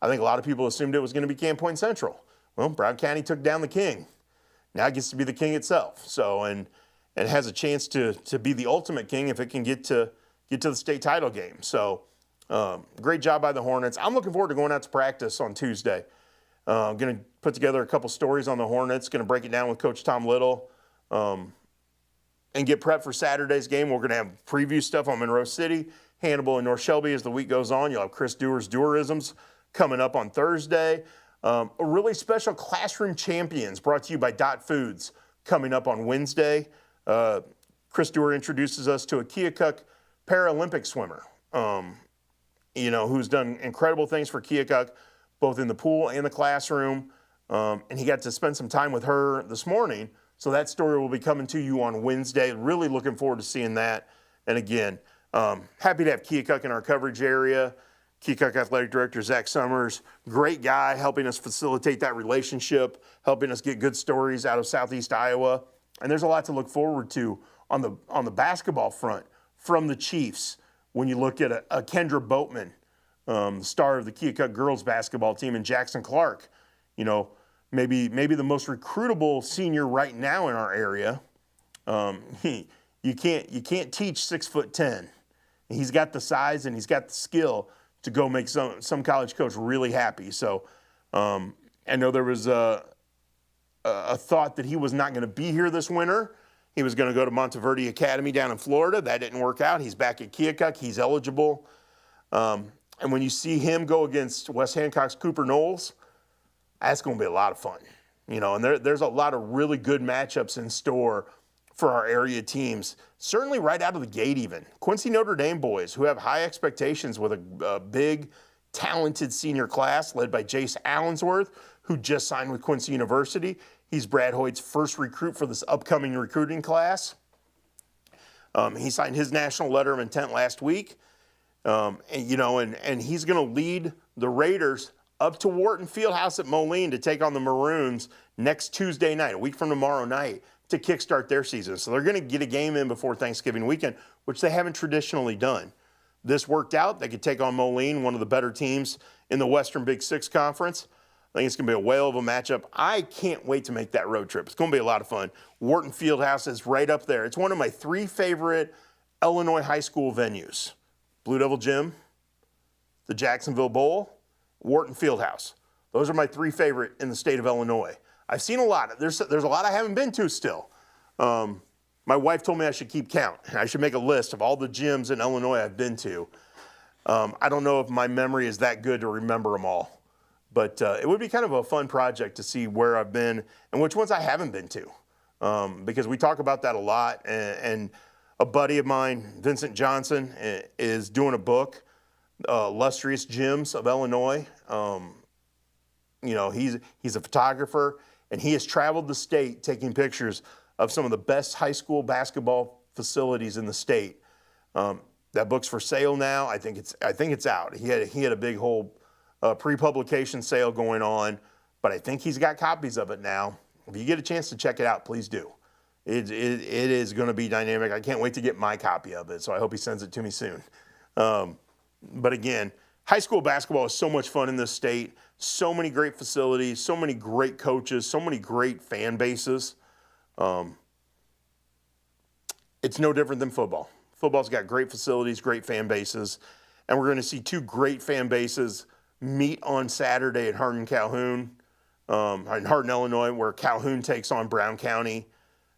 I think a lot of people assumed it was going to be Camp Point Central. Well, Brown County took down the king. Now it gets to be the king itself. So, and it has a chance to be the ultimate king if it can get to the state title game. So, great job by the Hornets. I'm looking forward to going out to practice on Tuesday. I'm going to put together a couple stories on the Hornets, going to break it down with Coach Tom Little, and get prepped for Saturday's game. We're going to have preview stuff on Monroe City, Hannibal, and North Shelby as the week goes on. You'll have Chris Dewar's Dewar-isms coming up on Thursday. A really special Classroom Champions brought to you by Dot Foods coming up on Wednesday. Chris Dewar introduces us to a Keokuk Paralympic swimmer, who's done incredible things for Keokuk, both in the pool and the classroom. And he got to spend some time with her this morning. So that story will be coming to you on Wednesday. Really looking forward to seeing that. And again, happy to have Keokuk in our coverage area. Keokuk Athletic Director Zach Summers, great guy, helping us facilitate that relationship, helping us get good stories out of Southeast Iowa. And there's a lot to look forward to on the basketball front from the Chiefs. When you look at a Kendra Boatman, star of the Keokuk girls basketball team, and Jackson Clark, maybe the most recruitable senior right now in our area. You can't teach 6'10". He's got the size and he's got the skill to go make some college coach really happy. So I know there was a thought that he was not going to be here this winter. He was going to go to Monteverde Academy down in Florida. That didn't work out. He's back at Keokuk. He's eligible. And when you see him go against West Hancock's Cooper Knowles, that's going to be a lot of fun. And there's a lot of really good matchups in store for our area teams, certainly right out of the gate even. Quincy Notre Dame boys who have high expectations with a big, talented senior class led by Jace Allensworth, who just signed with Quincy University. He's Brad Hoyt's first recruit for this upcoming recruiting class. He signed his national letter of intent last week. And he's going to lead the Raiders up to Wharton Fieldhouse at Moline to take on the Maroons next Tuesday night, a week from tomorrow night, to kickstart their season. So they're going to get a game in before Thanksgiving weekend, which they haven't traditionally done. This worked out. They could take on Moline, one of the better teams in the Western Big Six Conference. I think it's going to be a whale of a matchup. I can't wait to make that road trip. It's going to be a lot of fun. Wharton Fieldhouse is right up there. It's one of my 3 favorite Illinois high school venues. Blue Devil Gym, the Jacksonville Bowl, Wharton Fieldhouse. Those are my 3 favorite in the state of Illinois. I've seen a lot. There's a lot I haven't been to still. My wife told me I should keep count. I should make a list of all the gyms in Illinois I've been to. I don't know if my memory is that good to remember them all. But it would be kind of a fun project to see where I've been and which ones I haven't been to. Because we talk about that a lot. And a buddy of mine, Vincent Johnson, is doing a book, Illustrious Gyms of Illinois. He's a photographer, and he has traveled the state taking pictures of some of the best high school basketball facilities in the state. That book's for sale now. I think it's out. He had a big whole pre-publication sale going on, but I think he's got copies of it now. If you get a chance to check it out, please do. It is going to be dynamic. I can't wait to get my copy of it, so I hope he sends it to me soon. But again, high school basketball is so much fun in this state. So many great facilities, so many great coaches, so many great fan bases. It's no different than football. Football's got great facilities, great fan bases, and we're going to see 2 great fan bases meet on Saturday at Hardin, Calhoun, in Hardin, Illinois, where Calhoun takes on Brown County.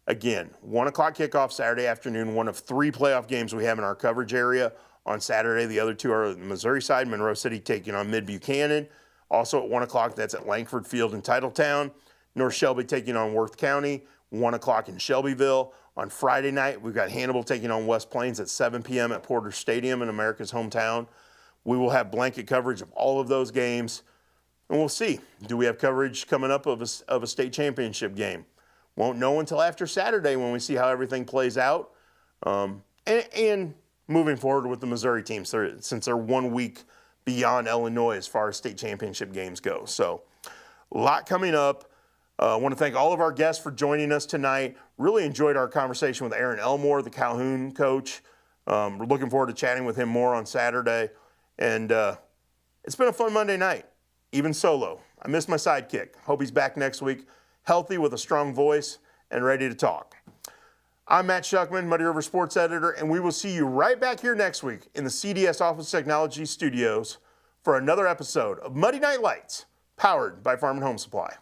Again, 1 o'clock kickoff Saturday afternoon, one of 3 playoff games we have in our coverage area. On Saturday, the other 2 are on the Missouri side, Monroe City taking on Mid-Buchanan. Also at 1 o'clock, that's at Langford Field in Titletown. North Shelby taking on Worth County, 1 o'clock in Shelbyville. On Friday night, we've got Hannibal taking on West Plains at 7 p.m. at Porter Stadium in America's hometown. We will have blanket coverage of all of those games, and we'll see. Do we have coverage coming up of a state championship game? Won't know until after Saturday when we see how everything plays out. And moving forward with the Missouri teams, since they're 1 week beyond Illinois as far as state championship games go. So a lot coming up. I want to thank all of our guests for joining us tonight. Really enjoyed our conversation with Aaron Elmore, the Calhoun coach. We're looking forward to chatting with him more on Saturday. And it's been a fun Monday night, even solo. I missed my sidekick. Hope he's back next week, healthy with a strong voice and ready to talk. I'm Matt Shuckman, Muddy River Sports Editor, and we will see you right back here next week in the CDS Office Technology Studios for another episode of Muddy Night Lights, powered by Farm and Home Supply.